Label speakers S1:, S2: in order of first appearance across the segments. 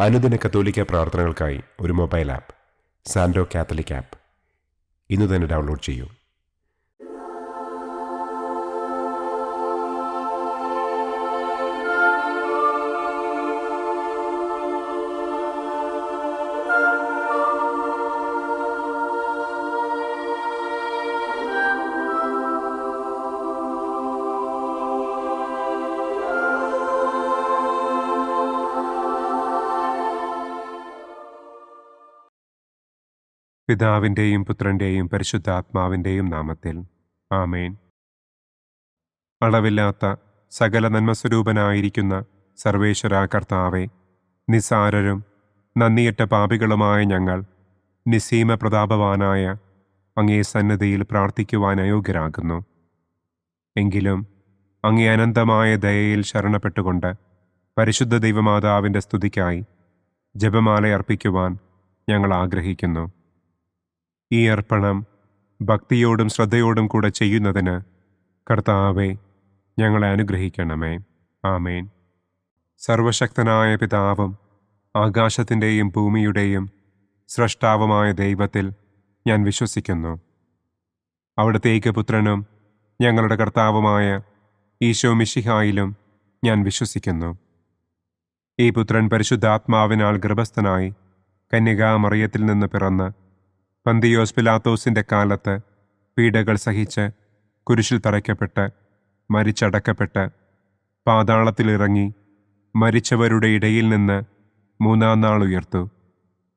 S1: അനുദിന കത്തോലിക്ക പ്രാർത്ഥനകൾക്കായി ഒരു മൊബൈൽ ആപ്പ് സാൻഡോ കാത്തലിക് ആപ്പ് ഇന്ന് തന്നെ ഡൗൺലോഡ് ചെയ്യൂ.
S2: പിതാവിൻ്റെയും പുത്രൻ്റെയും പരിശുദ്ധാത്മാവിൻ്റെയും നാമത്തിൽ ആമേൻ. അളവില്ലാത്ത സകല നന്മസ്വരൂപനായിരിക്കുന്ന സർവേശ്വര കർത്താവെ, നിസ്സാരരും നന്ദിയറ്റ പാപികളുമായ ഞങ്ങൾ നിസ്സീമ പ്രതാപവാനായ അങ്ങേ സന്നിധിയിൽ പ്രാർത്ഥിക്കുവാൻ അയോഗ്യരാകുന്നു. എങ്കിലും അങ്ങേ അനന്തമായ ദയയിൽ ശരണപ്പെട്ടുകൊണ്ട് പരിശുദ്ധ ദൈവമാതാവിൻ്റെ സ്തുതിക്കായി ജപമാല അർപ്പിക്കുവാൻ ഞങ്ങൾ ആഗ്രഹിക്കുന്നു. ഈ അർപ്പണം ഭക്തിയോടും ശ്രദ്ധയോടും കൂടെ ചെയ്യുന്നതിന് കർത്താവെ ഞങ്ങളെ അനുഗ്രഹിക്കണമേ. ആമേൻ. സർവശക്തനായ പിതാവും ആകാശത്തിൻ്റെയും ഭൂമിയുടെയും സ്രഷ്ടാവുമായ ദൈവത്തിൽ ഞാൻ വിശ്വസിക്കുന്നു. അവിടുത്തെ ഏകപുത്രനും ഞങ്ങളുടെ കർത്താവുമായ ഈശോ മിശിഹായിലും ഞാൻ വിശ്വസിക്കുന്നു. ഈ പുത്രൻ പരിശുദ്ധാത്മാവിനാൽ ഗർഭസ്ഥനായി കന്യകാമറിയത്തിൽ നിന്ന് പിറന്ന് പന്തിയോസ് പിലാത്തോസിൻ്റെ കാലത്ത് പീഡകൾ സഹിച്ച് കുരിശിൽ തറയ്ക്കപ്പെട്ട് മരിച്ചടക്കപ്പെട്ട് പാതാളത്തിലിറങ്ങി മരിച്ചവരുടെ ഇടയിൽ നിന്ന് മൂന്നാം നാൾ ഉയർത്തു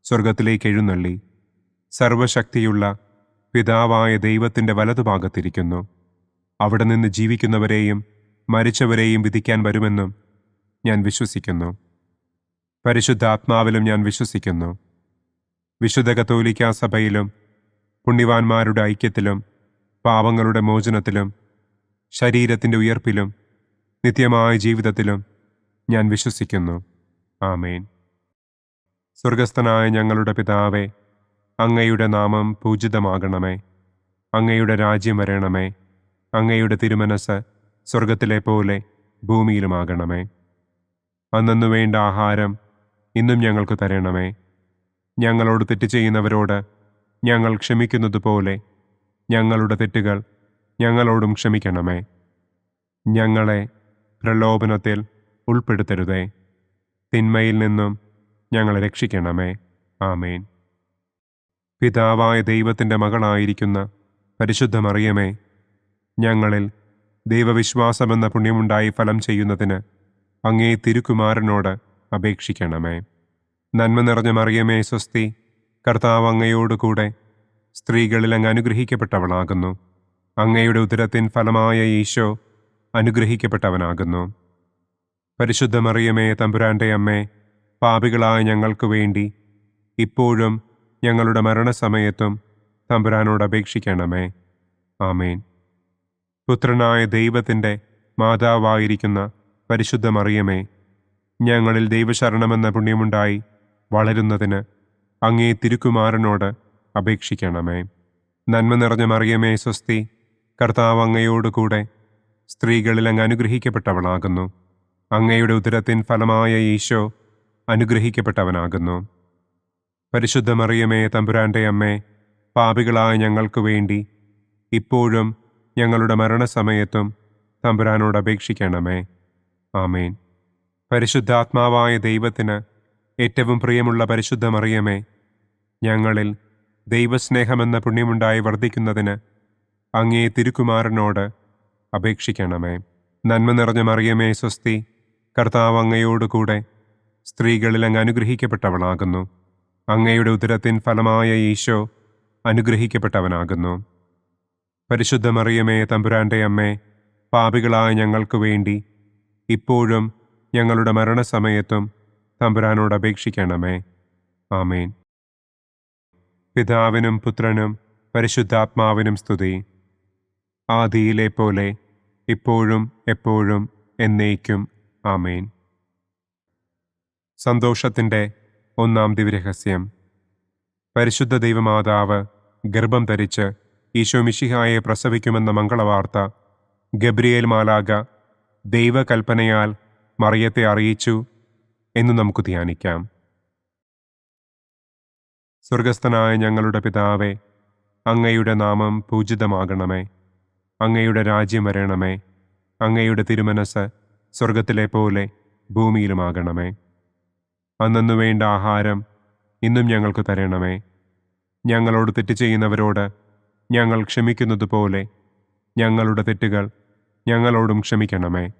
S2: സ്വർഗത്തിലേക്ക് എഴുന്നള്ളി സർവശക്തിയുള്ള പിതാവായ ദൈവത്തിൻ്റെ വലതുഭാഗത്തിരിക്കുന്നു. അവിടെ നിന്ന് ജീവിക്കുന്നവരെയും മരിച്ചവരെയും വിധിക്കാൻ വരുമെന്നും ഞാൻ വിശ്വസിക്കുന്നു. പരിശുദ്ധാത്മാവിലും ഞാൻ വിശ്വസിക്കുന്നു. വിശുദ്ധ കത്തോലിക്കാ സഭയിലും പുണ്യവാന്മാരുടെ ഐക്യത്തിലും പാപങ്ങളുടെ മോചനത്തിലും ശരീരത്തിൻ്റെ ഉയർപ്പിലും നിത്യമായ ജീവിതത്തിലും ഞാൻ വിശ്വസിക്കുന്നു. ആമേൻ. സ്വർഗസ്ഥനായ ഞങ്ങളുടെ പിതാവേ, അങ്ങയുടെ നാമം പൂജിതമാകണമേ. അങ്ങയുടെ രാജ്യം വരണമേ. അങ്ങയുടെ തിരുമനസ് സ്വർഗത്തിലെ പോലെ ഭൂമിയിലുമാകണമേ. അന്നന്നു വേണ്ട ആഹാരം ഇന്നും ഞങ്ങൾക്ക് തരണമേ. ഞങ്ങളോട് തെറ്റ് ചെയ്യുന്നവരോട് ഞങ്ങൾ ക്ഷമിക്കുന്നത് പോലെ ഞങ്ങളുടെ തെറ്റുകൾ ഞങ്ങളോടും ക്ഷമിക്കണമേ. ഞങ്ങളെ പ്രലോഭനത്തിൽ ഉൾപ്പെടുത്തരുതേ. തിന്മയിൽ നിന്നും ഞങ്ങളെ രക്ഷിക്കണമേ. ആമേൻ. പിതാവായ ദൈവത്തിൻ്റെ മകളായിരിക്കുന്ന പരിശുദ്ധ മറിയമേ, ഞങ്ങളിൽ ദൈവവിശ്വാസമെന്ന പുണ്യമുണ്ടായി ഫലം ചെയ്യുന്നതിന് അങ്ങേ തിരുക്കുമാരനോട് അപേക്ഷിക്കണമേ. നന്മ നിറഞ്ഞ മറിയമേ സ്വസ്തി, കർത്താവ് അങ്ങയോടുകൂടെ സ്ത്രീകളിൽ അങ്ങ് അനുഗ്രഹിക്കപ്പെട്ടവളാകുന്നു. അങ്ങയുടെ ഉദരത്തിൻ ഫലമായ ഈശോ അനുഗ്രഹിക്കപ്പെട്ടവനാകുന്നു. പരിശുദ്ധ മറിയമേ തമ്പുരാൻ്റെ അമ്മേ, പാപികളായ ഞങ്ങൾക്ക് വേണ്ടി ഇപ്പോഴും ഞങ്ങളുടെ മരണസമയത്തും തമ്പുരാനോട് അപേക്ഷിക്കണമേ. ആമേൻ. പുത്രനായ ദൈവത്തിൻ്റെ മാതാവായിരിക്കുന്ന പരിശുദ്ധ മറിയമേ, ഞങ്ങളിൽ ദൈവശരണമെന്ന പുണ്യമുണ്ടായി വളരുന്നതിന് അങ്ങേ തിരുക്കുമാരനോട് അപേക്ഷിക്കണമേ. നന്മ നിറഞ്ഞ മറിയമേ സ്വസ്തി, കർത്താവ് അങ്ങയോടുകൂടെ സ്ത്രീകളിൽ അങ്ങ് അനുഗ്രഹിക്കപ്പെട്ടവളാകുന്നു. അങ്ങയുടെ ഉദരത്തിൻ ഫലമായ ഈശോ അനുഗ്രഹിക്കപ്പെട്ടവനാകുന്നു. പരിശുദ്ധ മറിയമേ തമ്പുരാൻ്റെ അമ്മേ, പാപികളായ ഞങ്ങൾക്ക് വേണ്ടി ഇപ്പോഴും ഞങ്ങളുടെ മരണസമയത്തും തമ്പുരാനോട് അപേക്ഷിക്കണമേ. ആമേൻ. പരിശുദ്ധാത്മാവായ ദൈവത്തിന് ഏറ്റവും പ്രിയമുള്ള പരിശുദ്ധ മറിയമേ, ഞങ്ങളിൽ ദൈവസ്നേഹമെന്ന പുണ്യമുണ്ടായി വർദ്ധിക്കുന്നതിന് അങ്ങേ തിരുക്കുമാരനോട് അപേക്ഷിക്കണമേ. നന്മ നിറഞ്ഞ മറിയമേ സ്വസ്തി, കർത്താവ് അങ്ങയോടുകൂടെ സ്ത്രീകളിൽ അങ്ങ് അനുഗ്രഹിക്കപ്പെട്ടവളാകുന്നു. അങ്ങയുടെ ഉദരത്തിൻ ഫലമായ ഈശോ അനുഗ്രഹിക്കപ്പെട്ടവനാകുന്നു. പരിശുദ്ധ മറിയമേ തമ്പുരാൻ്റെ അമ്മേ, പാപികളായ ഞങ്ങൾക്ക് വേണ്ടി ഇപ്പോഴും ഞങ്ങളുടെ മരണസമയത്തും തമ്പുരാനോട് അപേക്ഷിക്കണമേ. ആമേൻ. പിതാവിനും പുത്രനും പരിശുദ്ധാത്മാവിനും സ്തുതി. ആദിയിലെ പോലെ ഇപ്പോഴും എപ്പോഴും എന്നേക്കും. ആമേൻ. സന്തോഷത്തിൻ്റെ ഒന്നാം ദിവ്യരഹസ്യം. പരിശുദ്ധ ദൈവമാതാവ് ഗർഭം ധരിച്ച് ഈശോ മിശിഹായെ പ്രസവിക്കുമെന്ന മംഗളവാർത്ത ഗബ്രിയേൽ മാലാഖ ദൈവകൽപ്പനയാൽ മറിയത്തെ അറിയിച്ചു എന്ന് നമുക്ക് ധ്യാനിക്കാം. സ്വർഗസ്ഥനായ ഞങ്ങളുടെ പിതാവേ, അങ്ങയുടെ നാമം പൂജിതമാകണമേ. അങ്ങയുടെ രാജ്യം വരണമേ. അങ്ങയുടെ തിരുമനസ് സ്വർഗത്തിലെ പോലെ ഭൂമിയിലുമാകണമേ. അന്നന്നു വേണ്ട ആഹാരം ഇന്നും ഞങ്ങൾക്ക് തരണമേ. ഞങ്ങളോട് തെറ്റ് ചെയ്യുന്നവരോട് ഞങ്ങൾ ക്ഷമിക്കുന്നതുപോലെ ഞങ്ങളുടെ തെറ്റുകൾ ഞങ്ങളോടും ക്ഷമിക്കണമേ.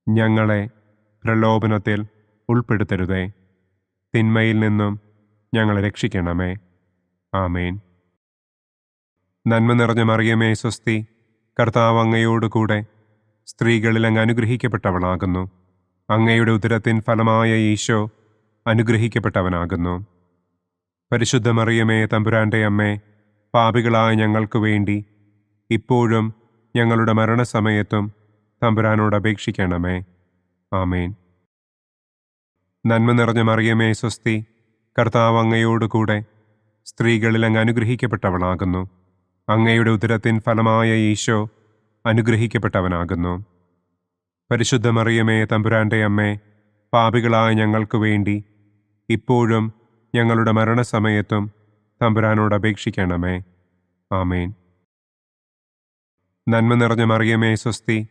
S2: ഞങ്ങളെ പ്രലോഭനത്തിൽ ഉൾപ്പെടുത്തരുതേ. തിന്മയിൽ നിന്നും ഞങ്ങളെ രക്ഷിക്കണമേ. ആമേൻ. നന്മ നിറഞ്ഞ മറിയമേ സ്വസ്തി, കർത്താവ് അങ്ങയോടുകൂടെ സ്ത്രീകളിൽ അങ്ങ് അനുഗ്രഹിക്കപ്പെട്ടവളാകുന്നു. അങ്ങയുടെ ഉദരത്തിൻ ഫലമായ ഈശോ അനുഗ്രഹിക്കപ്പെട്ടവനാകുന്നു. പരിശുദ്ധ മറിയമേ തമ്പുരാന്റെ അമ്മേ, പാപികളായ ഞങ്ങൾക്ക് വേണ്ടി ഇപ്പോഴും ഞങ്ങളുടെ മരണസമയത്തും തമ്പുരാനോട് അപേക്ഷിക്കണമേ. ആമേൻ. നന്മ നിറഞ്ഞ മറിയമേ സ്വസ്തി, കർത്താവ് അങ്ങയോടുകൂടെ സ്ത്രീകളിൽ അങ്ങ് അനുഗ്രഹിക്കപ്പെട്ടവളാകുന്നു. അങ്ങയുടെ ഉദരത്തിൻ ഫലമായ ഈശോ അനുഗ്രഹിക്കപ്പെട്ടവനാകുന്നു. പരിശുദ്ധ മറിയമേ തമ്പുരാന്റെ അമ്മേ, പാപികളായ ഞങ്ങൾക്ക് വേണ്ടി ഇപ്പോഴും ഞങ്ങളുടെ മരണസമയത്തും തമ്പുരാനോട് അപേക്ഷിക്കണമേ. ആമേൻ. നന്മ നിറഞ്ഞ മറിയമേ സ്വസ്തി,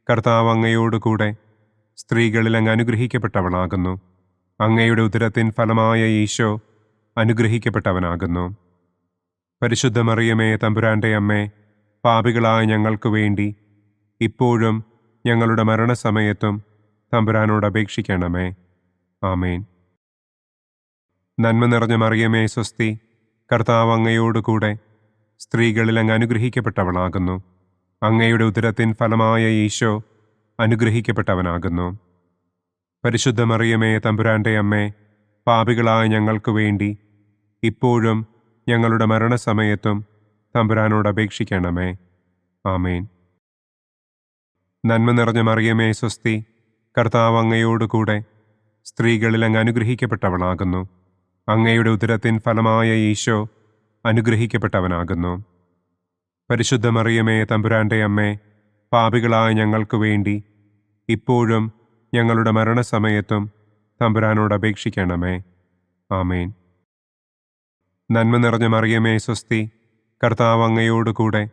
S2: കർത്താവ് അങ്ങയോടുകൂടെ സ്ത്രീകളിൽ അങ്ങ് അനുഗ്രഹിക്കപ്പെട്ടവളാകുന്നു. അങ്ങയുടെ ഉദരത്തിൻ ഫലമായ ഈശോ അനുഗ്രഹിക്കപ്പെട്ടവനാകുന്നു. പരിശുദ്ധ മറിയമേ തമ്പുരാന്റെ അമ്മേ, പാപികളായ ഞങ്ങൾക്ക് വേണ്ടി ഇപ്പോഴും ഞങ്ങളുടെ മരണസമയത്തും തമ്പുരാനോട് അപേക്ഷിക്കണമേ. ആമേൻ. നന്മ നിറഞ്ഞ മറിയമേ സ്വസ്തി, കർത്താവ് അങ്ങയോടുകൂടെ സ്ത്രീകളിൽ അങ്ങ് അനുഗ്രഹിക്കപ്പെട്ടവളാകുന്നു. അങ്ങയുടെ ഉദരത്തിൻ ഫലമായ ഈശോ അനുഗ്രഹിക്കപ്പെട്ടവനാകുന്നു. പരിശുദ്ധ മറിയമേ തമ്പുരാന്റെ അമ്മേ, പാപികളായ ഞങ്ങൾക്ക് വേണ്ടി ഇപ്പോഴും ഞങ്ങളുടെ മരണസമയത്തും തമ്പുരാനോട് അപേക്ഷിക്കണമേ. ആമേൻ. നന്മ നിറഞ്ഞ മറിയമേ സ്വസ്തി, കർത്താവ് അങ്ങയോടുകൂടെ സ്ത്രീകളിൽ അങ്ങ് അനുഗ്രഹിക്കപ്പെട്ടവളാകുന്നു. അങ്ങയുടെ ഉദരത്തിൻ ഫലമായ ഈശോ അനുഗ്രഹിക്കപ്പെട്ടവനാകുന്നു. പരിശുദ്ധ മറിയമേ തമ്പുരാന്റെ അമ്മേ, പാപികളായ ഞങ്ങൾക്ക് വേണ്ടി ഇപ്പോഴും ഞങ്ങളുടെ മരണസമയത്തും തമ്പുരാനോട് അപേക്ഷിക്കണമേ. ആമേൻ. നന്മ നിറഞ്ഞ മറിയമേ സ്വസ്തി, കർത്താവ് അങ്ങയോടുകൂടെ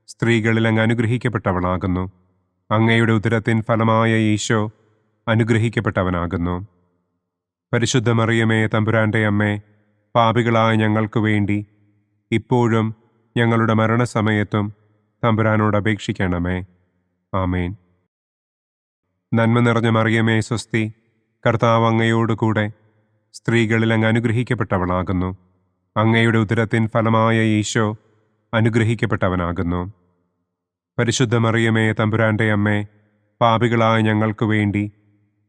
S2: സ്ത്രീകളിൽ അങ്ങ് അനുഗ്രഹിക്കപ്പെട്ടവളാകുന്നു. അങ്ങയുടെ ഉദരത്തിൻ ഫലമായ ഈശോ അനുഗ്രഹിക്കപ്പെട്ടവനാകുന്നു. പരിശുദ്ധ മറിയമേ തമ്പുരാന്റെ അമ്മേ, പാപികളായ ഞങ്ങൾക്ക് വേണ്ടി ഇപ്പോഴും ഞങ്ങളുടെ മരണസമയത്തും തമ്പുരാനോട് അപേക്ഷിക്കണമേ. ആമേൻ. നന്മ നിറഞ്ഞ മറിയമേ സ്വസ്തി, കർത്താവ് അങ്ങയോടുകൂടെ സ്ത്രീകളിൽ അങ്ങ് അനുഗ്രഹിക്കപ്പെട്ടവളാകുന്നു. അങ്ങയുടെ ഉദരത്തിൻ ഫലമായ ഈശോ അനുഗ്രഹിക്കപ്പെട്ടവനാകുന്നു. പരിശുദ്ധ മറിയമേ തമ്പുരാന്റെ അമ്മേ, പാപികളായ ഞങ്ങൾക്ക് വേണ്ടി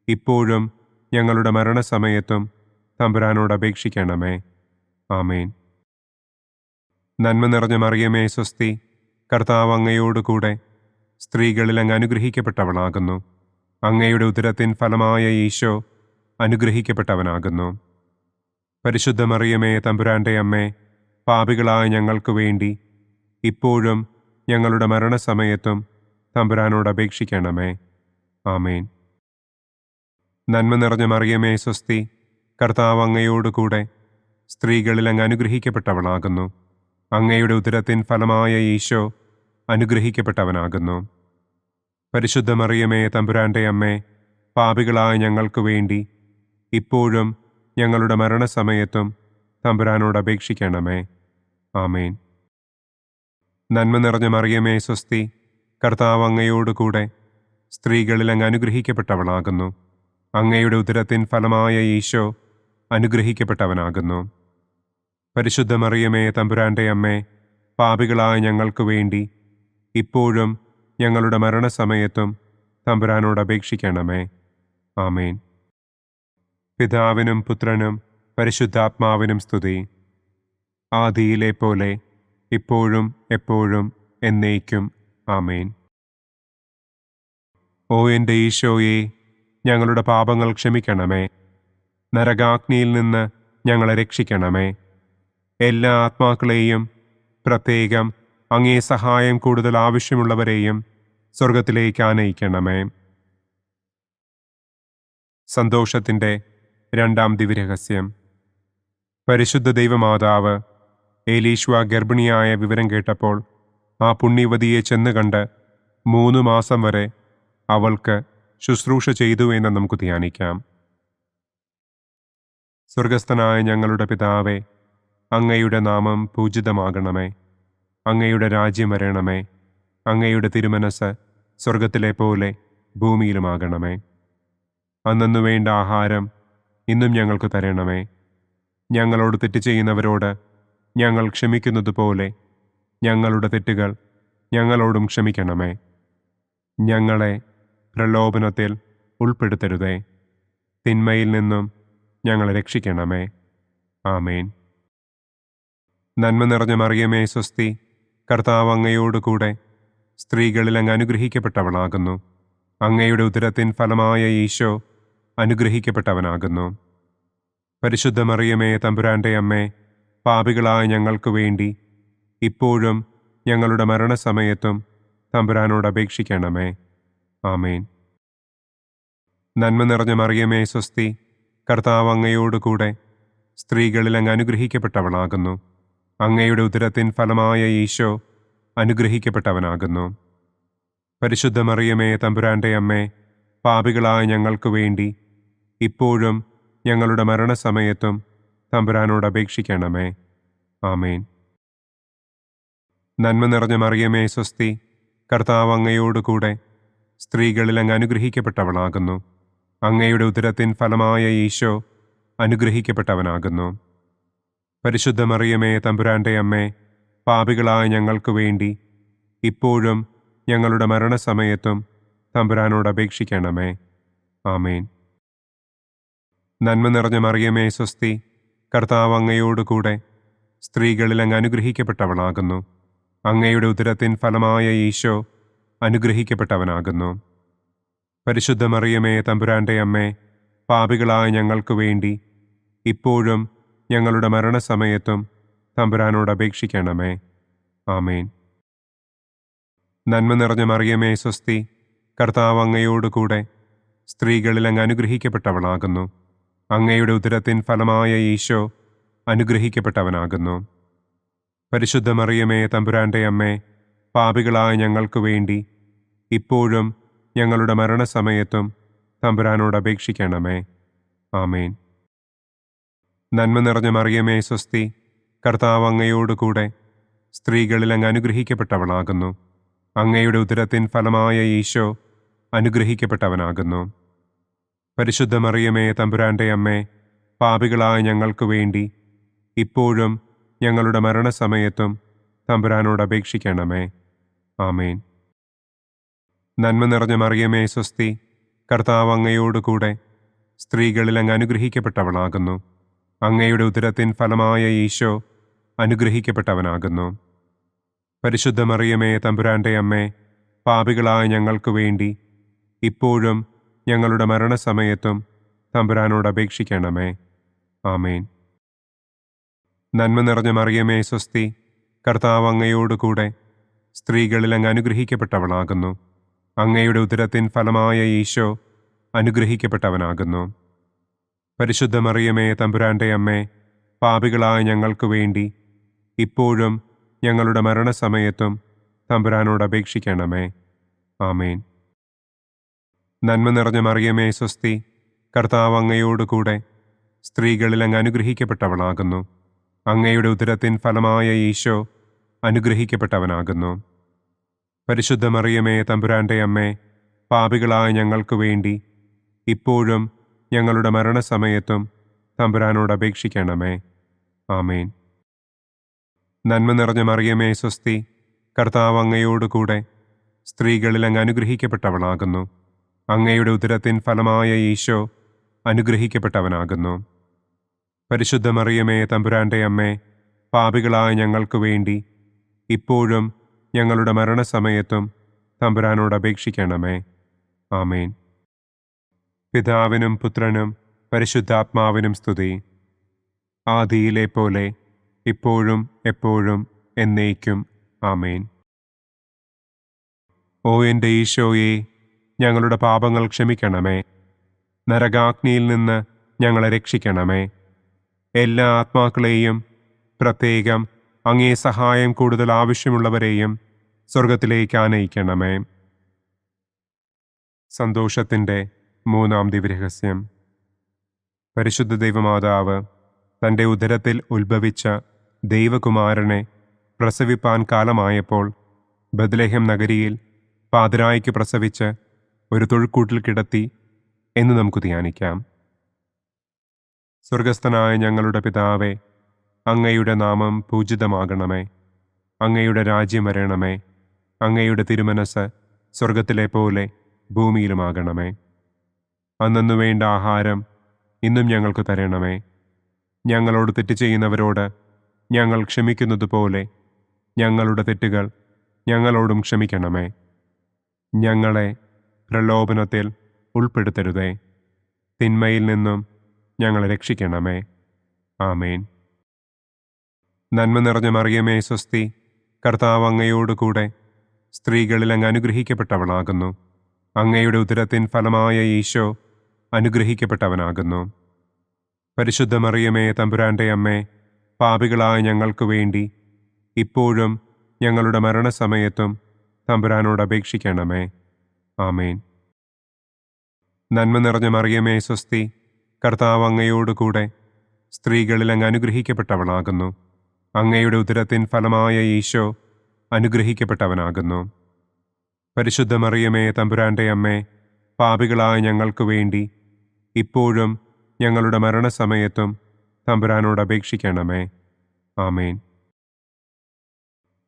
S2: ഇപ്പോഴും ഞങ്ങളുടെ മരണസമയത്തും തമ്പുരാനോട് അപേക്ഷിക്കണമേ. ആമേൻ. നന്മ നിറഞ്ഞ മറിയമേ സ്വസ്തി, കർത്താവ് അങ്ങയോടുകൂടെ സ്ത്രീകളിൽ അങ്ങ് അനുഗ്രഹിക്കപ്പെട്ടവളാകുന്നു. അങ്ങയുടെ ഉദരത്തിൻ ഫലമായ ഈശോ അനുഗ്രഹിക്കപ്പെട്ടവനാകുന്നു. പരിശുദ്ധ മറിയമേ തമ്പുരാന്റെ അമ്മേ, പാപികളായ ഞങ്ങൾക്ക് വേണ്ടി ഇപ്പോഴും ഞങ്ങളുടെ മരണസമയത്തും തമ്പുരാനോട് അപേക്ഷിക്കണമേ. ആമേൻ. നന്മ നിറഞ്ഞ മറിയമേ സ്വസ്തി, കർത്താവ് അങ്ങയോടുകൂടെ സ്ത്രീകളിൽ അങ്ങ് അനുഗ്രഹിക്കപ്പെട്ടവളാകുന്നു. അങ്ങയുടെ ഉദരത്തിൻ ഫലമായ ഈശോ അനുഗ്രഹിക്കപ്പെട്ടവനാകുന്നു. പരിശുദ്ധ മറിയമേ തമ്പുരാന്റെ അമ്മേ, പാപികളായ ഞങ്ങൾക്ക് വേണ്ടി ഇപ്പോഴും ഞങ്ങളുടെ മരണസമയത്തും തമ്പുരാനോട് അപേക്ഷിക്കണമേ. ആമേൻ. നന്മ നിറഞ്ഞ മറിയമേ സ്വസ്തി, കർത്താവ് അങ്ങയോടുകൂടെ സ്ത്രീകളിൽ അങ്ങ് അനുഗ്രഹിക്കപ്പെട്ടവളാകുന്നു. അങ്ങയുടെ ഉദരത്തിൻ ഫലമായ ഈശോ അനുഗ്രഹിക്കപ്പെട്ടവനാകുന്നു. പരിശുദ്ധ മറിയമേ തമ്പുരാന്റെ അമ്മേ, പാപികളായ ഞങ്ങൾക്ക് വേണ്ടി ഇപ്പോഴും ഞങ്ങളുടെ മരണസമയത്തും തമ്പുരാനോട് അപേക്ഷിക്കണമേ. ആമേൻ. പിതാവിനും പുത്രനും പരിശുദ്ധാത്മാവിനും സ്തുതി. ആദിയിലെ പോലെ ഇപ്പോഴും എപ്പോഴും എന്നേക്കും. ആമേൻ. ഓ എൻ്റെ ഈശോയെ, ഞങ്ങളുടെ പാപങ്ങൾ ക്ഷമിക്കണമേ. നരകാഗ്നിയിൽ നിന്ന് ഞങ്ങളെ രക്ഷിക്കണമേ. എല്ലാ ആത്മാക്കളെയും, പ്രത്യേകം അങ്ങേ സഹായം കൂടുതൽ ആവശ്യമുള്ളവരെയും സ്വർഗത്തിലേക്ക് ആനയിക്കണമേ. സന്തോഷത്തിൻ്റെ രണ്ടാം ദിവ്യരഹസ്യം. പരിശുദ്ധ ദൈവമാതാവ് ഏലീശ്വ ഗർഭിണിയായ വിവരം കേട്ടപ്പോൾ ആ പുണ്യവതിയെ ചെന്ന് കണ്ട് 3 മാസം വരെ അവൾക്ക് ശുശ്രൂഷ ചെയ്തു എന്ന് നമുക്ക് ധ്യാനിക്കാം. സ്വർഗസ്ഥനായ ഞങ്ങളുടെ പിതാവേ, അങ്ങയുടെ നാമം പൂജിതമാകണമേ. അങ്ങയുടെ രാജ്യം വരണമേ. അങ്ങയുടെ തിരുമനസ് സ്വർഗത്തിലെ പോലെ ഭൂമിയിലുമാകണമേ. അന്നന്നു വേണ്ട ആഹാരം ഇന്നും ഞങ്ങൾക്ക് തരണമേ. ഞങ്ങളോട് തെറ്റ് ചെയ്യുന്നവരോട് ഞങ്ങൾ ക്ഷമിക്കുന്നത് പോലെ ഞങ്ങളുടെ തെറ്റുകൾ ഞങ്ങളോടും ക്ഷമിക്കണമേ. ഞങ്ങളെ പ്രലോഭനത്തിൽ ഉൾപ്പെടുത്തരുതേ. തിന്മയിൽ നിന്നും ഞങ്ങളെ രക്ഷിക്കണമേ. ആമേൻ. നന്മ നിറഞ്ഞ മറിയമേ സ്വസ്തി, കർത്താവ് അങ്ങയോടുകൂടെ സ്ത്രീകളിൽ അങ്ങ് അനുഗ്രഹിക്കപ്പെട്ടവളാകുന്നു. അങ്ങയുടെ ഉദരത്തിൻ ഫലമായ ഈശോ അനുഗ്രഹിക്കപ്പെട്ടവനാകുന്നു. പരിശുദ്ധ മറിയമേ തമ്പുരാൻ്റെ അമ്മേ, പാപികളായ ഞങ്ങൾക്ക് വേണ്ടി ഇപ്പോഴും ഞങ്ങളുടെ മരണസമയത്തും തമ്പുരാനോട് അപേക്ഷിക്കണമേ. ആമേൻ. നന്മ നിറഞ്ഞ മറിയമേ സ്വസ്തി, കർത്താവ് അങ്ങയോടുകൂടെ സ്ത്രീകളിൽ അങ്ങ് അനുഗ്രഹിക്കപ്പെട്ടവളാകുന്നു. അങ്ങയുടെ ഉദരത്തിൻ ഫലമായ ഈശോ അനുഗ്രഹിക്കപ്പെട്ടവനാകുന്നു. പരിശുദ്ധ മറിയമേ തമ്പുരാൻ്റെ അമ്മേ, പാപികളായ ഞങ്ങൾക്ക് വേണ്ടി ഇപ്പോഴും ഞങ്ങളുടെ മരണസമയത്തും തമ്പുരാനോട് അപേക്ഷിക്കണമേ. ആമേൻ. നന്മ നിറഞ്ഞ മറിയമേ സ്വസ്തി, കർത്താവ് അങ്ങയോടുകൂടെ സ്ത്രീകളിൽ അങ്ങ് അനുഗ്രഹിക്കപ്പെട്ടവളാകുന്നു. അങ്ങയുടെ ഉദരത്തിൻ ഫലമായ ഈശോ അനുഗ്രഹിക്കപ്പെട്ടവനാകുന്നു. പരിശുദ്ധ മറിയമേ തമ്പുരാൻ്റെ അമ്മേ, പാപികളായ ഞങ്ങൾക്ക് വേണ്ടി ഇപ്പോഴും ഞങ്ങളുടെ മരണസമയത്തും തമ്പുരാനോട് അപേക്ഷിക്കണമേ. ആമേൻ. നന്മ നിറഞ്ഞ മറിയമേ സ്വസ്തി, കർത്താവ് അങ്ങയോടുകൂടെ സ്ത്രീകളിൽ അങ്ങ് അനുഗ്രഹിക്കപ്പെട്ടവളാകുന്നു. അങ്ങയുടെ ഉദരത്തിൻ ഫലമായ ഈശോ അനുഗ്രഹിക്കപ്പെട്ടവനാകുന്നു. പരിശുദ്ധ മറിയമേ തമ്പുരാൻ്റെ അമ്മേ, പാപികളായ ഞങ്ങൾക്ക് വേണ്ടി ഇപ്പോഴും ഞങ്ങളുടെ മരണസമയത്തും തമ്പുരാനോട് അപേക്ഷിക്കണമേ. ആമേൻ. നന്മ നിറഞ്ഞ മറിയമേ സ്വസ്തി, കർത്താവ് അങ്ങയോടുകൂടെ സ്ത്രീകളിൽ അങ്ങ് അനുഗ്രഹിക്കപ്പെട്ടവളാകുന്നു. അങ്ങയുടെ ഉദരത്തിൻ ഫലമായ ഈശോ അനുഗ്രഹിക്കപ്പെട്ടവനാകുന്നു. പരിശുദ്ധ മറിയമേ തമ്പുരാൻ്റെ അമ്മേ, പാപികളായ ഞങ്ങൾക്ക് വേണ്ടി ഇപ്പോഴും ഞങ്ങളുടെ മരണസമയത്തും തമ്പുരാനോട് അപേക്ഷിക്കണമേ. ആമേൻ. നന്മ നിറഞ്ഞ മറിയമേ സ്വസ്തി, കർത്താവ് അങ്ങയോടുകൂടെ സ്ത്രീകളിൽ അങ്ങ് അനുഗ്രഹിക്കപ്പെട്ടവളാകുന്നു. അങ്ങയുടെ ഉദരത്തിൻ ഫലമായ ഈശോ അനുഗ്രഹിക്കപ്പെട്ടവനാകുന്നു. പരിശുദ്ധ മറിയമേ തമ്പുരാൻ്റെ അമ്മേ, പാപികളായ ഞങ്ങൾക്ക് വേണ്ടി ഇപ്പോഴും ഞങ്ങളുടെ മരണസമയത്തും തമ്പുരാനോട് അപേക്ഷിക്കണമേ. ആമേൻ. നന്മ നിറഞ്ഞ മറിയമേ സ്വസ്തി, കർത്താവ് അങ്ങയോടുകൂടെ സ്ത്രീകളിൽ അങ്ങ് അനുഗ്രഹിക്കപ്പെട്ടവളാകുന്നു. അങ്ങയുടെ ഉദരത്തിൻ ഫലമായ ഈശോ അനുഗ്രഹിക്കപ്പെട്ടവനാകുന്നു. പരിശുദ്ധ മറിയമേ തമ്പുരാൻ്റെ അമ്മേ, പാപികളായ ഞങ്ങൾക്ക് വേണ്ടി ഇപ്പോഴും ഞങ്ങളുടെ മരണസമയത്തും തമ്പുരാനോട് അപേക്ഷിക്കണമേ. ആമേൻ. നന്മ നിറഞ്ഞ മറിയമേ സ്വസ്തി, കർത്താവ് അങ്ങയോടുകൂടെ സ്ത്രീകളിൽ അങ്ങ് അനുഗ്രഹിക്കപ്പെട്ടവളാകുന്നു. അങ്ങയുടെ ഉദരത്തിൻ ഫലമായ ഈശോ അനുഗ്രഹിക്കപ്പെട്ടവനാകുന്നു. പരിശുദ്ധ മറിയമേ തമ്പുരാൻ്റെ അമ്മേ, പാപികളായ ഞങ്ങൾക്ക് വേണ്ടി ഇപ്പോഴും ഞങ്ങളുടെ മരണസമയത്തും തമ്പുരാനോട് അപേക്ഷിക്കണമേ. ആമേൻ. നന്മ നിറഞ്ഞ മറിയമേ സ്വസ്തി, കർത്താവ് അങ്ങയോടുകൂടെ സ്ത്രീകളിൽ അങ്ങ് അനുഗ്രഹിക്കപ്പെട്ടവളാകുന്നു. അങ്ങയുടെ ഉദരത്തിൻ ഫലമായ ഈശോ അനുഗ്രഹിക്കപ്പെട്ടവനാകുന്നു. പരിശുദ്ധ മറിയമേ തമ്പുരാൻ്റെ അമ്മേ, പാപികളായ ഞങ്ങൾക്ക് വേണ്ടി ഇപ്പോഴും ഞങ്ങളുടെ മരണസമയത്തും തമ്പുരാനോട് അപേക്ഷിക്കണമേ. ആമേൻ. നന്മ നിറഞ്ഞ മറിയമേ സ്വസ്തി, കർത്താവ് അങ്ങയോടുകൂടെ സ്ത്രീകളിൽ അങ്ങ് അനുഗ്രഹിക്കപ്പെട്ടവളാകുന്നു. അങ്ങയുടെ ഉദരത്തിൻ ഫലമായ ഈശോ അനുഗ്രഹിക്കപ്പെട്ടവനാകുന്നു. പരിശുദ്ധ മറിയമേ തമ്പുരാൻ്റെ അമ്മേ, പാപികളായ ഞങ്ങൾക്ക് വേണ്ടി ഇപ്പോഴും ഞങ്ങളുടെ മരണസമയത്തും തമ്പുരാനോട് അപേക്ഷിക്കണമേ. ആമേൻ. പിതാവിനും പുത്രനും പരിശുദ്ധാത്മാവിനും സ്തുതി. ആദിയിലെ പോലെ ഇപ്പോഴും എപ്പോഴും എന്നേക്കും. ആമേൻ. ഓ എൻ്റെ ഈശോയെ, ഞങ്ങളുടെ പാപങ്ങൾ ക്ഷമിക്കണമേ. നരകാഗ്നിയിൽ നിന്ന് ഞങ്ങളെ രക്ഷിക്കണമേ. എല്ലാ ആത്മാക്കളെയും, പ്രത്യേകം അങ്ങേ സഹായം കൂടുതൽ ആവശ്യമുള്ളവരെയും സ്വർഗത്തിലേക്ക് ആനയിക്കണമേ. സന്തോഷത്തിൻ്റെ മൂന്നാം ദിവ്യരഹസ്യം. പരിശുദ്ധ ദൈവമാതാവ് തൻ്റെ ഉദരത്തിൽ ഉത്ഭവിച്ച ദൈവകുമാരനെ പ്രസവിപ്പാൻ കാലമായപ്പോൾ ബത്ലഹേം നഗരിയിൽ പാതിരായ്ക്ക് പ്രസവിച്ച് ഒരു തൊഴുക്കൂട്ടിൽ കിടത്തി എന്ന് നമുക്ക് ധ്യാനിക്കാം. സ്വർഗസ്ഥനായ ഞങ്ങളുടെ പിതാവേ, അങ്ങയുടെ നാമം പൂജിതമാകണമേ. അങ്ങയുടെ രാജ്യം വരണമേ. അങ്ങയുടെ തിരുമനസ് സ്വർഗത്തിലെ പോലെ ഭൂമിയിലുമാകണമേ. അന്നന്നു വേണ്ട ആഹാരം ഇന്നും ഞങ്ങൾക്ക് തരണമേ. ഞങ്ങളോട് തെറ്റ് ചെയ്യുന്നവരോട് ഞങ്ങൾ ക്ഷമിക്കുന്നത് പോലെ ഞങ്ങളുടെ തെറ്റുകൾ ഞങ്ങളോടും ക്ഷമിക്കണമേ. ഞങ്ങളെ പ്രലോഭനത്തിൽ ഉൾപ്പെടുത്തരുതേ. തിന്മയിൽ നിന്നും ഞങ്ങളെ രക്ഷിക്കണമേ. ആമേൻ. നന്മ നിറഞ്ഞ മറിയമേ സ്വസ്തി, കർത്താവ് അങ്ങയോടുകൂടെ സ്ത്രീകളിൽ അങ്ങ് അനുഗ്രഹിക്കപ്പെട്ടവളാകുന്നു. അങ്ങയുടെ ഉദരത്തിൻ ഫലമായ ഈശോ അനുഗ്രഹിക്കപ്പെട്ടവനാകുന്നു. പരിശുദ്ധ മറിയമേ തമ്പുരാൻ്റെ അമ്മേ, പാപികളായ ഞങ്ങൾക്ക് വേണ്ടി ഇപ്പോഴും ഞങ്ങളുടെ മരണസമയത്തും തമ്പുരാനോട് അപേക്ഷിക്കണമേ. ആമേൻ. നന്മ നിറഞ്ഞ മറിയമേ സ്വസ്തി, കർത്താവ് അങ്ങയോടുകൂടെ സ്ത്രീകളിൽ അങ്ങ് അനുഗ്രഹിക്കപ്പെട്ടവളാകുന്നു. അങ്ങയുടെ ഉദരത്തിൻ ഫലമായ ഈശോ അനുഗ്രഹിക്കപ്പെട്ടവനാകുന്നു. പരിശുദ്ധ മറിയമേ തമ്പുരാൻ്റെ അമ്മേ, പാപികളായ ഞങ്ങൾക്ക് വേണ്ടി ഇപ്പോഴും ഞങ്ങളുടെ മരണസമയത്തും തമ്പുരാനോട് അപേക്ഷിക്കണമേ. ആമേൻ.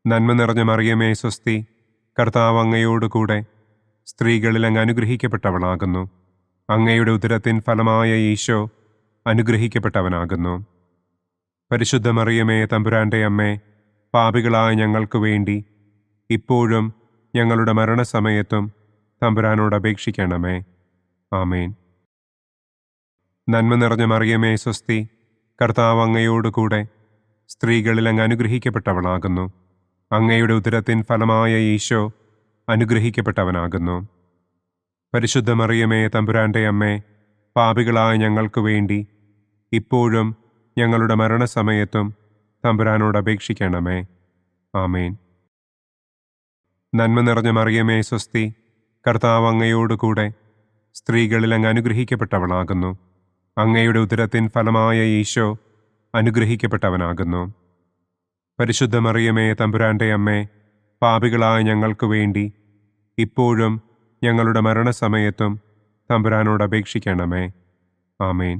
S2: നന്മ നിറഞ്ഞ മറിയമേ സ്വസ്തി, കർത്താവ് അങ്ങയോടുകൂടെ സ്ത്രീകളിൽ അങ്ങ് അനുഗ്രഹിക്കപ്പെട്ടവളാകുന്നു. അങ്ങയുടെ ഉദരത്തിൻ ഫലമായ ഈശോ അനുഗ്രഹിക്കപ്പെട്ടവനാകുന്നു. പരിശുദ്ധ മറിയമേ തമ്പുരാൻ്റെ അമ്മേ, പാപികളായ ഞങ്ങൾക്ക് വേണ്ടി ഇപ്പോഴും ഞങ്ങളുടെ മരണസമയത്തും തമ്പുരാനോട് അപേക്ഷിക്കണമേ. ആമേൻ. നന്മ നിറഞ്ഞ മറിയമേ സ്വസ്തി, കർത്താവ് അങ്ങയോടുകൂടെ സ്ത്രീകളിൽ അങ്ങ് അനുഗ്രഹിക്കപ്പെട്ടവളാകുന്നു. അങ്ങയുടെ ഉദരത്തിൻ ഫലമായ ഈശോ അനുഗ്രഹിക്കപ്പെട്ടവനാകുന്നു. പരിശുദ്ധ മറിയമേ തമ്പുരാൻ്റെ അമ്മേ, പാപികളായ ഞങ്ങൾക്ക് വേണ്ടി ഇപ്പോഴും ഞങ്ങളുടെ മരണസമയത്തും തമ്പുരാനോട് അപേക്ഷിക്കണമേ. ആമേൻ. നന്മ നിറഞ്ഞ മറിയമേ സ്വസ്തി, കർത്താവ് അങ്ങയോടുകൂടെ സ്ത്രീകളിൽ അങ്ങ് അനുഗ്രഹിക്കപ്പെട്ടവളാകുന്നു. അങ്ങയുടെ ഉദരത്തിൻ ഫലമായ ഈശോ അനുഗ്രഹിക്കപ്പെട്ടവനാകുന്നു. പരിശുദ്ധ മറിയമേ തമ്പുരാൻ്റെ അമ്മേ, പാപികളായ ഞങ്ങൾക്ക് വേണ്ടി ഇപ്പോഴും ഞങ്ങളുടെ മരണസമയത്തും തമ്പുരാനോട് അപേക്ഷിക്കണമേ. ആമേൻ.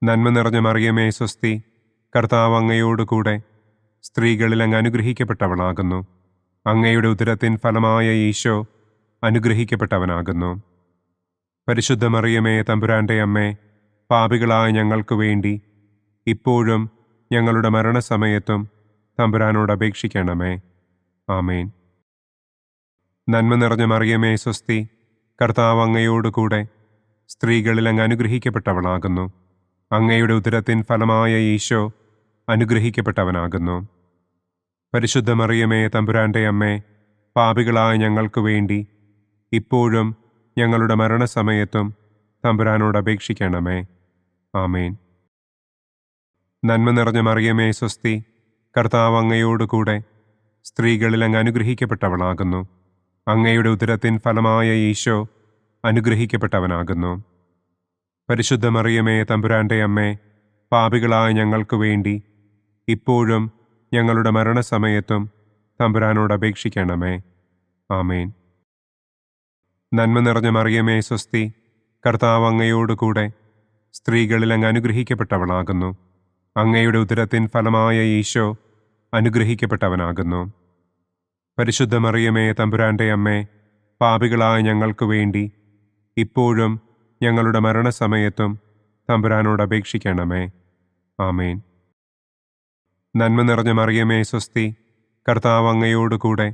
S2: നന്മ നിറഞ്ഞ മറിയമേ സ്വസ്തി, കർത്താവ് അങ്ങയോടുകൂടെ സ്ത്രീകളിൽ അങ്ങ് അനുഗ്രഹിക്കപ്പെട്ടവളാകുന്നു. അങ്ങയുടെ ഉദരത്തിൻ ഫലമായ ഈശോ അനുഗ്രഹിക്കപ്പെട്ടവനാകുന്നു. പരിശുദ്ധ മറിയമേ തമ്പുരാൻ്റെ അമ്മേ, പാപികളായ ഞങ്ങൾക്ക് വേണ്ടി ഇപ്പോഴും ഞങ്ങളുടെ മരണസമയത്തും തമ്പുരാനോട് അപേക്ഷിക്കണമേ. ആമേൻ. നന്മ നിറഞ്ഞ മറിയമേ സ്വസ്തി, കർത്താവ് അങ്ങയോടുകൂടെ സ്ത്രീകളിൽ അങ്ങ് അനുഗ്രഹിക്കപ്പെട്ടവളാകുന്നു. അങ്ങയുടെ ഉദരത്തിൻ ഫലമായ ഈശോ അനുഗ്രഹിക്കപ്പെട്ടവനാകുന്നു. പരിശുദ്ധ മറിയമേ തമ്പുരാൻ്റെ അമ്മേ, പാപികളായ ഞങ്ങൾക്ക് വേണ്ടി ഇപ്പോഴും ഞങ്ങളുടെ മരണസമയത്തും തമ്പുരാനോട് അപേക്ഷിക്കണമേ. ആമേൻ. നന്മ നിറഞ്ഞ മറിയമേ സ്വസ്തി, കർത്താവ് അങ്ങയോടുകൂടെ സ്ത്രീകളിൽ അങ്ങ് അനുഗ്രഹിക്കപ്പെട്ടവളാകുന്നു. അങ്ങയുടെ ഉദരത്തിൻ ഫലമായ ഈശോ അനുഗ്രഹിക്കപ്പെട്ടവനാകുന്നു. പരിശുദ്ധ മറിയമേ തമ്പുരാൻ്റെ അമ്മേ, പാപികളായ ഞങ്ങൾക്ക് വേണ്ടി ഇപ്പോഴും ഞങ്ങളുടെ മരണസമയത്തും തമ്പുരാനോട് അപേക്ഷിക്കണമേ. ആമേൻ. നന്മ നിറഞ്ഞ മറിയമേ സ്വസ്തി, കർത്താവ് അങ്ങയോടുകൂടെ സ്ത്രീകളിൽ അങ്ങ് അനുഗ്രഹിക്കപ്പെട്ടവളാകുന്നു. അങ്ങയുടെ ഉദരത്തിൻ ഫലമായ ഈശോ അനുഗ്രഹിക്കപ്പെട്ടവനാകുന്നു. പരിശുദ്ധ മറിയമേ തമ്പുരാൻ്റെ അമ്മേ, പാപികളായ ഞങ്ങൾക്ക് വേണ്ടി ഇപ്പോഴും ഞങ്ങളുടെ മരണസമയത്തും തമ്പുരാനോട് അപേക്ഷിക്കണമേ. ആമേൻ. നന്മ നിറഞ്ഞ മറിയമേ സ്വസ്തി, കർത്താവ് അങ്ങയോടുകൂടെ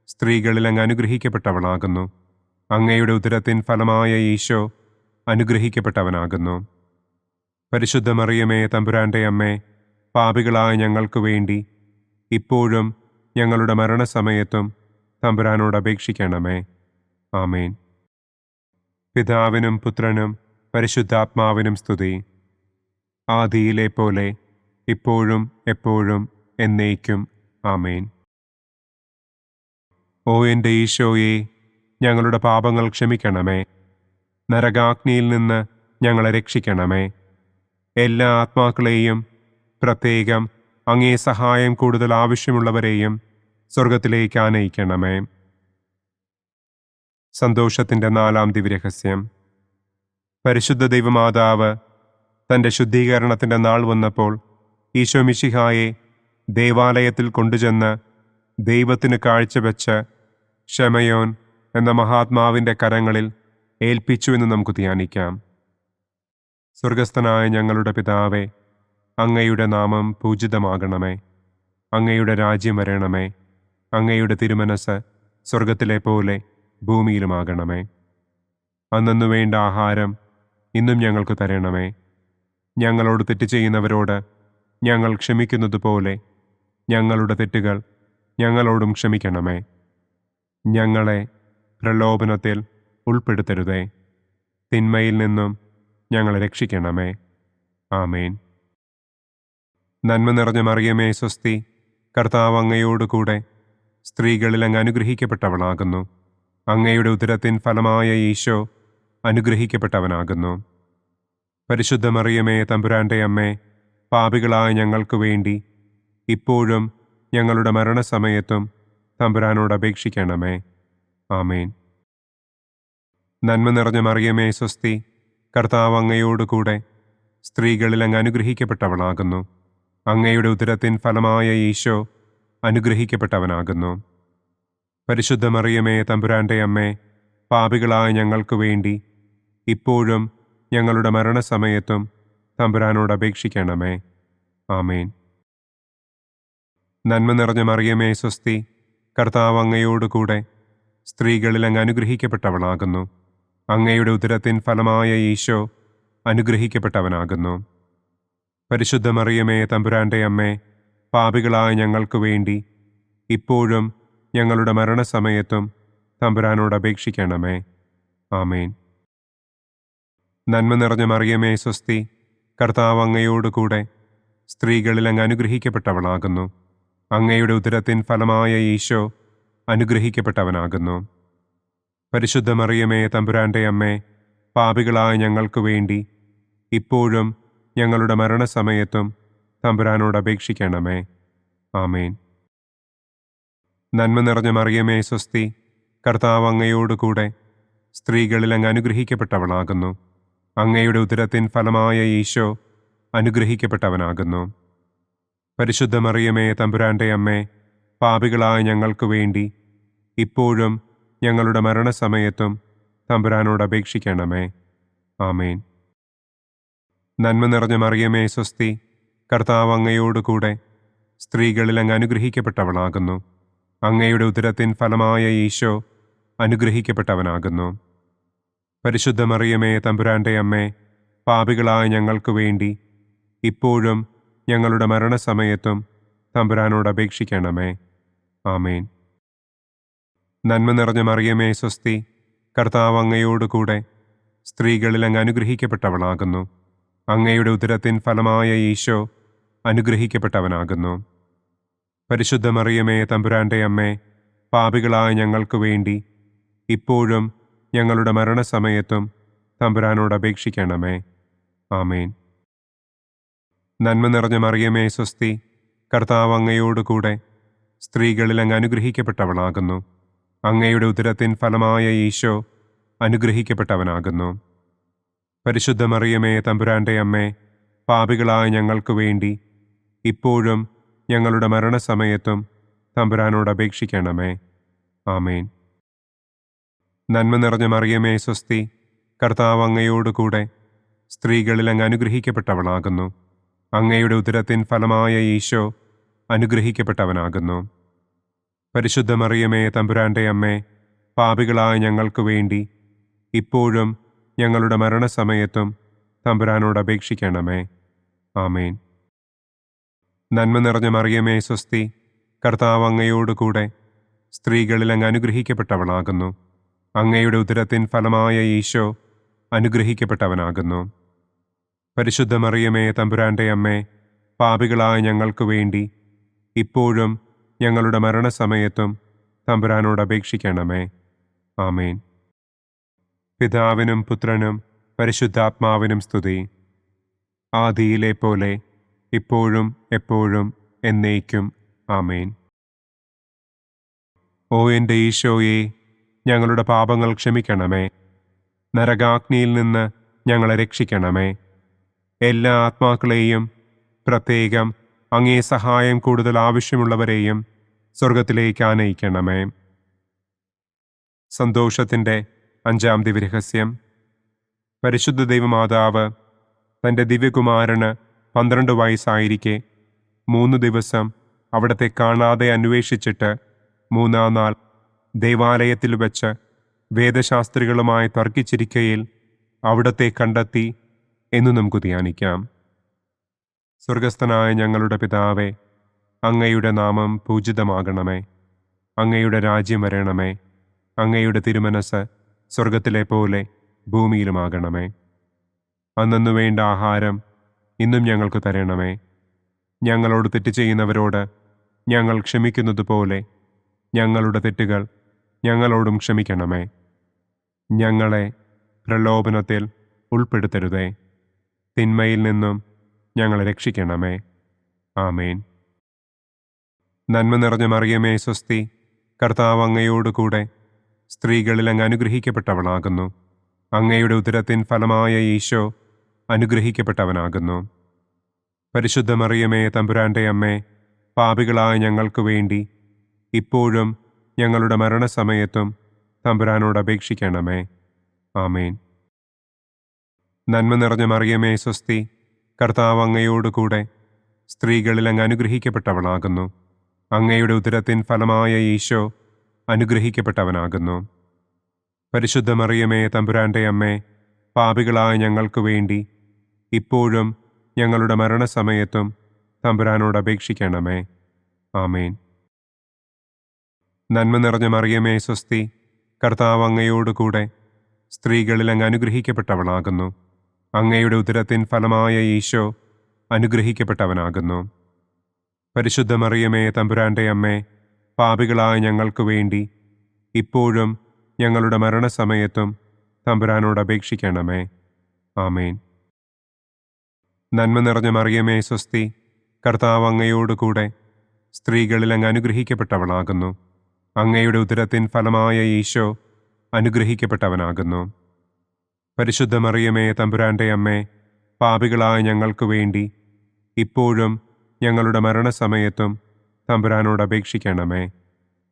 S2: സ്ത്രീകളിൽ അങ്ങ് അനുഗ്രഹിക്കപ്പെട്ടവളാകുന്നു. അങ്ങയുടെ ഉദരത്തിൻ ഫലമായ ഈശോ അനുഗ്രഹിക്കപ്പെട്ടവനാകുന്നു. പരിശുദ്ധ മറിയമേ തമ്പുരാൻ്റെ അമ്മേ, പാപികളായ ഞങ്ങൾക്ക് വേണ്ടി ഇപ്പോഴും ഞങ്ങളുടെ മരണസമയത്തും തമ്പുരാനോട് അപേക്ഷിക്കണമേ. ആമേൻ. പിതാവിനും പുത്രനും പരിശുദ്ധാത്മാവിനും സ്തുതി. ആദിയിലെ പോലെ ഇപ്പോഴും എപ്പോഴും എന്നേക്കും. ആമേൻ. ഓ എൻ്റെ ഈശോയെ, ഞങ്ങളുടെ പാപങ്ങൾ ക്ഷമിക്കണമേ. നരകാഗ്നിയിൽ നിന്ന് ഞങ്ങളെ രക്ഷിക്കണമേ. എല്ലാ ആത്മാക്കളെയും, പ്രത്യേകം അങ്ങേ സഹായം കൂടുതൽ ആവശ്യമുള്ളവരെയും സ്വർഗത്തിലേക്ക് ആനയിക്കണമേ. സന്തോഷത്തിൻ്റെ 4-ാം ദിവ്യരഹസ്യം. പരിശുദ്ധ ദൈവമാതാവ് തൻ്റെ ശുദ്ധീകരണത്തിൻ്റെ നാൾ വന്നപ്പോൾ ഈശോ മിശിഹായെ ദേവാലയത്തിൽ കൊണ്ടുചെന്ന് ദൈവത്തിന് കാഴ്ചവെച്ച് ശമയോൻ എന്ന മഹാത്മാവിൻ്റെ കരങ്ങളിൽ ഏൽപ്പിച്ചു എന്ന് നമുക്ക് ധ്യാനിക്കാം. സ്വർഗസ്ഥനായ ഞങ്ങളുടെ പിതാവേ, അങ്ങയുടെ നാമം പൂജിതമാകണമേ. അങ്ങയുടെ രാജ്യം വരണമേ. അങ്ങയുടെ തിരുമനസ് സ്വർഗത്തിലെ പോലെ ഭൂമിയിലുമാകണമേ. അന്നു വേണ്ട ആഹാരം ഇന്നും ഞങ്ങൾക്ക് തരണമേ. ഞങ്ങളോട് തെറ്റ് ചെയ്യുന്നവരോട് ഞങ്ങൾ ക്ഷമിക്കുന്നത് പോലെ ഞങ്ങളുടെ തെറ്റുകൾ ഞങ്ങളോടും ക്ഷമിക്കണമേ. ഞങ്ങളെ പ്രലോഭനത്തിൽ ഉൾപ്പെടുത്തരുതേ. തിന്മയിൽ നിന്നും ഞങ്ങളെ രക്ഷിക്കണമേ. ആമേൻ. നന്മ നിറഞ്ഞ മറിയമേ സ്വസ്തി, കർത്താവ് അങ്ങയോടുകൂടെ സ്ത്രീകളിൽ അങ്ങ് അനുഗ്രഹിക്കപ്പെട്ടവളാകുന്നു. അങ്ങയുടെ ഉദരത്തിൻ ഫലമായ ഈശോ അനുഗ്രഹിക്കപ്പെട്ടവനാകുന്നു. പരിശുദ്ധ മറിയമേ തമ്പുരാൻ്റെ അമ്മേ, പാപികളായ ഞങ്ങൾക്ക് വേണ്ടി ഇപ്പോഴും ഞങ്ങളുടെ മരണസമയത്തും തമ്പുരാനോട് അപേക്ഷിക്കണമേ. ആമേൻ. നന്മ നിറഞ്ഞ മറിയമേ സ്വസ്തി, കർത്താവ് അങ്ങയോടുകൂടെ സ്ത്രീകളിൽ അങ്ങ് അനുഗ്രഹിക്കപ്പെട്ടവളാകുന്നു. അങ്ങയുടെ ഉദരത്തിൻ ഫലമായ ഈശോ അനുഗ്രഹിക്കപ്പെട്ടവനാകുന്നു. പരിശുദ്ധ മറിയമേ തമ്പുരാൻ്റെ അമ്മേ, പാപികളായ ഞങ്ങൾക്ക് വേണ്ടി ഇപ്പോഴും ഞങ്ങളുടെ മരണസമയത്തും തമ്പുരാനോട് അപേക്ഷിക്കണമേ. ആമേൻ. നന്മ നിറഞ്ഞ മറിയമേ സ്വസ്തി, കർത്താവ് അങ്ങയോടുകൂടെ സ്ത്രീകളിൽ അങ്ങ് അനുഗ്രഹിക്കപ്പെട്ടവളാകുന്നു. അങ്ങയുടെ ഉദരത്തിൻ ഫലമായ ഈശോ അനുഗ്രഹിക്കപ്പെട്ടവനാകുന്നു. പരിശുദ്ധ മറിയമേ തമ്പുരാൻ്റെ അമ്മേ, പാപികളായ ഞങ്ങൾക്ക് വേണ്ടി ഇപ്പോഴും ഞങ്ങളുടെ മരണസമയത്തും തമ്പുരാനോട് അപേക്ഷിക്കണമേ. ആമേൻ. നന്മ നിറഞ്ഞ മറിയമേ സ്വസ്തി, കർത്താവ് അങ്ങയോടുകൂടെ സ്ത്രീകളിൽ അങ്ങ് അനുഗ്രഹിക്കപ്പെട്ടവളാകുന്നു. അങ്ങയുടെ ഉദരത്തിൻ ഫലമായ ഈശോ അനുഗ്രഹിക്കപ്പെട്ടവനാകുന്നു. പരിശുദ്ധ മറിയമേ തമ്പുരാൻ്റെ അമ്മേ, പാപികളായ ഞങ്ങൾക്ക് വേണ്ടി ഇപ്പോഴും ഞങ്ങളുടെ മരണസമയത്തും തമ്പുരാനോട് അപേക്ഷിക്കണമേ. ആമേൻ. നന്മ നിറഞ്ഞ മറിയമേ സ്വസ്തി, കർത്താവ് അങ്ങയോടുകൂടെ സ്ത്രീകളിൽ അങ്ങ് അനുഗ്രഹിക്കപ്പെട്ടവളാകുന്നു. അങ്ങയുടെ ഉദരത്തിൻ ഫലമായ ഈശോ അനുഗ്രഹിക്കപ്പെട്ടവനാകുന്നു. പരിശുദ്ധ മറിയമേ തമ്പുരാൻ്റെ അമ്മേ, പാപികളായ ഞങ്ങൾക്ക് വേണ്ടി ഇപ്പോഴും ഞങ്ങളുടെ മരണസമയത്തും തമ്പുരാനോട് അപേക്ഷിക്കണമേ. ആമേൻ. നന്മ നിറഞ്ഞ മറിയമേ സ്വസ്തി, കർത്താവ് അങ്ങയോടുകൂടെ സ്ത്രീകളിൽ അങ്ങ് അനുഗ്രഹിക്കപ്പെട്ടവളാകുന്നു. അങ്ങയുടെ ഉദരത്തിൻ ഫലമായ ഈശോ അനുഗ്രഹിക്കപ്പെട്ടവനാകുന്നു. പരിശുദ്ധ മറിയമേ തമ്പുരാൻ്റെ അമ്മേ, പാപികളായ ഞങ്ങൾക്ക് വേണ്ടി ഇപ്പോഴും ഞങ്ങളുടെ മരണസമയത്തും തമ്പുരാനോട് അപേക്ഷിക്കണമേ. ആമേൻ. നന്മ നിറഞ്ഞ മറിയമേ സ്വസ്തി, കർത്താവ് അങ്ങയോടുകൂടെ സ്ത്രീകളിൽ അങ്ങ് അനുഗ്രഹിക്കപ്പെട്ടവളാകുന്നു. അങ്ങയുടെ ഉദരത്തിൻ ഫലമായ ഈശോ അനുഗ്രഹിക്കപ്പെട്ടവനാകുന്നു. പരിശുദ്ധ മറിയമേ തമ്പുരാൻ്റെ അമ്മേ, പാപികളായ ഞങ്ങൾക്ക് വേണ്ടി ഇപ്പോഴും ഞങ്ങളുടെ മരണസമയത്തും തമ്പുരാനോട് അപേക്ഷിക്കണമേ. ആമേൻ. നന്മ നിറഞ്ഞ മറിയമേ സ്വസ്തി, കർത്താവ് അങ്ങയോടുകൂടെ സ്ത്രീകളിൽ അങ്ങ് അനുഗ്രഹിക്കപ്പെട്ടവളാകുന്നു. അങ്ങയുടെ ഉദരത്തിൻ ഫലമായ ഈശോ അനുഗ്രഹിക്കപ്പെട്ടവനാകുന്നു. പരിശുദ്ധ മറിയമേ തമ്പുരാൻ്റെ അമ്മേ, പാപികളായ ഞങ്ങൾക്ക് വേണ്ടി ഇപ്പോഴും ഞങ്ങളുടെ മരണസമയത്തും തമ്പുരാനോട് അപേക്ഷിക്കണമേ. ആമേൻ. നന്മ നിറഞ്ഞ മറിയമേ സ്വസ്തി, കർത്താവ് അങ്ങയോടുകൂടെ സ്ത്രീകളിൽ അങ്ങ് അനുഗ്രഹിക്കപ്പെട്ടവളാകുന്നു. അങ്ങയുടെ ഉദരത്തിൻ ഫലമായ ഈശോ അനുഗ്രഹിക്കപ്പെട്ടവനാകുന്നു. പരിശുദ്ധ മറിയമേ തമ്പുരാൻ്റെ അമ്മേ, പാപികളായ ഞങ്ങൾക്ക് വേണ്ടി ഇപ്പോഴും ഞങ്ങളുടെ മരണസമയത്തും തമ്പുരാനോട് അപേക്ഷിക്കണമേ. ആമേൻ. നന്മ നിറഞ്ഞ മറിയമേ സ്വസ്തി, കർത്താവ് അങ്ങയോടുകൂടെ സ്ത്രീകളിൽ അങ്ങ് അനുഗ്രഹിക്കപ്പെട്ടവളാകുന്നു. അങ്ങയുടെ ഉദരത്തിൻ ഫലമായ ഈശോ അനുഗ്രഹിക്കപ്പെട്ടവനാകുന്നു. പരിശുദ്ധ മറിയമേ തമ്പുരാന്റെ അമ്മേ, പാപികളായ ഞങ്ങൾക്ക് വേണ്ടി ഇപ്പോഴും ഞങ്ങളുടെ മരണസമയത്തും തമ്പുരാനോട് അപേക്ഷിക്കണമേ. ആമേൻ. പിതാവിനും പുത്രനും പരിശുദ്ധാത്മാവിനും സ്തുതി. ആദിയിലെ പോലെ ഇപ്പോഴും എപ്പോഴും എന്നേക്കും. ആമേൻ. ഓ എൻ്റെ ഈശോയെ, ഞങ്ങളുടെ പാപങ്ങൾ ക്ഷമിക്കണമേ. നരകാഗ്നിയിൽ നിന്ന് ഞങ്ങളെ രക്ഷിക്കണമേ. എല്ലാ ആത്മാക്കളെയും, പ്രത്യേകം അങ്ങേ സഹായം കൂടുതൽ ആവശ്യമുള്ളവരെയും സ്വർഗത്തിലേക്ക് ആനയിക്കണമേ. സന്തോഷത്തിൻ്റെ 5-ാം ദിവ്യരഹസ്യം. പരിശുദ്ധ ദൈവമാതാവ് തൻ്റെ ദിവ്യകുമാരന് 12 വയസ്സായിരിക്കെ 3 ദിവസം അവിടത്തെ കാണാതെ അന്വേഷിച്ചിട്ട് 3-ാം നാൾ ദേവാലയത്തിൽ വച്ച് വേദശാസ്ത്രികളുമായി തർക്കിച്ചിരിക്കയിൽ അവിടത്തെ കണ്ടെത്തി എന്ന് നമുക്ക് ധ്യാനിക്കാം. സ്വർഗസ്ഥനായ ഞങ്ങളുടെ പിതാവേ, അങ്ങയുടെ നാമം പൂജിതമാകണമേ. അങ്ങയുടെ രാജ്യം വരണമേ. അങ്ങയുടെ തിരുമനസ് സ്വർഗത്തിലെ പോലെ ഭൂമിയിലുമാകണമേ. അന്നു വേണ്ട ആഹാരം ഇന്നും ഞങ്ങൾക്ക് തരണമേ. ഞങ്ങളോട് തെറ്റ് ചെയ്യുന്നവരോട് ഞങ്ങൾ ക്ഷമിക്കുന്നത് പോലെ ഞങ്ങളുടെ തെറ്റുകൾ ഞങ്ങളോടും ക്ഷമിക്കണമേ. ഞങ്ങളെ പ്രലോഭനത്തിൽ ഉൾപ്പെടുത്തരുതേ. തിന്മയിൽ നിന്നും ഞങ്ങളെ രക്ഷിക്കണമേ. ആമേൻ. നന്മ നിറഞ്ഞ മറിയമേ സ്വസ്തി, കർത്താവ് അങ്ങയോടുകൂടെ സ്ത്രീകളിൽ അങ്ങ് അനുഗ്രഹിക്കപ്പെട്ടവളാകുന്നു. അങ്ങയുടെ ഉദരത്തിൻ ഫലമായ ഈശോ അനുഗ്രഹിക്കപ്പെട്ടവനാകുന്നു. പരിശുദ്ധ മറിയമേ തമ്പുരാന്റെ അമ്മേ, പാപികളായ ഞങ്ങൾക്ക് വേണ്ടി ഇപ്പോഴും ഞങ്ങളുടെ മരണസമയത്തും തമ്പുരാനോട് അപേക്ഷിക്കണമേ. ആമേൻ. നന്മ നിറഞ്ഞ മറിയമേ സ്വസ്തി, കർത്താവ് അങ്ങയോടുകൂടെ സ്ത്രീകളിൽ അങ്ങ് അനുഗ്രഹിക്കപ്പെട്ടവളാകുന്നു. അങ്ങയുടെ ഉദരത്തിൻ ഫലമായ ഈശോ അനുഗ്രഹിക്കപ്പെട്ടവനാകുന്നു. പരിശുദ്ധ മറിയമേ തമ്പുരാന്റെ അമ്മേ, പാപികളായ ഞങ്ങൾക്ക് വേണ്ടി ഇപ്പോഴും ഞങ്ങളുടെ മരണസമയത്തും തമ്പുരാനോട് അപേക്ഷിക്കണമേ. ആമേൻ. നന്മ നിറഞ്ഞ മറിയമേ സ്വസ്തി, കർത്താവ് അങ്ങയോടുകൂടെ സ്ത്രീകളിൽ അങ്ങ് അനുഗ്രഹിക്കപ്പെട്ടവളാകുന്നു. അങ്ങയുടെ ഉദരത്തിൻ ഫലമായ ഈശോ അനുഗ്രഹിക്കപ്പെട്ടവനാകുന്നു. പരിശുദ്ധ മറിയമേ തമ്പുരാന്റെ അമ്മേ, പാപികളായ ഞങ്ങൾക്ക് വേണ്ടി ഇപ്പോഴും ഞങ്ങളുടെ മരണസമയത്തും തമ്പുരാനോട് അപേക്ഷിക്കണമേ. ആമേൻ. നന്മ നിറഞ്ഞ മറിയമേ സ്വസ്തി, കർത്താവ് അങ്ങയോടുകൂടെ സ്ത്രീകളിൽ അങ്ങ് അനുഗ്രഹിക്കപ്പെട്ടവളാകുന്നു. അങ്ങയുടെ ഉദരത്തിൻ ഫലമായ ഈശോ അനുഗ്രഹിക്കപ്പെട്ടവനാകുന്നു. പരിശുദ്ധ മറിയമേ തമ്പുരാന്റെ അമ്മേ, പാപികളായ ഞങ്ങൾക്ക് വേണ്ടി ഇപ്പോഴും ഞങ്ങളുടെ മരണസമയത്തും തമ്പുരാനോട് അപേക്ഷിക്കണമേ.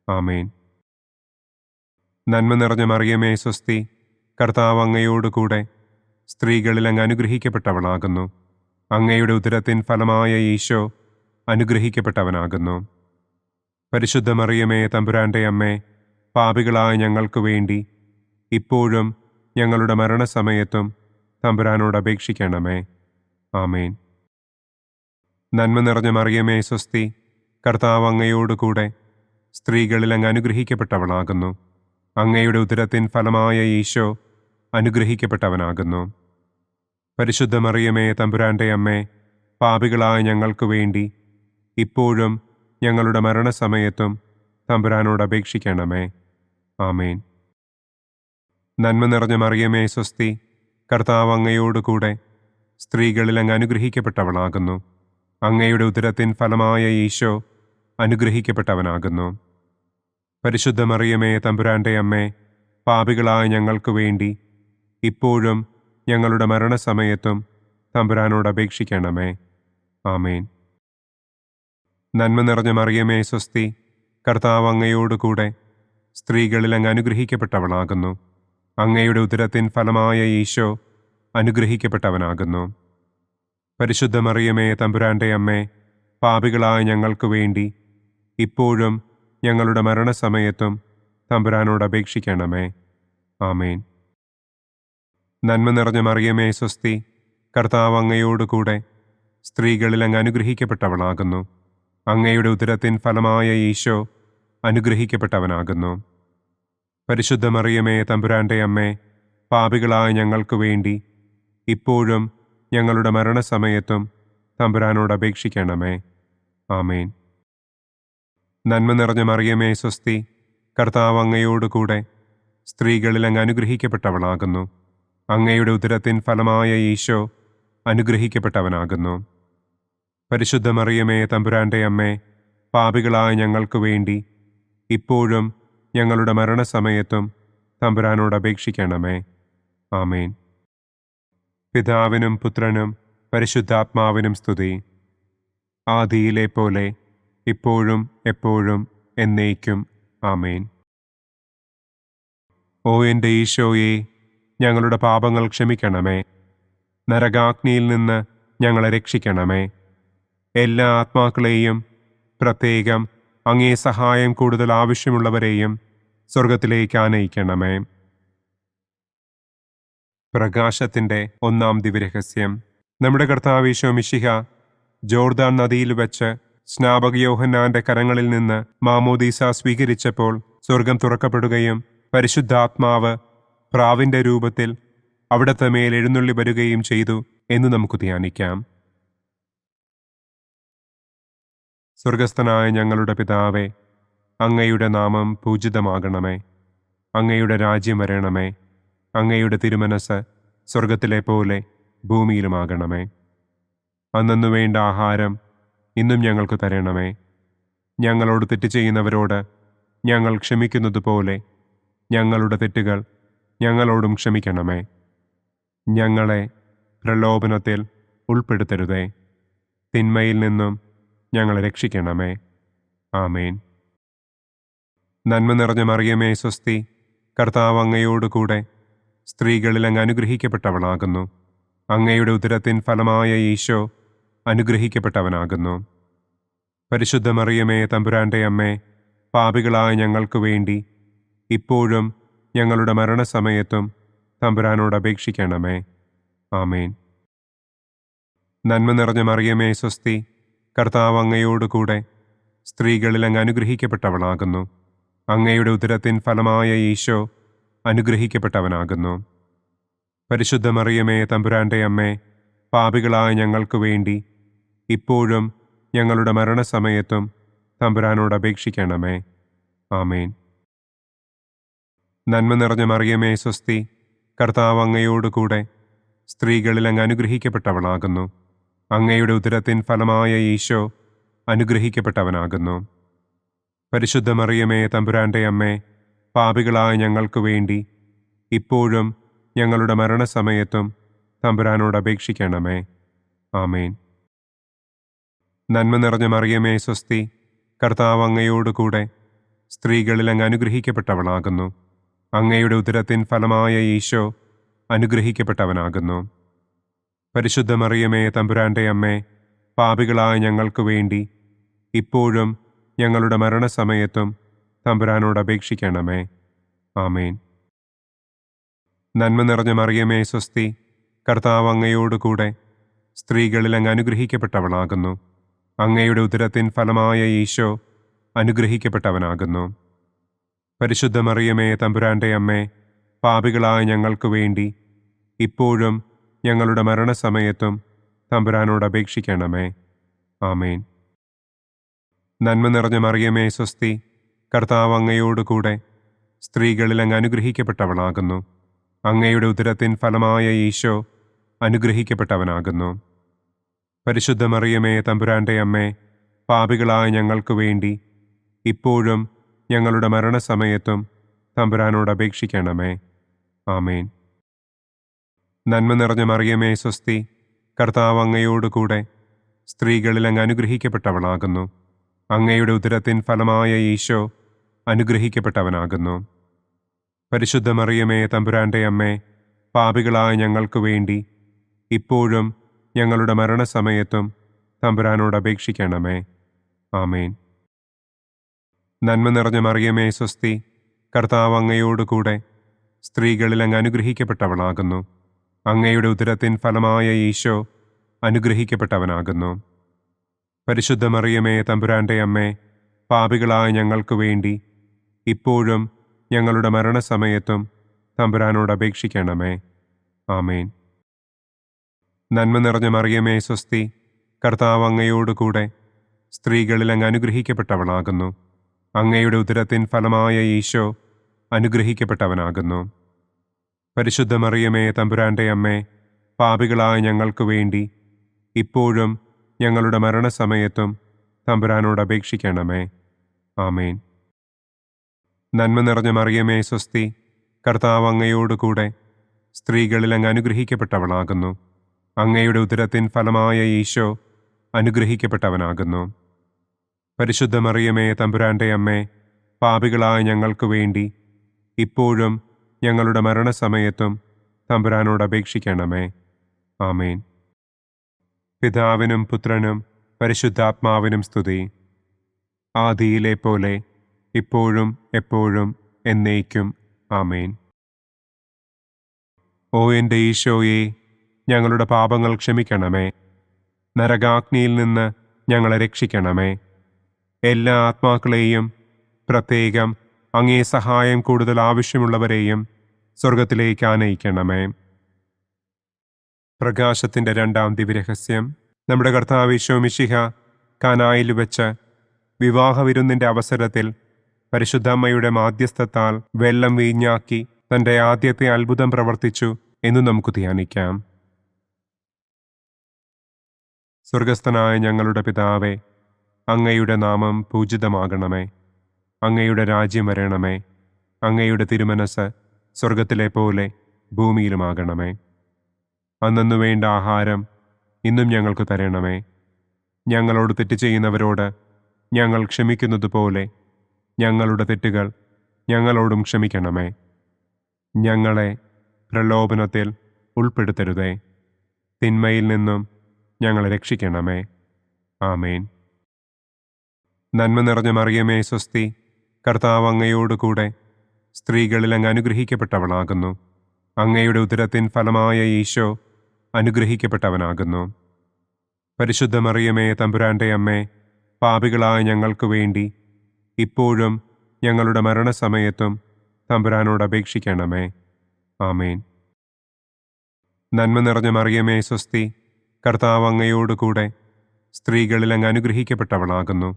S2: ആമേൻ. നന്മ നിറഞ്ഞ മറിയമേ സ്വസ്തി, കർത്താവ് അങ്ങയോടുകൂടെ സ്ത്രീകളിൽ അങ്ങ് അനുഗ്രഹിക്കപ്പെട്ടവളാകുന്നു. അങ്ങയുടെ ഉദരത്തിൻ ഫലമായ ഈശോ അനുഗ്രഹിക്കപ്പെട്ടവനാകുന്നു. പരിശുദ്ധ മറിയമേ തമ്പുരാന്റെ അമ്മേ, പാപികളായ ഞങ്ങൾക്ക് വേണ്ടി ഇപ്പോഴും ഞങ്ങളുടെ മരണസമയത്തും തമ്പുരാനോട് അപേക്ഷിക്കണമേ. ആമേൻ. നന്മ നിറഞ്ഞ മറിയമേ സ്വസ്തി, കർത്താവ് അങ്ങയോടുകൂടെ സ്ത്രീകളിൽ അങ്ങ് അനുഗ്രഹിക്കപ്പെട്ടവളാകുന്നു. അങ്ങയുടെ ഉദരത്തിൻ ഫലമായ ഈശോ അനുഗ്രഹിക്കപ്പെട്ടവനാകുന്നു. പരിശുദ്ധ മറിയമേ തമ്പുരാന്റെ അമ്മേ, പാപികളായ ഞങ്ങൾക്ക് വേണ്ടി ഇപ്പോഴും ഞങ്ങളുടെ മരണസമയത്തും തമ്പുരാനോട് അപേക്ഷിക്കണമേ. ആമേൻ. നന്മ നിറഞ്ഞ മറിയമേ സ്വസ്തി, കർത്താവ് അങ്ങയോടുകൂടെ സ്ത്രീകളിൽ അങ്ങ് അനുഗ്രഹിക്കപ്പെട്ടവളാകുന്നു. അങ്ങയുടെ ഉദരത്തിൻ ഫലമായ ഈശോ അനുഗ്രഹിക്കപ്പെട്ടവനാകുന്നു. പരിശുദ്ധ മറിയമേ തമ്പുരാന്റെ അമ്മേ, പാപികളായ ഞങ്ങൾക്ക് വേണ്ടി ഇപ്പോഴും ഞങ്ങളുടെ മരണസമയത്തും തമ്പുരാനോട് അപേക്ഷിക്കണമേ. ആമേൻ. നന്മ നിറഞ്ഞ മറിയമേ സ്വസ്തി, കർത്താവ് അങ്ങയോടുകൂടെ സ്ത്രീകളിൽ അങ്ങ് അനുഗ്രഹിക്കപ്പെട്ടവളാകുന്നു. അങ്ങയുടെ ഉദരത്തിൻ ഫലമായ ഈശോ അനുഗ്രഹിക്കപ്പെട്ടവനാകുന്നു. പരിശുദ്ധ മറിയമേ തമ്പുരാന്റെ അമ്മേ, പാപികളായ ഞങ്ങൾക്ക് വേണ്ടി ഇപ്പോഴും ഞങ്ങളുടെ മരണസമയത്തും തമ്പുരാനോട് അപേക്ഷിക്കണമേ. ആമേൻ. നന്മ നിറഞ്ഞ മറിയമേ സ്വസ്തി, കർത്താവ് അങ്ങയോടുകൂടെ സ്ത്രീകളിൽ അങ്ങ് അനുഗ്രഹിക്കപ്പെട്ടവളാകുന്നു. അങ്ങയുടെ ഉദരത്തിൻ ഫലമായ ഈശോ അനുഗ്രഹിക്കപ്പെട്ടവനാകുന്നു. പരിശുദ്ധ മറിയമേ തമ്പുരാന്റെ അമ്മേ, പാപികളായ ഞങ്ങൾക്ക് വേണ്ടി ഇപ്പോഴും ഞങ്ങളുടെ മരണസമയത്തും തമ്പുരാനോട് അപേക്ഷിക്കണമേ. ആമേൻ. നന്മ നിറഞ്ഞ മറിയമേ സ്വസ്തി, കർത്താവ് അങ്ങയോടുകൂടെ സ്ത്രീകളിൽ അങ്ങ് അനുഗ്രഹിക്കപ്പെട്ടവളാകുന്നു. അങ്ങയുടെ ഉദരത്തിൻ ഫലമായ ഈശോ അനുഗ്രഹിക്കപ്പെട്ടവനാകുന്നു. പരിശുദ്ധ മറിയമേ തമ്പുരാന്റെ അമ്മേ, പാപികളായ ഞങ്ങൾക്ക് വേണ്ടി ഇപ്പോഴും ഞങ്ങളുടെ മരണസമയത്തും തമ്പുരാനോട് അപേക്ഷിക്കണമേ. ആമേൻ. പിതാവിനും പുത്രനും പരിശുദ്ധാത്മാവിനും സ്തുതി. ആദിയിലെ പോലെ ഇപ്പോഴും എപ്പോഴും എന്നേക്കും. ആമേൻ. ഓ എൻ്റെ ഈശോയെ, ഞങ്ങളുടെ പാപങ്ങൾ ക്ഷമിക്കണമേ. നരകാഗ്നിയിൽ നിന്ന് ഞങ്ങളെ രക്ഷിക്കണമേ. എല്ലാ ആത്മാക്കളെയും, പ്രത്യേകം അങ്ങേ സഹായം കൂടുതൽ ആവശ്യമുള്ളവരെയും സ്വർഗത്തിലേക്ക് ആനയിക്കണമേ. പ്രകാശത്തിൻ്റെ ഒന്നാം ദിവ്യരഹസ്യം. നമ്മുടെ കർത്താവ് ഈശോ മിശിഹ ജോർദാൻ നദിയിൽ വെച്ച് സ്നാപക യോഹന്നാന്റെ കരങ്ങളിൽ നിന്ന് മാമോദീസ സ്വീകരിച്ചപ്പോൾ സ്വർഗം തുറക്കപ്പെടുകയും പരിശുദ്ധാത്മാവ് പ്രാവിന്റെ രൂപത്തിൽ അവിടത്തെ മേൽ എഴുന്നള്ളി വരികയും ചെയ്തു എന്ന് നമുക്ക് ധ്യാനിക്കാം. സ്വർഗസ്ഥനായ ഞങ്ങളുടെ പിതാവേ, അങ്ങയുടെ നാമം പൂജിതമാകണമേ. അങ്ങയുടെ രാജ്യം വരണമേ. അങ്ങയുടെ തിരുമനസ് സ്വർഗത്തിലെ പോലെ ഭൂമിയിലുമാകണമേ. അന്നന്നു വേണ്ട ആഹാരം ഇന്നും ഞങ്ങൾക്ക് തരണമേ. ഞങ്ങളോട് തെറ്റ് ചെയ്യുന്നവരോട് ഞങ്ങൾ ക്ഷമിക്കുന്നത് പോലെ ഞങ്ങളുടെ തെറ്റുകൾ ഞങ്ങളോടും ക്ഷമിക്കണമേ. ഞങ്ങളെ പ്രലോഭനത്തിൽ ഉൾപ്പെടുത്തരുതേ, തിന്മയിൽ നിന്നും ഞങ്ങളെ രക്ഷിക്കണമേ. ആമേൻ. നന്മ നിറഞ്ഞ മറിയമേ സ്വസ്തി, കർത്താവ് അങ്ങയോടുകൂടെ സ്ത്രീകളിൽ അങ്ങ് അനുഗ്രഹിക്കപ്പെട്ടവളാകുന്നു. അങ്ങയുടെ ഉദരത്തിൻ ഫലമായ ഈശോ അനുഗ്രഹിക്കപ്പെട്ടവനാകുന്നു. പരിശുദ്ധ മറിയമേ തമ്പുരാന്റെ അമ്മേ, പാപികളായ ഞങ്ങൾക്ക് വേണ്ടി ഇപ്പോഴും ഞങ്ങളുടെ മരണസമയത്തും തമ്പുരാനോട് അപേക്ഷിക്കണമേ. ആമേൻ. നന്മ നിറഞ്ഞ മറിയമേ സ്വസ്തി, കർത്താവ് അങ്ങയോടുകൂടെ സ്ത്രീകളിൽ അങ്ങ് അനുഗ്രഹിക്കപ്പെട്ടവളാകുന്നു. അങ്ങയുടെ ഉദരത്തിൻ ഫലമായ ഈശോ അനുഗ്രഹിക്കപ്പെട്ടവനാകുന്നു. പരിശുദ്ധ മറിയമേ തമ്പുരാന്റെ അമ്മേ, പാപികളായ ഞങ്ങൾക്ക് വേണ്ടി ഇപ്പോഴും ഞങ്ങളുടെ മരണസമയത്തും തമ്പുരാനോട് അപേക്ഷിക്കണമേ. ആമേൻ. നന്മ നിറഞ്ഞ മറിയമേ സ്വസ്തി, കർത്താവ് അങ്ങയോടുകൂടെ സ്ത്രീകളിൽ അങ്ങ് അനുഗ്രഹിക്കപ്പെട്ടവളാകുന്നു. അങ്ങയുടെ ഉദരത്തിൻ ഫലമായ ഈശോ അനുഗ്രഹിക്കപ്പെട്ടവനാകുന്നു. പരിശുദ്ധ മറിയമേ തമ്പുരാന്റെ അമ്മേ, പാപികളായ ഞങ്ങൾക്ക് വേണ്ടി ഇപ്പോഴും ഞങ്ങളുടെ മരണസമയത്തും തമ്പുരാനോട് അപേക്ഷിക്കണമേ. ആമേൻ. നന്മ നിറഞ്ഞ മറിയമേ സ്വസ്തി, കർത്താവ് അങ്ങയോടുകൂടെ സ്ത്രീകളിൽ അങ്ങ് അനുഗ്രഹിക്കപ്പെട്ടവളാകുന്നു. അങ്ങയുടെ ഉദരത്തിൻ ഫലമായ ഈശോ അനുഗ്രഹിക്കപ്പെട്ടവനാകുന്നു. പരിശുദ്ധ മറിയമേ തമ്പുരാന്റെ അമ്മേ, പാപികളായ ഞങ്ങൾക്ക് വേണ്ടി ഇപ്പോഴും ഞങ്ങളുടെ മരണസമയത്തും തമ്പുരാനോട് അപേക്ഷിക്കണമേ. ആമേൻ. നന്മ നിറഞ്ഞ മറിയമേ സ്വസ്തി, കർത്താവ് അങ്ങയോടുകൂടെ സ്ത്രീകളിൽ അങ്ങ് അനുഗ്രഹിക്കപ്പെട്ടവളാകുന്നു. അങ്ങയുടെ ഉദരത്തിൻ ഫലമായ ഈശോ അനുഗ്രഹിക്കപ്പെട്ടവനാകുന്നു. പരിശുദ്ധ മറിയമേ തമ്പുരാന്റെ അമ്മേ, പാപികളായ ഞങ്ങൾക്ക് വേണ്ടി ഇപ്പോഴും ഞങ്ങളുടെ മരണസമയത്തും തമ്പുരാനോട് അപേക്ഷിക്കണമേ. ആമേൻ. നന്മ നിറഞ്ഞ മറിയമേ സ്വസ്തി, കർത്താവ് അങ്ങയോടുകൂടെ സ്ത്രീകളിൽ അങ്ങ് അനുഗ്രഹിക്കപ്പെട്ടവളാകുന്നു. അങ്ങയുടെ ഉദരത്തിൻ ഫലമായ ഈശോ അനുഗ്രഹിക്കപ്പെട്ടവനാകുന്നു. പരിശുദ്ധ മറിയമേ തമ്പുരാന്റെ അമ്മേ, പാപികളായ ഞങ്ങൾക്ക് വേണ്ടി ഇപ്പോഴും ഞങ്ങളുടെ മരണസമയത്തും തമ്പുരാനോട് അപേക്ഷിക്കണമേ. ആമേൻ. നന്മ നിറഞ്ഞ മറിയമേ സ്വസ്തി, കർത്താവ് അങ്ങയോടുകൂടെ സ്ത്രീകളിൽ അങ്ങ് അനുഗ്രഹിക്കപ്പെട്ടവളാകുന്നു. അങ്ങയുടെ ഉദരത്തിൻ ഫലമായ ഈശോ അനുഗ്രഹിക്കപ്പെട്ടവനാകുന്നു. പരിശുദ്ധ മറിയമേ തമ്പുരാന്റെ അമ്മേ, പാപികളായ ഞങ്ങൾക്ക് വേണ്ടി ഇപ്പോഴും ഞങ്ങളുടെ മരണസമയത്തും തമ്പുരാനോട് അപേക്ഷിക്കണമേ. ആമേൻ. നന്മ നിറഞ്ഞ മറിയമേ സ്വസ്തി, കർത്താവ് അങ്ങയോടുകൂടെ സ്ത്രീകളിൽ അങ്ങ് അനുഗ്രഹിക്കപ്പെട്ടവളാകുന്നു. അങ്ങയുടെ ഉദരത്തിൻ ഫലമായ ഈശോ അനുഗ്രഹിക്കപ്പെട്ടവനാകുന്നു. പരിശുദ്ധ മറിയമേ തമ്പുരാന്റെ അമ്മേ, പാപികളായ ഞങ്ങൾക്ക് വേണ്ടി ഇപ്പോഴും ഞങ്ങളുടെ മരണസമയത്തും തമ്പുരാനോട് അപേക്ഷിക്കണമേ. ആമേൻ. നന്മ നിറഞ്ഞ മറിയമേ സ്വസ്തി, കർത്താവ് അങ്ങയോടുകൂടെ സ്ത്രീകളിൽ അങ്ങ് അനുഗ്രഹിക്കപ്പെട്ടവളാകുന്നു. അങ്ങയുടെ ഉദരത്തിൻ ഫലമായ ഈശോ അനുഗ്രഹിക്കപ്പെട്ടവനാകുന്നു. പരിശുദ്ധ മറിയമേ തമ്പുരാന്റെ അമ്മേ, പാപികളായ ഞങ്ങൾക്ക് വേണ്ടി ഇപ്പോഴും ഞങ്ങളുടെ മരണസമയത്തും തമ്പുരാനോട് അപേക്ഷിക്കണമേ. ആമേൻ. നന്മ നിറഞ്ഞ മറിയമേ സ്വസ്തി, കർത്താവ് അങ്ങയോടുകൂടെ സ്ത്രീകളിൽ അങ്ങ് അനുഗ്രഹിക്കപ്പെട്ടവളാകുന്നു. അങ്ങയുടെ ഉദരത്തിൻ ഫലമായ ഈശോ അനുഗ്രഹിക്കപ്പെട്ടവനാകുന്നു. പരിശുദ്ധ മറിയമേ തമ്പുരാന്റെ അമ്മേ, പാപികളായ ഞങ്ങൾക്ക് വേണ്ടി ഇപ്പോഴും ഞങ്ങളുടെ മരണസമയത്തും തമ്പുരാനോട് അപേക്ഷിക്കണമേ. ആമേൻ. പിതാവിനും പുത്രനും പരിശുദ്ധാത്മാവിനും സ്തുതി. ആദിയിലെ പോലെ ഇപ്പോഴും എപ്പോഴും എന്നേക്കും. ആമേൻ. ഓ എൻ്റെ ഈശോയെ, ഞങ്ങളുടെ പാപങ്ങൾ ക്ഷമിക്കണമേ. നരകാഗ്നിയിൽ നിന്ന് ഞങ്ങളെ രക്ഷിക്കണമേ. എല്ലാ ആത്മാക്കളെയും, പ്രത്യേകം അങ്ങേ സഹായം കൂടുതൽ ആവശ്യമുള്ളവരെയും സ്വർഗത്തിലേക്ക് ആനയിക്കണമേ. പ്രകാശത്തിൻ്റെ രണ്ടാം ദിവ്യരഹസ്യം. നമ്മുടെ കർത്താവ് ഈശോ മിശിഹ കാനായിൽ വെച്ച് വിവാഹവിരുന്നിൻ്റെ അവസരത്തിൽ പരിശുദ്ധമ്മയുടെ മാധ്യസ്ഥത്താൽ വെള്ളം വീഞ്ഞാക്കി തൻ്റെ ആദ്യത്തെ അത്ഭുതം പ്രവർത്തിച്ചു എന്ന് നമുക്ക് ധ്യാനിക്കാം. സ്വർഗസ്ഥനായ ഞങ്ങളുടെ പിതാവേ, അങ്ങയുടെ നാമം പൂജിതമാകണമേ. അങ്ങയുടെ രാജ്യം വരണമേ. അങ്ങയുടെ തിരുമനസ് സ്വർഗത്തിലെ പോലെ ഭൂമിയിലുമാകണമേ. അന്നു വേണ്ട ആഹാരം ഇന്നും ഞങ്ങൾക്ക് തരണമേ. ഞങ്ങളോട് തെറ്റ് ചെയ്യുന്നവരോട് ഞങ്ങൾ ക്ഷമിക്കുന്നത് പോലെ ഞങ്ങളുടെ തെറ്റുകൾ ഞങ്ങളോടും ക്ഷമിക്കണമേ. ഞങ്ങളെ പ്രലോഭനത്തിൽ ഉൾപ്പെടുത്തരുതേ. തിന്മയിൽ നിന്നും ഞങ്ങളെ രക്ഷിക്കണമേ. ആമേൻ. നന്മ നിറഞ്ഞ മറിയമേ സ്വസ്തി, കർത്താവ് അങ്ങയോടുകൂടെ സ്ത്രീകളിൽ അങ്ങ് അനുഗ്രഹിക്കപ്പെട്ടവളാകുന്നു. അങ്ങയുടെ ഉദരത്തിൻ ഫലമായ ഈശോ അനുഗ്രഹിക്കപ്പെട്ടവനാകുന്നു. പരിശുദ്ധ മറിയമേ തമ്പുരാന്റെ അമ്മേ, പാപികളായ ഞങ്ങൾക്ക് വേണ്ടി ഇപ്പോഴും ഞങ്ങളുടെ മരണസമയത്തും തമ്പുരാനോട് അപേക്ഷിക്കണമേ. ആമേൻ. നന്മ നിറഞ്ഞ മറിയമേ സ്വസ്തി, കർത്താവ് അങ്ങയോടുകൂടെ സ്ത്രീകളിൽ അങ്ങ് അനുഗ്രഹിക്കപ്പെട്ടവളാകുന്നു.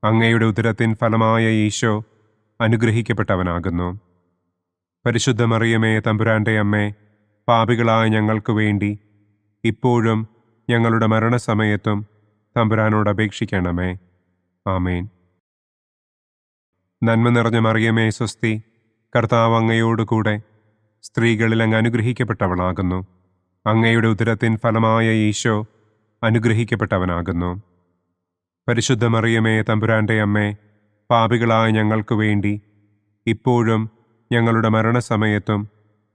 S2: അങ്ങയുടെ ഉദരത്തിൻ ഫലമായ ഈശോ അനുഗ്രഹിക്കപ്പെട്ടവനാകുന്നു. പരിശുദ്ധ മറിയമേ തമ്പുരാന്റെ അമ്മേ, പാപികളായ ഞങ്ങൾക്ക് വേണ്ടി ഇപ്പോഴും ഞങ്ങളുടെ മരണസമയത്തും തമ്പുരാനോട് അപേക്ഷിക്കണമേ. ആമേൻ. നന്മ നിറഞ്ഞ മറിയമേ സ്വസ്തി, കർത്താവ് അങ്ങയോടുകൂടെ സ്ത്രീകളിൽ അങ്ങ് അനുഗ്രഹിക്കപ്പെട്ടവളാകുന്നു. അങ്ങയുടെ ഉദരത്തിൻ ഫലമായ ഈശോ അനുഗ്രഹിക്കപ്പെട്ടവനാകുന്നു. പരിശുദ്ധ മറിയമേ തമ്പുരാന്റെ അമ്മേ, പാപികളായ ഞങ്ങൾക്ക് വേണ്ടി ഇപ്പോഴും ഞങ്ങളുടെ മരണസമയത്തും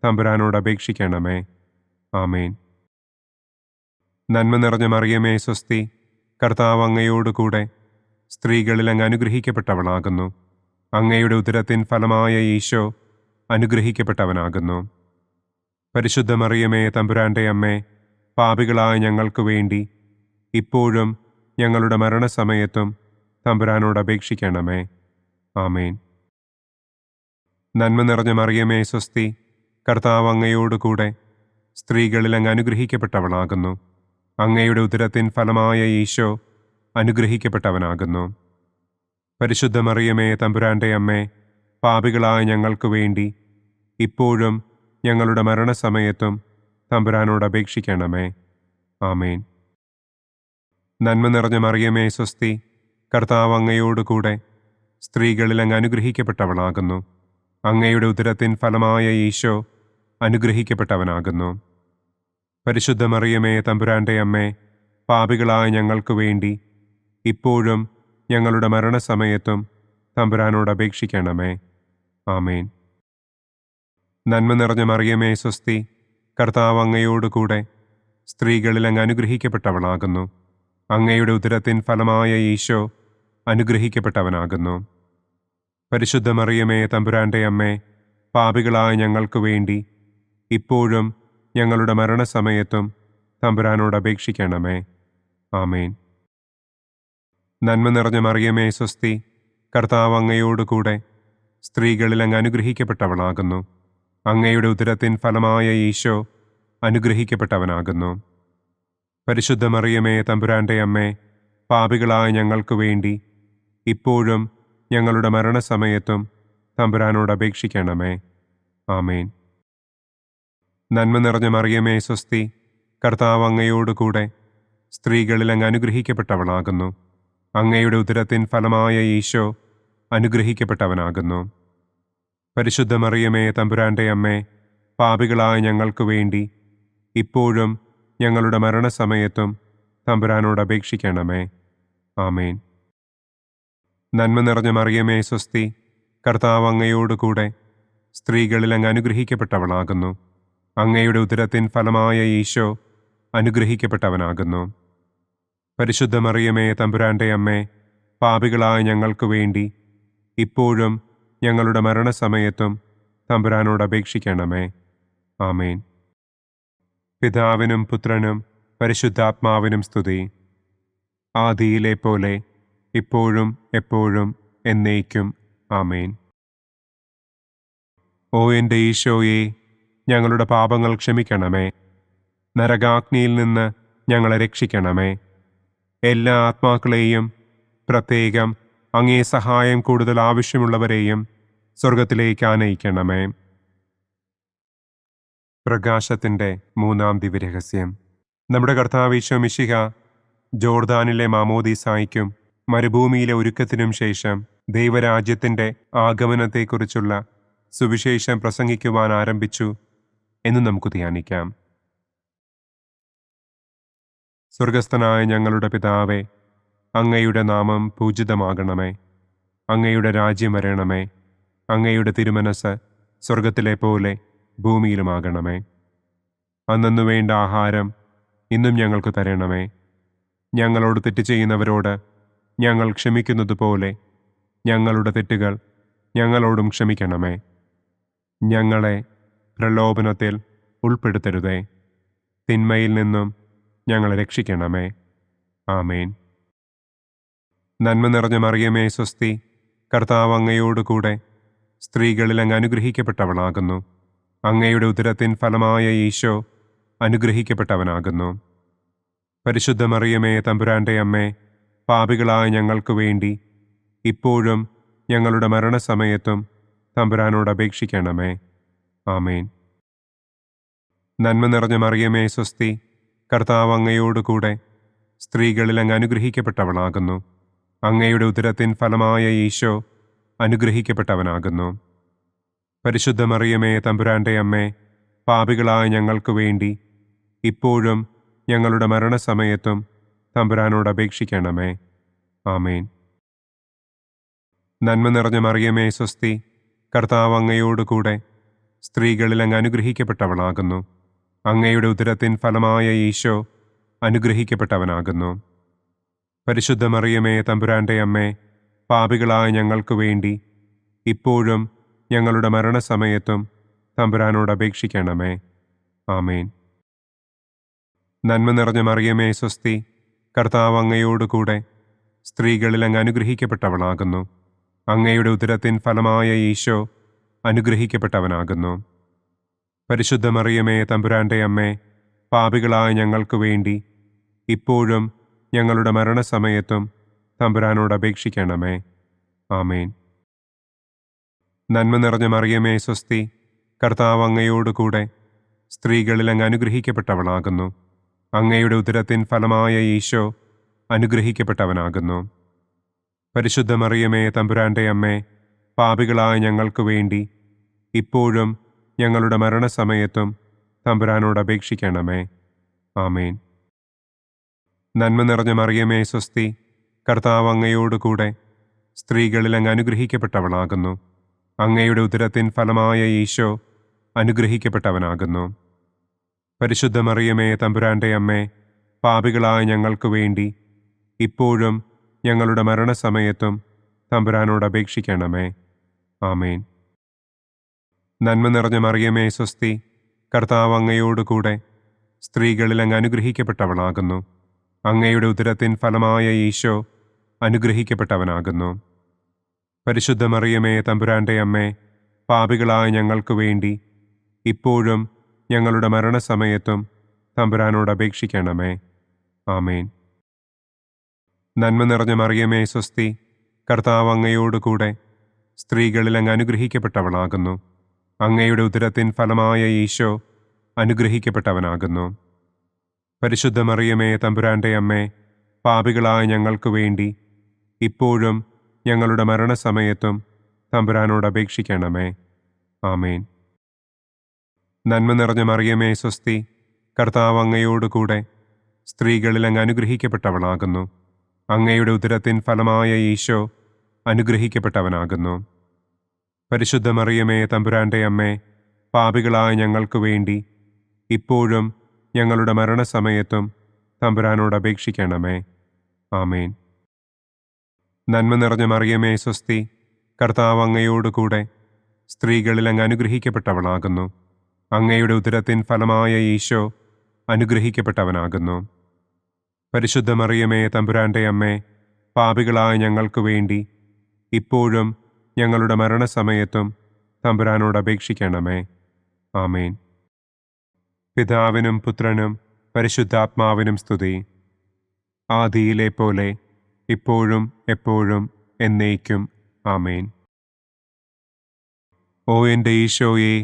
S2: തമ്പുരാനോട് അപേക്ഷിക്കണമേ. ആമേൻ. നന്മ നിറഞ്ഞ മറിയമേ സ്വസ്തി, കർത്താവ് അങ്ങയോടുകൂടെ സ്ത്രീകളിൽ അങ്ങ് അനുഗ്രഹിക്കപ്പെട്ടവളാകുന്നു. അങ്ങയുടെ ഉദരത്തിൻ ഫലമായ ഈശോ അനുഗ്രഹിക്കപ്പെട്ടവനാകുന്നു. പരിശുദ്ധ മറിയമേ തമ്പുരാന്റെ അമ്മേ, പാപികളായ ഞങ്ങൾക്ക് വേണ്ടി ഇപ്പോഴും ഞങ്ങളുടെ മരണസമയത്തും തമ്പുരാനോട് അപേക്ഷിക്കണമേ. ആമേൻ. നന്മ നിറഞ്ഞ മറിയമേ സ്വസ്തി, കർത്താവ് അങ്ങയോടുകൂടെ സ്ത്രീകളിൽ അങ്ങ് അനുഗ്രഹിക്കപ്പെട്ടവളാകുന്നു. അങ്ങയുടെ ഉദരത്തിൻ ഫലമായ ഈശോ അനുഗ്രഹിക്കപ്പെട്ടവനാകുന്നു. പരിശുദ്ധ മറിയമേ തമ്പുരാന്റെ അമ്മേ, പാപികളായ ഞങ്ങൾക്ക് വേണ്ടി ഇപ്പോഴും ഞങ്ങളുടെ മരണസമയത്തും തമ്പുരാനോട് അപേക്ഷിക്കണമേ. ആമേൻ. നന്മ നിറഞ്ഞ മറിയമേ സ്വസ്തി, കർത്താവ് അങ്ങയോടുകൂടെ സ്ത്രീകളിൽ അങ്ങ് അനുഗ്രഹിക്കപ്പെട്ടവളാകുന്നു. അങ്ങയുടെ ഉദരത്തിൻ ഫലമായ ഈശോ അനുഗ്രഹിക്കപ്പെട്ടവനാകുന്നു. പരിശുദ്ധ മറിയമേ തമ്പുരാന്റെ അമ്മേ, പാപികളായ ഞങ്ങൾക്ക് വേണ്ടി ഇപ്പോഴും ഞങ്ങളുടെ മരണസമയത്തും തമ്പുരാനോട് അപേക്ഷിക്കണമേ. ആമേൻ. നന്മ നിറഞ്ഞ മറിയമേ സ്വസ്തി, കർത്താവ് അങ്ങയോടുകൂടെ സ്ത്രീകളിൽ അങ്ങ് അനുഗ്രഹിക്കപ്പെട്ടവളാകുന്നു. അങ്ങയുടെ ഉദരത്തിൻ ഫലമായ ഈശോ അനുഗ്രഹിക്കപ്പെട്ടവനാകുന്നു. പരിശുദ്ധ മറിയമേ തമ്പുരാന്റെ അമ്മേ, പാപികളായ ഞങ്ങൾക്ക് വേണ്ടി ഇപ്പോഴും ഞങ്ങളുടെ മരണസമയത്തും തമ്പുരാനോട് അപേക്ഷിക്കണമേ. ആമേൻ. നന്മ നിറഞ്ഞ മറിയമേ സ്വസ്തി, കർത്താവ് അങ്ങയോടുകൂടെ സ്ത്രീകളിൽ അങ്ങ് അനുഗ്രഹിക്കപ്പെട്ടവളാകുന്നു. അങ്ങയുടെ ഉദരത്തിൻ ഫലമായ ഈശോ അനുഗ്രഹിക്കപ്പെട്ടവനാകുന്നു. പരിശുദ്ധ മറിയമേ തമ്പുരാന്റെ അമ്മേ, പാപികളായ ഞങ്ങൾക്ക് വേണ്ടി ഇപ്പോഴും ഞങ്ങളുടെ മരണസമയത്തും തമ്പുരാനോട് അപേക്ഷിക്കണമേ. ആമേൻ. നന്മ നിറഞ്ഞ മറിയമേ സ്വസ്തി, കർത്താവ് അങ്ങയോടുകൂടെ സ്ത്രീകളിൽ അങ്ങ് അനുഗ്രഹിക്കപ്പെട്ടവളാകുന്നു. അങ്ങയുടെ ഉദരത്തിൻ ഫലമായ ഈശോ അനുഗ്രഹിക്കപ്പെട്ടവനാകുന്നു. പരിശുദ്ധ മറിയമേ തമ്പുരാന്റെ അമ്മേ, പാപികളായ ഞങ്ങൾക്ക് വേണ്ടി ഇപ്പോഴും ഞങ്ങളുടെ മരണസമയത്തും തമ്പുരാനോട് അപേക്ഷിക്കണമേ. ആമേൻ. നന്മ നിറഞ്ഞ മറിയമേ സ്വസ്തി, കർത്താവ് അങ്ങയോടുകൂടെ സ്ത്രീകളിൽ അങ്ങ് അനുഗ്രഹിക്കപ്പെട്ടവളാകുന്നു. അങ്ങയുടെ ഉദരത്തിൻ ഫലമായ ഈശോ അനുഗ്രഹിക്കപ്പെട്ടവനാകുന്നു. പരിശുദ്ധ മറിയമേ തമ്പുരാന്റെ അമ്മേ, പാപികളായ ഞങ്ങൾക്ക് വേണ്ടി ഇപ്പോഴും ഞങ്ങളുടെ മരണസമയത്തും തമ്പുരാനോട് അപേക്ഷിക്കണമേ. ആമേൻ. പിതാവിനും പുത്രനും പരിശുദ്ധാത്മാവിനും സ്തുതി. ആദിയിലെ പോലെ ഇപ്പോഴും എപ്പോഴും എന്നേക്കും. ആമേൻ. ഓ എൻ്റെ ഈശോയെ, ഞങ്ങളുടെ പാപങ്ങൾ ക്ഷമിക്കണമേ. നരകാഗ്നിയിൽ നിന്ന് ഞങ്ങളെ രക്ഷിക്കണമേ. എല്ലാ ആത്മാക്കളെയും, പ്രത്യേകം അങ്ങേ സഹായം കൂടുതൽ ആവശ്യമുള്ളവരെയും സ്വർഗത്തിലേക്ക് ആനയിക്കണമേ. പ്രകാശത്തിൻ്റെ മൂന്നാം ദിവ്യരഹസ്യം. നമ്മുടെ കർത്താവ് ഈശോ മിശിഹ ജോർദാനിലെ മാമോദീസായ്ക്കും മരുഭൂമിയിലെ ഒരുക്കത്തിനും ശേഷം ദൈവരാജ്യത്തിൻ്റെ ആഗമനത്തെക്കുറിച്ചുള്ള സുവിശേഷം പ്രസംഗിക്കുവാൻ ആരംഭിച്ചു എന്ന് നമുക്ക് ധ്യാനിക്കാം. സ്വർഗസ്ഥനായ ഞങ്ങളുടെ പിതാവേ, അങ്ങയുടെ നാമം പൂജിതമാകണമേ. അങ്ങയുടെ രാജ്യം വരണമേ. അങ്ങയുടെ തിരുമനസ് സ്വർഗത്തിലെ പോലെ ഭൂമിയിലുമാകണമേ. അന്നന്നു വേണ്ട ആഹാരം ഇന്നും ഞങ്ങൾക്ക് തരണമേ. ഞങ്ങളോട് തെറ്റ് ചെയ്യുന്നവരോട് ഞങ്ങൾ ക്ഷമിക്കുന്നതുപോലെ ഞങ്ങളുടെ തെറ്റുകൾ ഞങ്ങളോടും ക്ഷമിക്കണമേ. ഞങ്ങളെ പ്രലോഭനത്തിൽ ഉൾപ്പെടുത്തരുതേ. തിന്മയിൽ നിന്നും ഞങ്ങളെ രക്ഷിക്കണമേ. ആമേൻ. നന്മ നിറഞ്ഞ മറിയമേ സ്വസ്തി, കർത്താവ് അങ്ങയോടുകൂടെ സ്ത്രീകളിൽ അങ്ങ് അനുഗ്രഹിക്കപ്പെട്ടവളാകുന്നു. അങ്ങയുടെ ഉദരത്തിൻ ഫലമായ ഈശോ അനുഗ്രഹിക്കപ്പെട്ടവനാകുന്നു. പരിശുദ്ധ മറിയമേ തമ്പുരാന്റെ അമ്മേ, പാപികളായ ഞങ്ങൾക്ക് വേണ്ടി ഇപ്പോഴും ഞങ്ങളുടെ മരണസമയത്തും തമ്പുരാനോട് അപേക്ഷിക്കണമേ. ആമേൻ. നന്മ നിറഞ്ഞ മറിയമേ സ്വസ്തി, കർത്താവ് അങ്ങയോടുകൂടെ സ്ത്രീകളിൽ അങ്ങ് അനുഗ്രഹിക്കപ്പെട്ടവളാകുന്നു. അങ്ങയുടെ ഉദരത്തിൻ ഫലമായ ഈശോ അനുഗ്രഹിക്കപ്പെട്ടവനാകുന്നു. പരിശുദ്ധ മറിയമേ തമ്പുരാന്റെ അമ്മേ, പാപികളായ ഞങ്ങൾക്ക് വേണ്ടി ഇപ്പോഴും ഞങ്ങളുടെ മരണസമയത്തും തമ്പുരാനോട് അപേക്ഷിക്കണമേ. ആമേൻ. നന്മ നിറഞ്ഞ മറിയമേ സ്വസ്തി, കർത്താവ് അങ്ങയോടുകൂടെ സ്ത്രീകളിൽ അങ്ങ് അനുഗ്രഹിക്കപ്പെട്ടവളാകുന്നു. അങ്ങയുടെ ഉദരത്തിൻ ഫലമായ ഈശോ അനുഗ്രഹിക്കപ്പെട്ടവനാകുന്നു. പരിശുദ്ധ മറിയമേ തമ്പുരാന്റെ അമ്മേ, പാപികളായ ഞങ്ങൾക്ക് വേണ്ടി ഇപ്പോഴും ഞങ്ങളുടെ മരണസമയത്തും തമ്പുരാനോട് അപേക്ഷിക്കണമേ. ആമേൻ. നന്മ നിറഞ്ഞ മറിയമേ സ്വസ്തി, കർത്താവ് അങ്ങയോടുകൂടെ സ്ത്രീകളിൽ അങ്ങ് അനുഗ്രഹിക്കപ്പെട്ടവളാകുന്നു. അങ്ങയുടെ ഉദരത്തിൻ ഫലമായ ഈശോ അനുഗ്രഹിക്കപ്പെട്ടവനാകുന്നു. പരിശുദ്ധ മറിയമേ തമ്പുരാന്റെ അമ്മേ, പാപികളായ ഞങ്ങൾക്ക് വേണ്ടി ഇപ്പോഴും ഞങ്ങളുടെ മരണസമയത്തും തമ്പുരാനോട് അപേക്ഷിക്കണമേ. ആമേൻ. നന്മ നിറഞ്ഞ മറിയമേ സ്വസ്തി, കർത്താവ് അങ്ങയോടുകൂടെ സ്ത്രീകളിൽ അങ്ങ് അനുഗ്രഹിക്കപ്പെട്ടവളാകുന്നു. അങ്ങയുടെ ഉദരത്തിൻ ഫലമായ ഈശോ അനുഗ്രഹിക്കപ്പെട്ടവനാകുന്നു. പരിശുദ്ധ മറിയമേ തമ്പുരാന്റെ അമ്മേ, പാപികളായ ഞങ്ങൾക്ക് വേണ്ടി ഇപ്പോഴും ഞങ്ങളുടെ മരണസമയത്തും തമ്പുരാനോട് അപേക്ഷിക്കണമേ. ആമേൻ. നന്മ നിറഞ്ഞ മറിയമേ സ്വസ്തി, കർത്താവ് അങ്ങയോടുകൂടെ സ്ത്രീകളിൽ അങ്ങ് അനുഗ്രഹിക്കപ്പെട്ടവളാകുന്നു. അങ്ങയുടെ ഉദരത്തിൻ ഫലമായ ഈശോ അനുഗ്രഹിക്കപ്പെട്ടവനാകുന്നു. പരിശുദ്ധ മറിയമേ തമ്പുരാന്റെ അമ്മേ, പാപികളായ ഞങ്ങൾക്ക് വേണ്ടി ഇപ്പോഴും ഞങ്ങളുടെ മരണസമയത്തും തമ്പുരാനോട് അപേക്ഷിക്കണമേ. ആമേൻ. നന്മ നിറഞ്ഞ മറിയമേ സ്വസ്തി, കർത്താവ് അങ്ങയോടുകൂടെ സ്ത്രീകളിൽ അങ്ങ് അനുഗ്രഹിക്കപ്പെട്ടവളാകുന്നു. അങ്ങയുടെ ഉദരത്തിൻ ഫലമായ ഈശോ അനുഗ്രഹിക്കപ്പെട്ടവനാകുന്നു. പരിശുദ്ധ മറിയമേ തമ്പുരാന്റെ അമ്മേ, പാപികളായ ഞങ്ങൾക്ക് വേണ്ടി ഇപ്പോഴും ഞങ്ങളുടെ മരണസമയത്തും തമ്പുരാനോട് അപേക്ഷിക്കണമേ. ആമേൻ. നന്മ നിറഞ്ഞ മറിയമേ സ്വസ്തി, കർത്താവ് അങ്ങയോടുകൂടെ സ്ത്രീകളിൽ അങ്ങ് അനുഗ്രഹിക്കപ്പെട്ടവളാകുന്നു. അങ്ങയുടെ ഉദരത്തിൻ ഫലമായ ഈശോ അനുഗ്രഹിക്കപ്പെട്ടവനാകുന്നു. പരിശുദ്ധ മറിയമേ തമ്പുരാന്റെ അമ്മേ, പാപികളായ ഞങ്ങൾക്ക് വേണ്ടി ഇപ്പോഴും ഞങ്ങളുടെ മരണസമയത്തും തമ്പുരാനോട് അപേക്ഷിക്കണമേ. ആമേൻ. നന്മ നിറഞ്ഞ മറിയമേ സ്വസ്തി, കർത്താവ് അങ്ങയോടുകൂടെ സ്ത്രീകളിൽ അങ്ങ് അനുഗ്രഹിക്കപ്പെട്ടവളാകുന്നു. അങ്ങയുടെ ഉദരത്തിൻ ഫലമായ ഈശോ അനുഗ്രഹിക്കപ്പെട്ടവനാകുന്നു. പരിശുദ്ധ മറിയമേ തമ്പുരാന്റെ അമ്മേ, പാപികളായ ഞങ്ങൾക്ക് വേണ്ടി ഇപ്പോഴും ഞങ്ങളുടെ മരണസമയത്തും തമ്പുരാനോട് അപേക്ഷിക്കണമേ. ആമേൻ. നന്മ നിറഞ്ഞ മറിയമേ സ്വസ്തി, കർത്താവ് അങ്ങയോടുകൂടെ സ്ത്രീകളിൽ അങ്ങ് അനുഗ്രഹിക്കപ്പെട്ടവളാകുന്നു. അങ്ങയുടെ ഉദരത്തിൻ ഫലമായ ഈശോ അനുഗ്രഹിക്കപ്പെട്ടവനാകുന്നു. പരിശുദ്ധ മറിയമേ തമ്പുരാന്റെ അമ്മേ, പാപികളായ ഞങ്ങൾക്ക് വേണ്ടി ഇപ്പോഴും ഞങ്ങളുടെ മരണസമയത്തും തമ്പുരാനോട് അപേക്ഷിക്കണമേ. ആമേൻ. പിതാവിനും പുത്രനും പരിശുദ്ധാത്മാവിനും സ്തുതി. ആദിയിലെ പോലെ ഇപ്പോഴും എപ്പോഴും എന്നേക്കും. ആമേൻ. ഓ എൻ്റെ ഈശോയെ,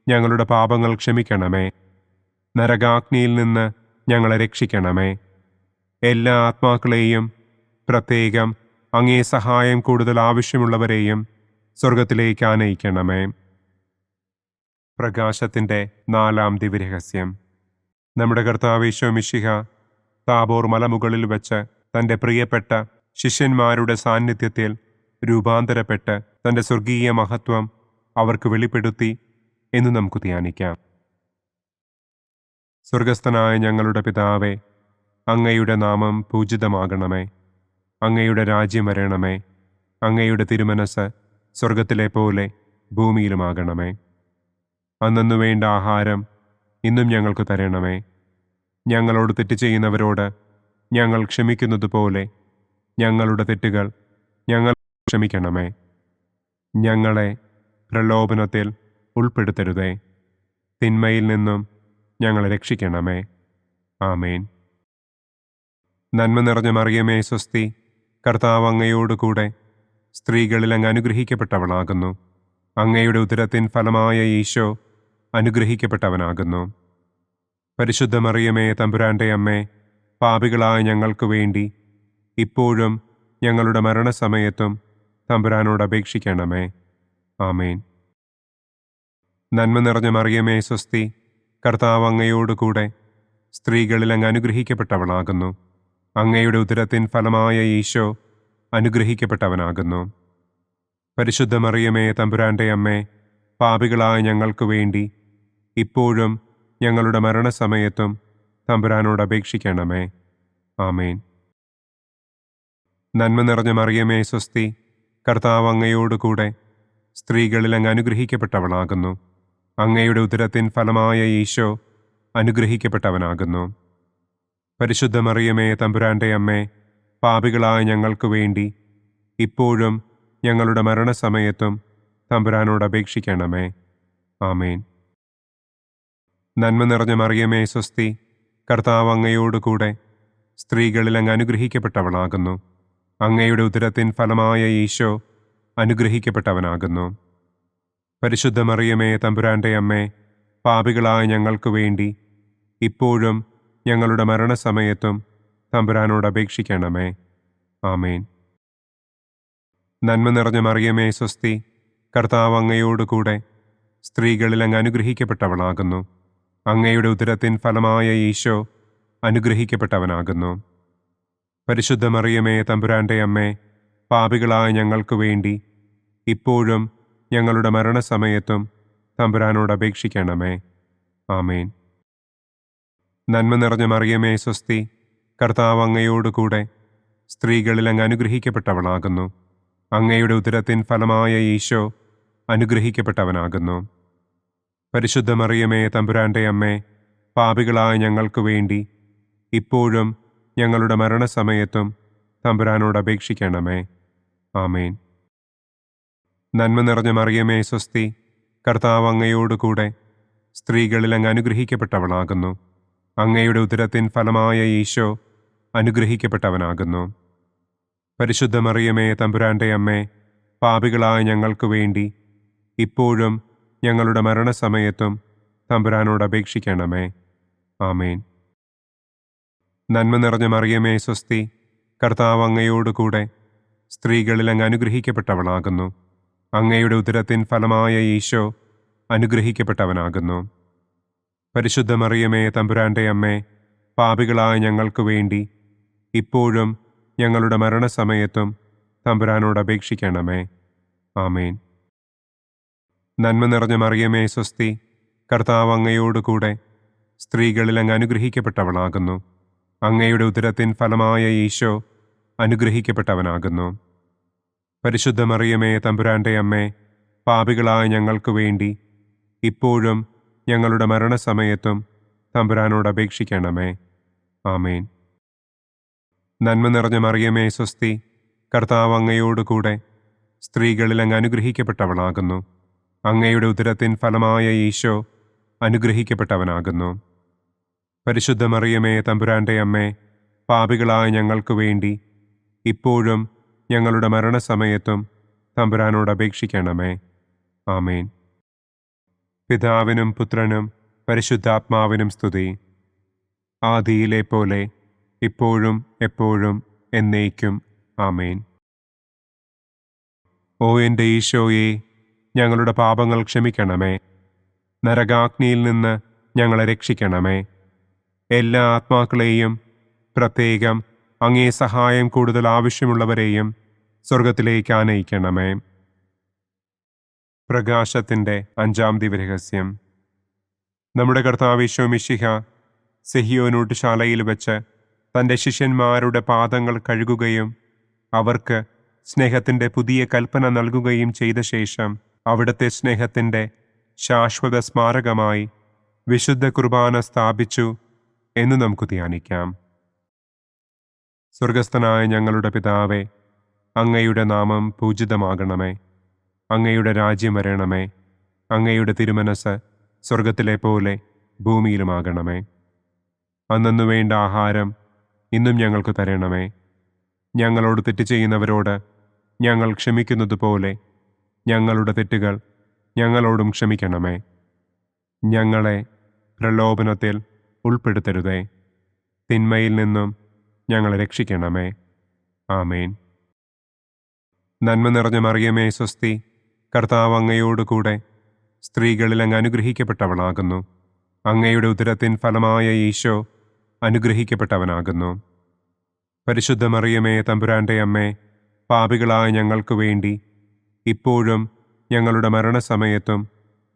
S2: ഞങ്ങളുടെ പാപങ്ങൾ ക്ഷമിക്കണമേ. നരകാഗ്നിയിൽ നിന്ന് ഞങ്ങളെ രക്ഷിക്കണമേ. എല്ലാ ആത്മാക്കളെയും, പ്രത്യേകം അങ്ങേ സഹായം കൂടുതൽ ആവശ്യമുള്ളവരെയും സ്വർഗത്തിലേക്ക് ആനയിക്കണമേ. പ്രകാശത്തിൻ്റെ 4-ാം ദിവ്യരഹസ്യം. നമ്മുടെ കർത്താവ് ഈശോ മിശിഹ താബോർ മലമുകളിൽ വെച്ച് തൻ്റെ പ്രിയപ്പെട്ട ശിഷ്യന്മാരുടെ സാന്നിധ്യത്തിൽ രൂപാന്തരപ്പെട്ട് തൻ്റെ സ്വർഗീയ മഹത്വം അവർക്ക് വെളിപ്പെടുത്തി എന്ന് നമുക്ക് ധ്യാനിക്കാം. സ്വർഗസ്ഥനായ ഞങ്ങളുടെ പിതാവേ, അങ്ങയുടെ നാമം പൂജിതമാകണമേ. അങ്ങയുടെ രാജ്യം വരണമേ. അങ്ങയുടെ തിരുമനസ് സ്വർഗത്തിലെ പോലെ ഭൂമിയിലുമാകണമേ. അന്നു വേണ്ട ആഹാരം ഇന്നും ഞങ്ങൾക്ക് തരണമേ. ഞങ്ങളോട് തെറ്റ് ചെയ്യുന്നവരോട് ഞങ്ങൾ ക്ഷമിക്കുന്നത് പോലെ ഞങ്ങളുടെ തെറ്റുകൾ ഞങ്ങൾ ക്ഷമിക്കണമേ. ഞങ്ങളെ പ്രലോഭനത്തിൽ ഉൾപ്പെടുത്തരുതേ. തിന്മയിൽ നിന്നും ഞങ്ങളെ രക്ഷിക്കണമേ. ആമേൻ. നന്മ നിറഞ്ഞ മറിയമേ സ്വസ്തി, കർത്താവ് അങ്ങയോടുകൂടെ സ്ത്രീകളിൽ അങ്ങ് അനുഗ്രഹിക്കപ്പെട്ടവളാകുന്നു. അങ്ങയുടെ ഉദരത്തിൻ ഫലമായ ഈശോ അനുഗ്രഹിക്കപ്പെട്ടവനാകുന്നു. പരിശുദ്ധ മറിയമേ തമ്പുരാന്റെ അമ്മേ, പാപികളായ ഞങ്ങൾക്ക് വേണ്ടി ഇപ്പോഴും ഞങ്ങളുടെ മരണസമയത്തും തമ്പുരാനോട് അപേക്ഷിക്കണമേ. ആമേൻ. നന്മ നിറഞ്ഞ മറിയമേ സ്വസ്തി, കർത്താവ് അങ്ങയോടുകൂടെ സ്ത്രീകളിൽ അങ്ങ് അനുഗ്രഹിക്കപ്പെട്ടവളാകുന്നു. അങ്ങയുടെ ഉദരത്തിൻ ഫലമായ ഈശോ അനുഗ്രഹിക്കപ്പെട്ടവനാകുന്നു. പരിശുദ്ധ മറിയമേ തമ്പുരാന്റെ അമ്മേ, പാപികളായ ഞങ്ങൾക്ക് വേണ്ടി ഇപ്പോഴും ഞങ്ങളുടെ മരണസമയത്തും തമ്പുരാനോട് അപേക്ഷിക്കണമേ. ആമേൻ. നന്മ നിറഞ്ഞ മറിയമേ സ്വസ്തി, കർത്താവ് അങ്ങയോടുകൂടെ സ്ത്രീകളിൽ അങ്ങ് അനുഗ്രഹിക്കപ്പെട്ടവളാകുന്നു. അങ്ങയുടെ ഉദരത്തിൻ ഫലമായ ഈശോ അനുഗ്രഹിക്കപ്പെട്ടവനാകുന്നു. പരിശുദ്ധ മറിയമേ തമ്പുരാന്റെ അമ്മേ, പാപികളായ ഞങ്ങൾക്ക് വേണ്ടി ഇപ്പോഴും ഞങ്ങളുടെ മരണസമയത്തും തമ്പുരാനോട് അപേക്ഷിക്കണമേ. ആമേൻ. നന്മ നിറഞ്ഞ മറിയമേ സ്വസ്തി, കർത്താവ് അങ്ങയോടുകൂടെ സ്ത്രീകളിൽ അങ്ങ് അനുഗ്രഹിക്കപ്പെട്ടവളാകുന്നു. അങ്ങയുടെ ഉദരത്തിൻ ഫലമായ ഈശോ അനുഗ്രഹിക്കപ്പെട്ടവനാകുന്നു. പരിശുദ്ധ മറിയമേ തമ്പുരാന്റെ അമ്മേ, പാപികളായ ഞങ്ങൾക്ക് വേണ്ടി ഇപ്പോഴും ഞങ്ങളുടെ മരണസമയത്തും തമ്പുരാനോട് അപേക്ഷിക്കണമേ. ആമേൻ. നന്മ നിറഞ്ഞ മറിയമേ സ്വസ്തി, കർത്താവ് അങ്ങയോടുകൂടെ സ്ത്രീകളിൽ അങ്ങ് അനുഗ്രഹിക്കപ്പെട്ടവളാകുന്നു. അങ്ങയുടെ ഉദരത്തിൻ ഫലമായ ഈശോ അനുഗ്രഹിക്കപ്പെട്ടവനാകുന്നു. പരിശുദ്ധ മറിയമേ തമ്പുരാന്റെ അമ്മേ, പാപികളായ ഞങ്ങൾക്ക് വേണ്ടി ഇപ്പോഴും ഞങ്ങളുടെ മരണസമയത്തും തമ്പുരാനോട് അപേക്ഷിക്കണമേ. ആമേൻ. നന്മ നിറഞ്ഞ മറിയമേ സ്വസ്തി, കർത്താവ് അങ്ങയോടുകൂടെ സ്ത്രീകളിൽ അങ്ങ് അനുഗ്രഹിക്കപ്പെട്ടവളാകുന്നു. അങ്ങയുടെ ഉദരത്തിൻ ഫലമായ ഈശോ അനുഗ്രഹിക്കപ്പെട്ടവനാകുന്നു. പരിശുദ്ധ മറിയമേ തമ്പുരാന്റെ അമ്മേ, പാപികളായ ഞങ്ങൾക്ക് വേണ്ടി ഇപ്പോഴും ഞങ്ങളുടെ മരണസമയത്തും തമ്പുരാനോട് അപേക്ഷിക്കണമേ. ആമേൻ. നന്മ നിറഞ്ഞ മറിയമേ സ്വസ്തി, കർത്താവ് അങ്ങയോടുകൂടെ സ്ത്രീകളിൽ അങ്ങ് അനുഗ്രഹിക്കപ്പെട്ടവളാകുന്നു. അങ്ങയുടെ ഉദരത്തിൻ ഫലമായ ഈശോ അനുഗ്രഹിക്കപ്പെട്ടവനാകുന്നു. പരിശുദ്ധ മറിയമേ തമ്പുരാന്റെ അമ്മേ, പാപികളായ ഞങ്ങൾക്ക് വേണ്ടി ഇപ്പോഴും ഞങ്ങളുടെ മരണസമയത്തും തമ്പുരാനോട് അപേക്ഷിക്കണമേ. ആമേൻ. നന്മ നിറഞ്ഞ മറിയമേ സ്വസ്തി, കർത്താവ് അങ്ങയോടുകൂടെ സ്ത്രീകളിൽ അങ്ങ് അനുഗ്രഹിക്കപ്പെട്ടവളാകുന്നു. അങ്ങയുടെ ഉദരത്തിൻ ഫലമായ ഈശോ അനുഗ്രഹിക്കപ്പെട്ടവനാകുന്നു. പരിശുദ്ധ മറിയമേ തമ്പുരാന്റെ അമ്മേ, പാപികളായ ഞങ്ങൾക്ക് വേണ്ടി ഇപ്പോഴും ഞങ്ങളുടെ മരണസമയത്തും തമ്പുരാനോട് അപേക്ഷിക്കണമേ. ആമേൻ. നന്മ നിറഞ്ഞ മറിയമേ സ്വസ്തി, കർത്താവ് അങ്ങയോടുകൂടെ സ്ത്രീകളിൽ അങ്ങ് അനുഗ്രഹിക്കപ്പെട്ടവളാകുന്നു. അങ്ങയുടെ ഉദരത്തിൻ ഫലമായ ഈശോ അനുഗ്രഹിക്കപ്പെട്ടവനാകുന്നു. പരിശുദ്ധ മറിയമേ തമ്പുരാന്റെ അമ്മേ, പാപികളായ ഞങ്ങൾക്ക് വേണ്ടി ഇപ്പോഴും ഞങ്ങളുടെ മരണസമയത്തും തമ്പുരാനോട് അപേക്ഷിക്കണമേ. ആമേൻ. നന്മ നിറഞ്ഞ മറിയമേ സ്വസ്തി, കർത്താവ് അങ്ങയോടുകൂടെ സ്ത്രീകളിൽ അങ്ങ് അനുഗ്രഹിക്കപ്പെട്ടവളാകുന്നു. അങ്ങയുടെ ഉദരത്തിൻ ഫലമായ ഈശോ അനുഗ്രഹിക്കപ്പെട്ടവനാകുന്നു. പരിശുദ്ധ മറിയമേ തമ്പുരാന്റെ അമ്മേ, പാപികളായ ഞങ്ങൾക്ക് വേണ്ടി ഇപ്പോഴും ഞങ്ങളുടെ മരണസമയത്തും തമ്പുരാനോട് അപേക്ഷിക്കണമേ. ആമേൻ. പിതാവിനും പുത്രനും പരിശുദ്ധാത്മാവിനും സ്തുതി. ആദിയിലെ പോലെ ഇപ്പോഴും എപ്പോഴും എന്നേക്കും. ആമേൻ. ഓ എൻ്റെ ഈശോയെ, ഞങ്ങളുടെ പാപങ്ങൾ ക്ഷമിക്കണമേ. നരകാഗ്നിയിൽ നിന്ന് ഞങ്ങളെ രക്ഷിക്കണമേ. എല്ലാ ആത്മാക്കളെയും, പ്രത്യേകം അങ്ങേ സഹായം കൂടുതൽ ആവശ്യമുള്ളവരെയും സ്വർഗത്തിലേക്ക് ആനയിക്കണമേ. പ്രകാശത്തിൻ്റെ 5-ാം ദിവ്യരഹസ്യം. നമ്മുടെ കർത്താവ് ഈശോ മിശിഹ സെഹിയോനൂട്ടുശാലയിൽ വെച്ച് തൻ്റെ ശിഷ്യന്മാരുടെ പാദങ്ങൾ കഴുകുകയും അവർക്ക് സ്നേഹത്തിൻ്റെ പുതിയ കൽപ്പന നൽകുകയും ചെയ്ത ശേഷം അവിടുത്തെ സ്നേഹത്തിൻ്റെ ശാശ്വത സ്മാരകമായി വിശുദ്ധ കുർബാന സ്ഥാപിച്ചു എന്ന് നമുക്ക് ധ്യാനിക്കാം. സ്വർഗസ്ഥനായ ഞങ്ങളുടെ പിതാവേ, അങ്ങയുടെ നാമം പൂജിതമാകണമേ. അങ്ങയുടെ രാജ്യം വരണമേ. അങ്ങയുടെ തിരുമനസ് സ്വർഗത്തിലെ പോലെ ഭൂമിയിലുമാകണമേ. അന്നന്നു വേണ്ട ആഹാരം ഇന്നും ഞങ്ങൾക്ക് തരണമേ. ഞങ്ങളോട് തെറ്റ് ചെയ്യുന്നവരോട് ഞങ്ങൾ ക്ഷമിക്കുന്നത് പോലെ ഞങ്ങളുടെ തെറ്റുകൾ ഞങ്ങളോടും ക്ഷമിക്കണമേ. ഞങ്ങളെ പ്രലോഭനത്തിൽ ഉൾപ്പെടുത്തരുതേ. തിന്മയിൽ നിന്നും ഞങ്ങളെ രക്ഷിക്കണമേ. ആമേൻ. നന്മ നിറഞ്ഞ മറിയമേ സ്വസ്തി, കർത്താവ് അങ്ങയോടുകൂടെ സ്ത്രീകളിൽ അങ്ങ് അനുഗ്രഹിക്കപ്പെട്ടവളാകുന്നു. അങ്ങയുടെ ഉദരത്തിൻ ഫലമായ ഈശോ അനുഗ്രഹിക്കപ്പെട്ടവനാകുന്നു. പരിശുദ്ധ മറിയമേ തമ്പുരാന്റെ അമ്മേ, പാപികളായ ഞങ്ങൾക്ക് വേണ്ടി ഇപ്പോഴും ഞങ്ങളുടെ മരണസമയത്തും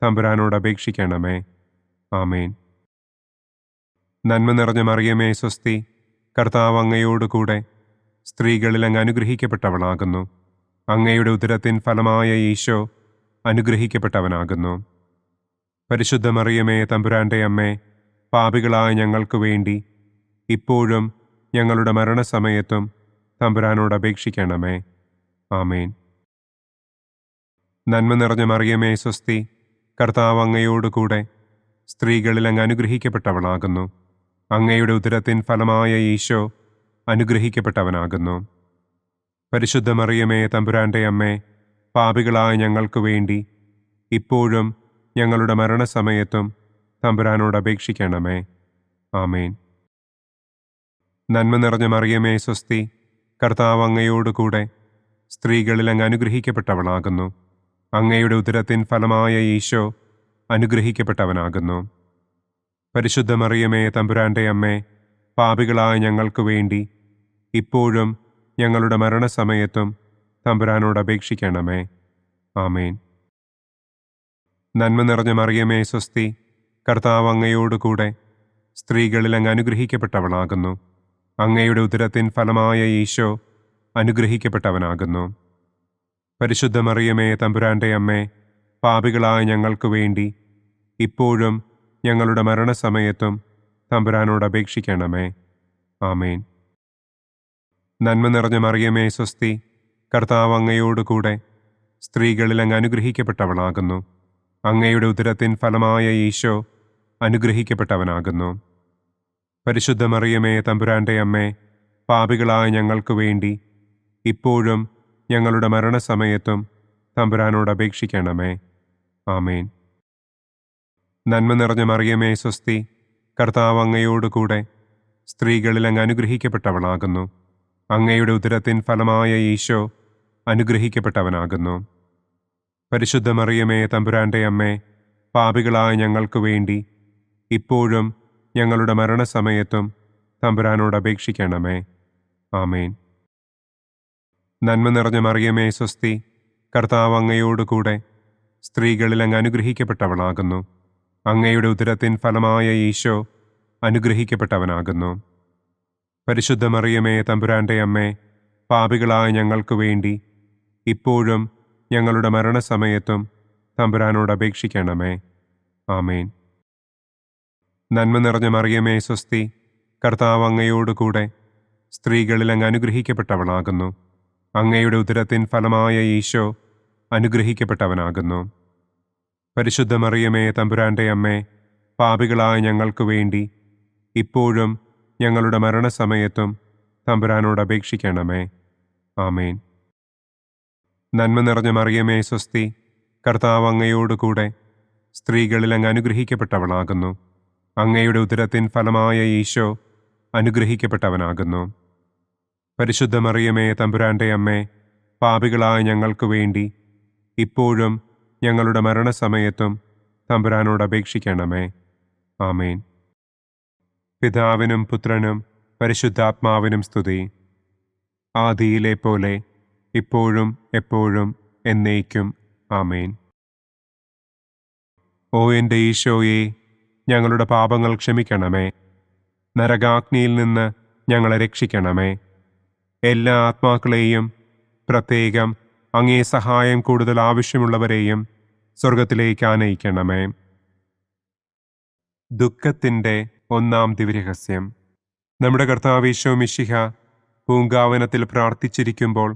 S2: തമ്പുരാനോട് അപേക്ഷിക്കണമേ. ആമേൻ. നന്മ നിറഞ്ഞ മറിയമേ സ്വസ്തി, കർത്താവ് അങ്ങയോടുകൂടെ സ്ത്രീകളിൽ അങ്ങ് അനുഗ്രഹിക്കപ്പെട്ടവളാകുന്നു. അങ്ങയുടെ ഉദരത്തിൻ ഫലമായ ഈശോ അനുഗ്രഹിക്കപ്പെട്ടവനാകുന്നു. പരിശുദ്ധ മറിയമേ തമ്പുരാന്റെ അമ്മേ, പാപികളായ ഞങ്ങൾക്ക് വേണ്ടി ഇപ്പോഴും ഞങ്ങളുടെ മരണസമയത്തും തമ്പുരാനോട് അപേക്ഷിക്കണമേ. ആമേൻ. നന്മ നിറഞ്ഞ മറിയമേ സ്വസ്തി, കർത്താവ് അങ്ങയോടുകൂടെ സ്ത്രീകളിൽ അങ്ങ് അനുഗ്രഹിക്കപ്പെട്ടവളാകുന്നു. അങ്ങയുടെ ഉദരത്തിൻ ഫലമായ ഈശോ അനുഗ്രഹിക്കപ്പെട്ടവനാകുന്നു. പരിശുദ്ധ മറിയമേ തമ്പുരാന്റെ അമ്മേ, പാപികളായ ഞങ്ങൾക്ക് വേണ്ടി ഇപ്പോഴും ഞങ്ങളുടെ മരണസമയത്തും തമ്പുരാനോട് അപേക്ഷിക്കണമേ. ആമേൻ. നന്മ നിറഞ്ഞ മറിയമേ സ്വസ്തി, കർത്താവ് അങ്ങയോടുകൂടെ സ്ത്രീകളിൽ അങ്ങ് അനുഗ്രഹിക്കപ്പെട്ടവളാകുന്നു. അങ്ങയുടെ ഉദരത്തിൻ ഫലമായ ഈശോ അനുഗ്രഹിക്കപ്പെട്ടവനാകുന്നു. പരിശുദ്ധ മറിയമേ തമ്പുരാന്റെ അമ്മേ, പാപികളായ ഞങ്ങൾക്ക് വേണ്ടി ഇപ്പോഴും ഞങ്ങളുടെ മരണസമയത്തും തമ്പുരാനോട് അപേക്ഷിക്കണമേ. ആമേൻ. നന്മ നിറഞ്ഞ മറിയമേ സ്വസ്തി, കർത്താവ് അങ്ങയോടുകൂടെ സ്ത്രീകളിൽ അങ്ങ് അനുഗ്രഹിക്കപ്പെട്ടവളാകുന്നു. അങ്ങയുടെ ഉദരത്തിൻ ഫലമായ ഈശോ അനുഗ്രഹിക്കപ്പെട്ടവനാകുന്നു. പരിശുദ്ധ മറിയമേ തമ്പുരാന്റെ അമ്മേ, പാപികളായ ഞങ്ങൾക്ക് വേണ്ടി ഇപ്പോഴും ഞങ്ങളുടെ മരണസമയത്തും തമ്പുരാനോട് അപേക്ഷിക്കണമേ. ആമേൻ. നന്മ നിറഞ്ഞ മറിയമേ സ്വസ്തി, കർത്താവ് അങ്ങയോടുകൂടെ സ്ത്രീകളിൽ അങ്ങ് അനുഗ്രഹിക്കപ്പെട്ടവളാകുന്നു. അങ്ങയുടെ ഉദരത്തിൻ ഫലമായ ഈശോ അനുഗ്രഹിക്കപ്പെട്ടവനാകുന്നു. പരിശുദ്ധ മറിയമേ തമ്പുരാന്റെ അമ്മേ, പാപികളായ ഞങ്ങൾക്ക് വേണ്ടി ഇപ്പോഴും ഞങ്ങളുടെ മരണസമയത്തും തമ്പുരാനോട് അപേക്ഷിക്കണമേ. ആമേൻ. നന്മ നിറഞ്ഞ മറിയമേ സ്വസ്തി, കർത്താവ് അങ്ങയോട് കൂടെ സ്ത്രീകളിൽ അങ്ങ് അനുഗ്രഹിക്കപ്പെട്ടവളാകുന്നു. അങ്ങയുടെ ഉദരത്തിൻ ഫലമായ ഈശോ അനുഗ്രഹിക്കപ്പെട്ടവനാകുന്നു. പരിശുദ്ധ മറിയമേ തമ്പുരാൻ്റെ അമ്മേ, പാപികളായ ഞങ്ങൾക്ക് വേണ്ടി ഇപ്പോഴും ഞങ്ങളുടെ മരണസമയത്തും തമ്പുരാനോട് അപേക്ഷിക്കണമേ. ആമേൻ. നന്മ നിറഞ്ഞ മറിയമേ സ്വസ്തി, കർത്താവ് അങ്ങയോട് കൂടെ സ്ത്രീകളിൽ അങ്ങ് അനുഗ്രഹിക്കപ്പെട്ടവളാകുന്നു. അങ്ങയുടെ ഉദരത്തിൻ ഫലമായ ഈശോ അനുഗ്രഹിക്കപ്പെട്ടവനാകുന്നു. പരിശുദ്ധ മറിയമേ തമ്പുരാൻ്റെ അമ്മേ, പാപികളായ ഞങ്ങൾക്ക് വേണ്ടി ഇപ്പോഴും ഞങ്ങളുടെ മരണസമയത്തും തമ്പുരാനോട് അപേക്ഷിക്കണമേ. ആമേൻ. നന്മ നിറഞ്ഞ മറിയമേ സ്വസ്തി, കർത്താവ് അങ്ങയോട് കൂടെ സ്ത്രീകളിൽ അങ്ങ് അനുഗ്രഹിക്കപ്പെട്ടവളാകുന്നു. അങ്ങയുടെ ഉദരത്തിൻ ഫലമായ ഈശോ അനുഗ്രഹിക്കപ്പെട്ടവനാകുന്നു. പരിശുദ്ധ മറിയമേ തമ്പുരാൻ്റെ അമ്മേ, പാപികളായ ഞങ്ങൾക്ക് വേണ്ടി ഇപ്പോഴും ഞങ്ങളുടെ മരണസമയത്തും തമ്പുരാനോട് അപേക്ഷിക്കണമേ. ആമേൻ. നന്മ നിറഞ്ഞ മറിയമേ സ്വസ്തി, കർത്താവ് അങ്ങയോട് കൂടെ സ്ത്രീകളിൽ അങ്ങ് അനുഗ്രഹിക്കപ്പെട്ടവളാകുന്നു. അങ്ങയുടെ ഉദരത്തിൻ ഫലമായ ഈശോ അനുഗ്രഹിക്കപ്പെട്ടവനാകുന്നു. പരിശുദ്ധ മറിയമേ തമ്പുരാൻ്റെ അമ്മേ, പാപികളായ ഞങ്ങൾക്ക് വേണ്ടി ഇപ്പോഴും ഞങ്ങളുടെ മരണസമയത്തും തമ്പുരാനോട് അപേക്ഷിക്കണമേ. ആമേൻ. പിതാവിനും പുത്രനും പരിശുദ്ധാത്മാവിനും സ്തുതി. ആദിയിലെ പോലെ ഇപ്പോഴും എപ്പോഴും എന്നേക്കും. ആമേൻ. ഓ എൻ്റെ ഈശോയെ, ഞങ്ങളുടെ പാപങ്ങൾ ക്ഷമിക്കണമേ. നരകാഗ്നിയിൽ നിന്ന് ഞങ്ങളെ രക്ഷിക്കണമേ. എല്ലാ ആത്മാക്കളെയും, പ്രത്യേകം അങ്ങേ സഹായം കൂടുതൽ ആവശ്യമുള്ളവരെയും സ്വർഗത്തിലേക്ക് ആനയിക്കണമേ. ദുഃഖത്തിൻ്റെ ഒന്നാം ദിവ്യരഹസ്യം. നമ്മുടെ കർത്താവ് ഈശോ മിശിഹ പൂങ്കാവനത്തിൽ പ്രാർത്ഥിച്ചിരിക്കുമ്പോൾ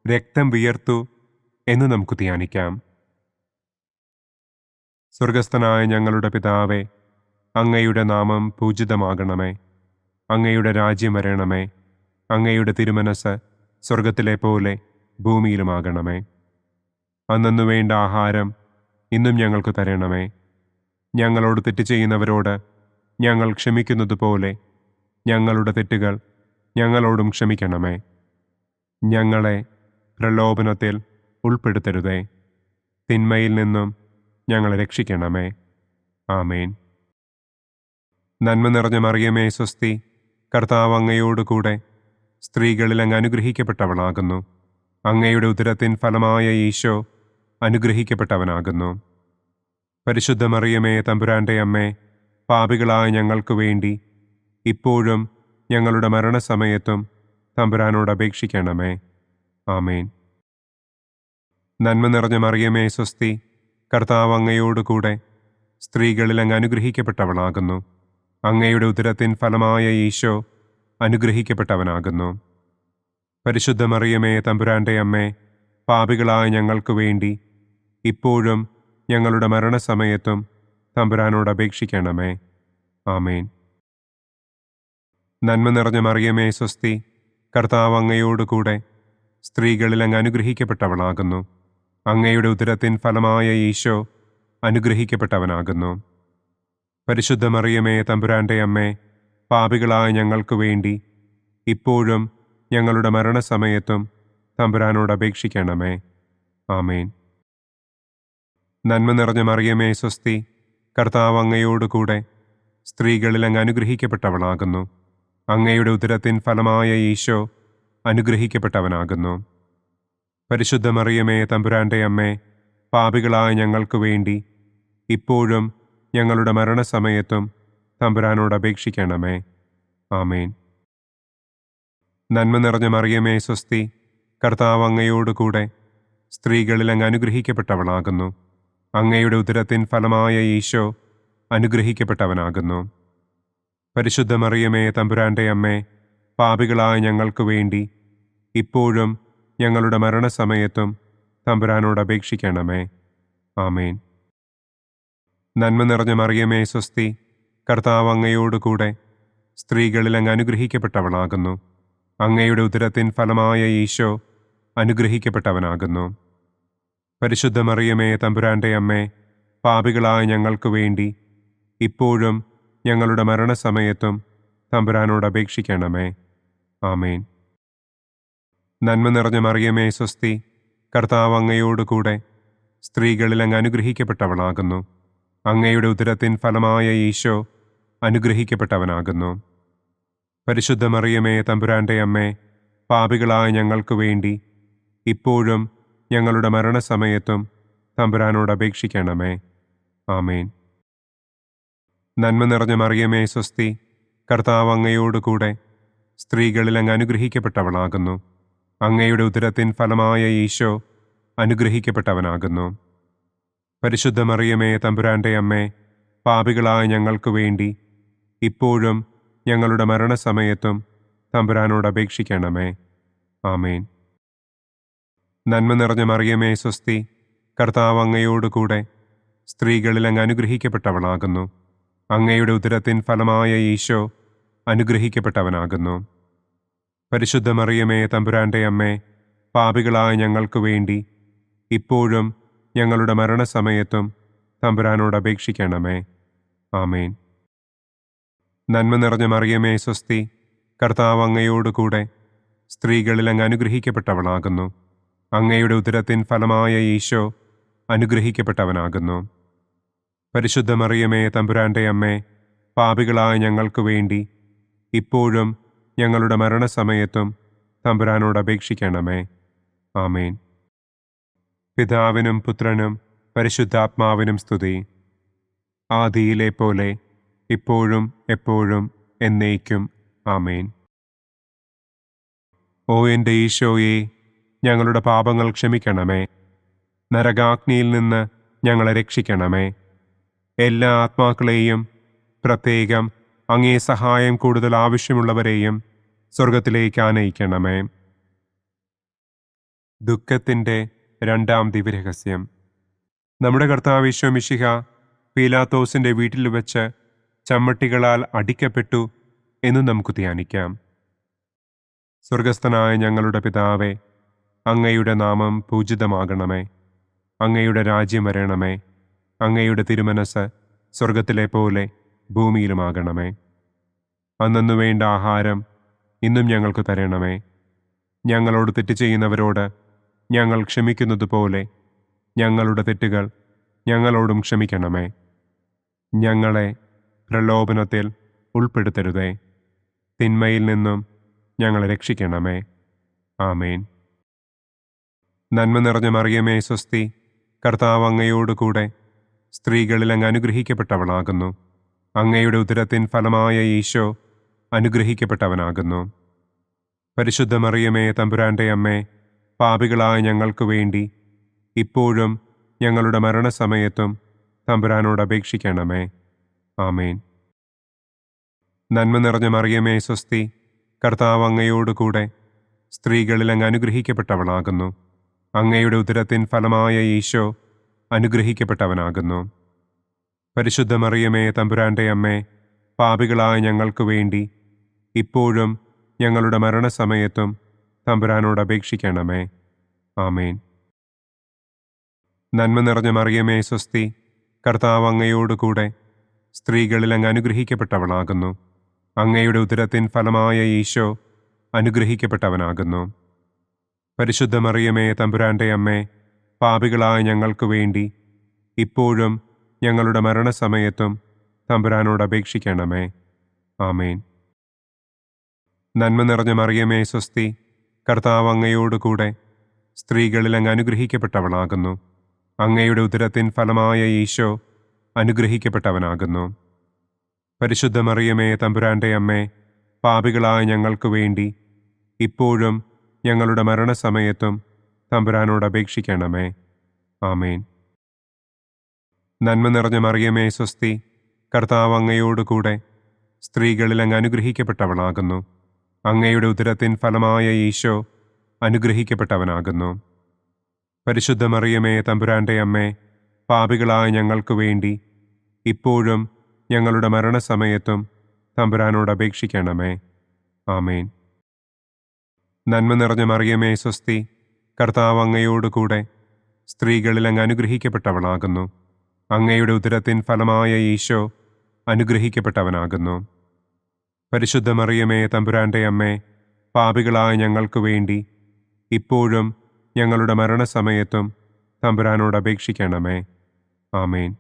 S2: രക്തം വിയർത്തു എന്ന് നമുക്ക് ധ്യാനിക്കാം. സ്വർഗസ്ഥനായ ഞങ്ങളുടെ പിതാവേ, അങ്ങയുടെ നാമം പൂജിതമാകണമേ. അങ്ങയുടെ രാജ്യം വരണമേ. അങ്ങയുടെ തിരുമനസ് സ്വർഗത്തിലെ പോലെ ഭൂമിയിലുമാകണമേ. അന്നു വേണ്ട ആഹാരം ഇന്നും ഞങ്ങൾക്ക് തരണമേ. ഞങ്ങളോട് തെറ്റ് ചെയ്യുന്നവരോട് ഞങ്ങൾ ക്ഷമിക്കുന്നതുപോലെ ഞങ്ങളുടെ തെറ്റുകൾ ഞങ്ങളോടും ക്ഷമിക്കണമേ. ഞങ്ങളെ പ്രലോഭനത്തിൽ ഉൾപ്പെടുത്തരുതേ. തിന്മയിൽ നിന്നും ഞങ്ങളെ രക്ഷിക്കണമേ. ആമേൻ. നന്മ നിറഞ്ഞ മറിയമേ സ്വസ്തി, കർത്താവ് അങ്ങയോട് കൂടെ സ്ത്രീകളിൽ അങ്ങ് അനുഗ്രഹിക്കപ്പെട്ടവളാകുന്നു. അങ്ങയുടെ ഉദരത്തിൻ ഫലമായ ഈശോ അനുഗ്രഹിക്കപ്പെട്ടവനാകുന്നു. പരിശുദ്ധ മറിയമേ തമ്പുരാൻ്റെ അമ്മേ, പാപികളായ ഞങ്ങൾക്ക് വേണ്ടി ഇപ്പോഴും ഞങ്ങളുടെ മരണസമയത്തും തമ്പുരാനോട് അപേക്ഷിക്കണമേ. ആമേൻ. നന്മ നിറഞ്ഞ മറിയമേ സ്വസ്തി, കർത്താവ് അങ്ങയോട് കൂടെ സ്ത്രീകളിൽ അങ്ങ് അനുഗ്രഹിക്കപ്പെട്ടവളാകുന്നു. അങ്ങയുടെ ഉദരത്തിൻ ഫലമായ ഈശോ അനുഗ്രഹിക്കപ്പെട്ടവനാകുന്നു. പരിശുദ്ധ മറിയമേ തമ്പുരാൻ്റെ അമ്മേ, പാപികളായ ഞങ്ങൾക്ക് വേണ്ടി ഇപ്പോഴും ഞങ്ങളുടെ മരണസമയത്തും തമ്പുരാനോട് അപേക്ഷിക്കണമേ. ആമേൻ. നന്മ നിറഞ്ഞ മറിയമേ സ്വസ്തി, കർത്താവ് അങ്ങയോട് കൂടെ സ്ത്രീകളിൽ അങ്ങ് അനുഗ്രഹിക്കപ്പെട്ടവളാകുന്നു. അങ്ങയുടെ ഉദരത്തിൻ ഫലമായ ഈശോ അനുഗ്രഹിക്കപ്പെട്ടവനാകുന്നു. പരിശുദ്ധ മറിയമേ തമ്പുരാൻ്റെ അമ്മേ, പാപികളായ ഞങ്ങൾക്ക് വേണ്ടി ഇപ്പോഴും ഞങ്ങളുടെ മരണസമയത്തും തമ്പുരാനോട് അപേക്ഷിക്കണമേ. ആമേൻ. നന്മ നിറഞ്ഞ മറിയമേ സ്വസ്തി, കർത്താവ് അങ്ങയോട് കൂടെ സ്ത്രീകളിൽ അങ്ങ് അനുഗ്രഹിക്കപ്പെട്ടവളാകുന്നു. അങ്ങയുടെ ഉദരത്തിൻ ഫലമായ ഈശോ അനുഗ്രഹിക്കപ്പെട്ടവനാകുന്നു. പരിശുദ്ധ മറിയമേ തമ്പുരാൻ്റെ അമ്മേ, പാപികളായ ഞങ്ങൾക്ക് വേണ്ടി ഇപ്പോഴും ഞങ്ങളുടെ മരണസമയത്തും തമ്പുരാനോട് അപേക്ഷിക്കണമേ. ആമേൻ. നന്മ നിറഞ്ഞ മറിയമേ സ്വസ്തി, കർത്താവ് അങ്ങയോട് കൂടെ സ്ത്രീകളിൽ അങ്ങ് അനുഗ്രഹിക്കപ്പെട്ടവളാകുന്നു. അങ്ങയുടെ ഉദരത്തിൻ ഫലമായ ഈശോ അനുഗ്രഹിക്കപ്പെട്ടവനാകുന്നു. പരിശുദ്ധ മറിയമേ തമ്പുരാൻ്റെ അമ്മേ, പാപികളായ ഞങ്ങൾക്ക് വേണ്ടി ഇപ്പോഴും ഞങ്ങളുടെ മരണസമയത്തും തമ്പുരാനോട് അപേക്ഷിക്കണമേ. ആമേൻ. നന്മ നിറഞ്ഞ മറിയമേ സ്വസ്തി, കർത്താവ് അങ്ങയോട് കൂടെ സ്ത്രീകളിൽ അങ്ങ് അനുഗ്രഹിക്കപ്പെട്ടവളാകുന്നു. അങ്ങയുടെ ഉദരത്തിൻ ഫലമായ ഈശോ അനുഗ്രഹിക്കപ്പെട്ടവനാകുന്നു. പരിശുദ്ധ മറിയമേ, തമ്പുരാന്റെ അമ്മേ, പാപികളായ ഞങ്ങൾക്ക് വേണ്ടി ഇപ്പോഴും ഞങ്ങളുടെ മരണസമയത്തും തമ്പുരാനോട് അപേക്ഷിക്കണമേ. ആമേൻ. നന്മ നിറഞ്ഞ മറിയമേ, സ്വസ്തി, കർത്താവ് അങ്ങയോടുകൂടെ സ്ത്രീകളിൽ അങ്ങ് അനുഗ്രഹിക്കപ്പെട്ടവളാകുന്നു. അങ്ങയുടെ ഉദരത്തിൻ ഫലമായ ഈശോ അനുഗ്രഹിക്കപ്പെട്ടവനാകുന്നു. പരിശുദ്ധ മറിയമേ, തമ്പുരാന്റെ അമ്മേ, പാപികളായ ഞങ്ങൾക്ക് വേണ്ടി ഇപ്പോഴും ഞങ്ങളുടെ മരണസമയത്തും തമ്പുരാനോട് അപേക്ഷിക്കണമേ. ആമേൻ. നന്മ നിറഞ്ഞ മറിയമേ, സ്വസ്തി, കർത്താവ് അങ്ങയോടുകൂടെ സ്ത്രീകളിൽ അങ്ങ് അനുഗ്രഹിക്കപ്പെട്ടവളാകുന്നു. അങ്ങയുടെ ഉദരത്തിൻ ഫലമായ ഈശോ അനുഗ്രഹിക്കപ്പെട്ടവനാകുന്നു. പരിശുദ്ധ മറിയമേ, തമ്പുരാന്റെ അമ്മേ, പാപികളായ ഞങ്ങൾക്ക് വേണ്ടി ഇപ്പോഴും ഞങ്ങളുടെ മരണസമയത്തും തമ്പുരാനോട് അപേക്ഷിക്കണമേ. ആമേൻ. നന്മ നിറഞ്ഞ മറിയമേ, സ്വസ്തി, കർത്താവ് അങ്ങയോടുകൂടെ സ്ത്രീകളിൽ അങ്ങ് അനുഗ്രഹിക്കപ്പെട്ടവളാകുന്നു. അങ്ങയുടെ ഉദരത്തിൻ ഫലമായ ഈശോ അനുഗ്രഹിക്കപ്പെട്ടവനാകുന്നു. പരിശുദ്ധ മറിയമേ, തമ്പുരാന്റെ അമ്മേ, പാപികളായ ഞങ്ങൾക്ക് വേണ്ടി ഇപ്പോഴും ഞങ്ങളുടെ മരണസമയത്തും തമ്പുരാനോട് അപേക്ഷിക്കണമേ. ആമേൻ. നന്മ നിറഞ്ഞ മറിയമേ, സ്വസ്തി, കർത്താവ് അങ്ങയോടുകൂടെ സ്ത്രീകളിൽ അങ്ങ് അനുഗ്രഹിക്കപ്പെട്ടവളാകുന്നു. അങ്ങയുടെ ഉദരത്തിൻ ഫലമായ ഈശോ അനുഗ്രഹിക്കപ്പെട്ടവനാകുന്നു. പരിശുദ്ധ മറിയമേ, തമ്പുരാന്റെ അമ്മേ, പാപികളായ ഞങ്ങൾക്ക് വേണ്ടി ഇപ്പോഴും ഞങ്ങളുടെ മരണസമയത്തും തമ്പുരാനോട് അപേക്ഷിക്കണമേ. ആമേൻ. പിതാവിനും പുത്രനും പരിശുദ്ധാത്മാവിനും സ്തുതി. ആദിയിലെ പോലെ ഇപ്പോഴും എപ്പോഴും എന്നേക്കും. ആമേൻ. ഓ എൻ്റെ ഈശോയെ, ഞങ്ങളുടെ പാപങ്ങൾ ക്ഷമിക്കണമേ. നരകാഗ്നിയിൽ നിന്ന് ഞങ്ങളെ രക്ഷിക്കണമേ. എല്ലാ ആത്മാക്കളെയും, പ്രത്യേകം അങ്ങേ സഹായം കൂടുതൽ ആവശ്യമുള്ളവരെയും സ്വർഗത്തിലേക്ക് ആനയിക്കണമേ. ദുഃഖത്തിൻ്റെ രണ്ടാം ദിവ്യരഹസ്യം. നമ്മുടെ കർത്താവ് ഈശോ മിശിഹ പീലാത്തോസിൻ്റെ വീട്ടിൽ വെച്ച് ചമ്മട്ടികളാൽ അടിക്കപ്പെട്ടു എന്ന് നമുക്ക് ധ്യാനിക്കാം. സ്വർഗസ്ഥനായ ഞങ്ങളുടെ പിതാവേ, അങ്ങയുടെ നാമം പൂജിതമാകണമേ. അങ്ങയുടെ രാജ്യം വരണമേ. അങ്ങയുടെ തിരുമനസ് സ്വർഗത്തിലെ പോലെ ഭൂമിയിലുമാകണമേ. അന്നന്നു വേണ്ട ആഹാരം ഇന്നും ഞങ്ങൾക്ക് തരണമേ. ഞങ്ങളോട് തെറ്റ് ചെയ്യുന്നവരോട് ഞങ്ങൾ ക്ഷമിക്കുന്നത് പോലെ ഞങ്ങളുടെ തെറ്റുകൾ ഞങ്ങളോടും ക്ഷമിക്കണമേ. ഞങ്ങളെ പ്രലോഭനത്തിൽ ഉൾപ്പെടുത്തരുതേ. തിന്മയിൽ നിന്നും ഞങ്ങളെ രക്ഷിക്കണമേ. ആമേൻ. നന്മ നിറഞ്ഞ മറിയമേ, സ്വസ്തി, കർത്താവ് അങ്ങയോടുകൂടെ സ്ത്രീകളിൽ അങ്ങ് അനുഗ്രഹിക്കപ്പെട്ടവളാകുന്നു. അങ്ങയുടെ ഉദരത്തിൻ ഫലമായ ഈശോ അനുഗ്രഹിക്കപ്പെട്ടവനാകുന്നു. പരിശുദ്ധ മറിയമേ, തമ്പുരാന്റെ അമ്മേ, പാപികളായ ഞങ്ങൾക്ക് വേണ്ടി ഇപ്പോഴും ഞങ്ങളുടെ മരണസമയത്തും തമ്പുരാനോട് അപേക്ഷിക്കണമേ. ആമേൻ. നന്മ നിറഞ്ഞ മറിയമേ, സ്വസ്തി, കർത്താവ് അങ്ങയോടുകൂടെ സ്ത്രീകളിൽ അങ്ങ് അനുഗ്രഹിക്കപ്പെട്ടവളാകുന്നു. അങ്ങയുടെ ഉദരത്തിൻ ഫലമായ ഈശോ അനുഗ്രഹിക്കപ്പെട്ടവനാകുന്നു. പരിശുദ്ധ മറിയമേ, തമ്പുരാന്റെ അമ്മേ, പാപികളായ ഞങ്ങൾക്ക് വേണ്ടി ഇപ്പോഴും ഞങ്ങളുടെ മരണസമയത്തും തമ്പുരാനോട് അപേക്ഷിക്കണമേ. ആമേൻ. നന്മ നിറഞ്ഞ മറിയമേ, സ്വസ്തി, കർത്താവ് അങ്ങയോടുകൂടെ സ്ത്രീകളിൽ അങ്ങ് അനുഗ്രഹിക്കപ്പെട്ടവളാകുന്നു. അങ്ങയുടെ ഉദരത്തിൻ ഫലമായ ഈശോ അനുഗ്രഹിക്കപ്പെട്ടവനാകുന്നു. പരിശുദ്ധ മറിയമേ, തമ്പുരാന്റെ അമ്മേ, പാപികളായ ഞങ്ങൾക്ക് വേണ്ടി ഇപ്പോഴും ഞങ്ങളുടെ മരണസമയത്തും തമ്പുരാനോട് അപേക്ഷിക്കണമേ. ആമേൻ. നന്മ നിറഞ്ഞ മറിയമേ, സ്വസ്തി, കർത്താവ് അങ്ങയോടുകൂടെ സ്ത്രീകളിൽ അങ്ങ് അനുഗ്രഹിക്കപ്പെട്ടവളാകുന്നു. അങ്ങയുടെ ഉദരത്തിൻ ഫലമായ ഈശോ അനുഗ്രഹിക്കപ്പെട്ടവനാകുന്നു. പരിശുദ്ധ മറിയമേ, തമ്പുരാന്റെ അമ്മേ, പാപികളായ ഞങ്ങൾക്ക് വേണ്ടി ഇപ്പോഴും ഞങ്ങളുടെ മരണസമയത്തും തമ്പുരാനോട് അപേക്ഷിക്കണമേ. ആമേൻ. നന്മ നിറഞ്ഞ മറിയമേ, സ്വസ്തി, കർത്താവ് അങ്ങയോടുകൂടെ സ്ത്രീകളിൽ അങ്ങ് അനുഗ്രഹിക്കപ്പെട്ടവളാകുന്നു. അങ്ങയുടെ ഉദരത്തിൻ ഫലമായ ഈശോ അനുഗ്രഹിക്കപ്പെട്ടവനാകുന്നു. പരിശുദ്ധ മറിയമേ, തമ്പുരാന്റെ അമ്മേ, പാപികളായ ഞങ്ങൾക്ക് വേണ്ടി ഇപ്പോഴും ഞങ്ങളുടെ മരണസമയത്തും തമ്പുരാനോട് അപേക്ഷിക്കണമേ. ആമേൻ. നന്മ നിറഞ്ഞ മറിയമേ സ്വസ്തി, കർത്താവ് അങ്ങയോടുകൂടെ സ്ത്രീകളിൽ അങ്ങ് അനുഗ്രഹിക്കപ്പെട്ടവളാകുന്നു. അങ്ങയുടെ ഉദരത്തിൻ ഫലമായ ഈശോ അനുഗ്രഹിക്കപ്പെട്ടവനാകുന്നു. പരിശുദ്ധ മറിയമേ തമ്പുരാന്റെ അമ്മേ, പാപികളായ ഞങ്ങൾക്ക് വേണ്ടി ഇപ്പോഴും ഞങ്ങളുടെ മരണസമയത്തും തമ്പുരാനോട് അപേക്ഷിക്കണമേ. ആമേൻ.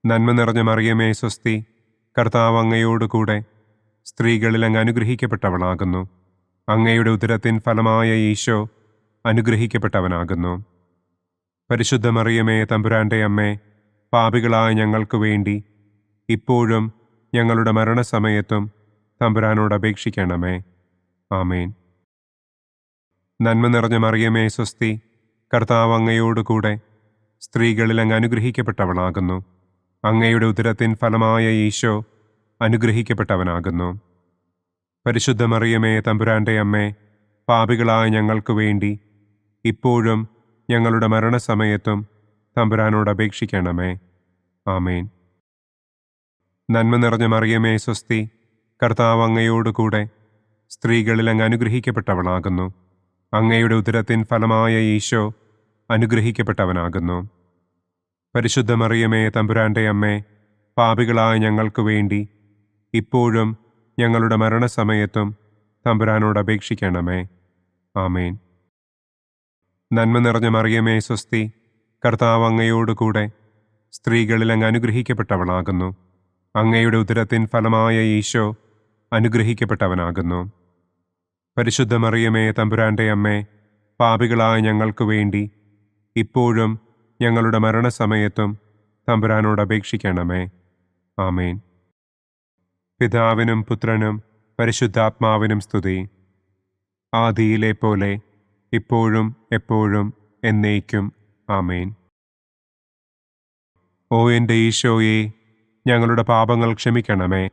S2: നന്മ നിറഞ്ഞ മറിയമേ സ്വസ്തി, കർത്താവ് അങ്ങയോടുകൂടെ സ്ത്രീകളിൽ അങ്ങ് അനുഗ്രഹിക്കപ്പെട്ടവളാകുന്നു. അങ്ങയുടെ ഉദരത്തിൻ ഫലമായ ഈശോ അനുഗ്രഹിക്കപ്പെട്ടവനാകുന്നു. പരിശുദ്ധ മറിയമേ തമ്പുരാന്റെ അമ്മേ, പാപികളായ ഞങ്ങൾക്ക് വേണ്ടി ഇപ്പോഴും ഞങ്ങളുടെ മരണസമയത്തും തമ്പുരാനോട് അപേക്ഷിക്കണമേ. ആമേൻ. നന്മ നിറഞ്ഞ മറിയമേ സ്വസ്തി, കർത്താവ് അങ്ങയോടുകൂടെ സ്ത്രീകളിൽ അങ്ങ് അനുഗ്രഹിക്കപ്പെട്ടവളാകുന്നു. അങ്ങയുടെ ഉദരത്തിൻ ഫലമായ ഈശോ അനുഗ്രഹിക്കപ്പെട്ടവനാകുന്നു. പരിശുദ്ധ മറിയമേ തമ്പുരാന്റെ അമ്മേ, പാപികളായ ഞങ്ങൾക്ക് വേണ്ടി ഇപ്പോഴും ഞങ്ങളുടെ മരണസമയത്തും തമ്പുരാനോട് അപേക്ഷിക്കണമേ. ആമേൻ. നന്മ നിറഞ്ഞ മറിയമേ സ്വസ്തി, കർത്താവ് അങ്ങയോടുകൂടെ സ്ത്രീകളിൽ അങ്ങ് അനുഗ്രഹിക്കപ്പെട്ടവളാകുന്നു. അങ്ങയുടെ ഉദരത്തിൻ ഫലമായ ഈശോ അനുഗ്രഹിക്കപ്പെട്ടവനാകുന്നു. പരിശുദ്ധ മറിയമേ തമ്പുരാന്റെ അമ്മേ, പാപികളായ ഞങ്ങൾക്ക് വേണ്ടി ഇപ്പോഴും ഞങ്ങളുടെ മരണസമയത്തും തമ്പുരാനോട് അപേക്ഷിക്കണമേ. ആമേൻ. നന്മ നിറഞ്ഞ മറിയമേ സ്വസ്തി, കർത്താവ് അങ്ങയോടുകൂടെ സ്ത്രീകളിൽ അങ്ങ് അനുഗ്രഹിക്കപ്പെട്ടവളാകുന്നു. അങ്ങയുടെ ഉദരത്തിൻ ഫലമായ ഈശോ അനുഗ്രഹിക്കപ്പെട്ടവനാകുന്നു. പരിശുദ്ധ മറിയമേ തമ്പുരാന്റെ അമ്മേ, പാപികളായ ഞങ്ങൾക്ക് വേണ്ടി ഇപ്പോഴും ഞങ്ങളുടെ മരണസമയത്തും തമ്പുരാനോട് അപേക്ഷിക്കണമേ. ആമേൻ. പിതാവിനും പുത്രനും പരിശുദ്ധാത്മാവിനും സ്തുതി. ആദിയിലെ പോലെ ഇപ്പോഴും എപ്പോഴും എന്നേക്കും. ആമേൻ. ഓ എൻ്റെ ഈശോയെ, ഞങ്ങളുടെ പാപങ്ങൾ ക്ഷമിക്കണമേ.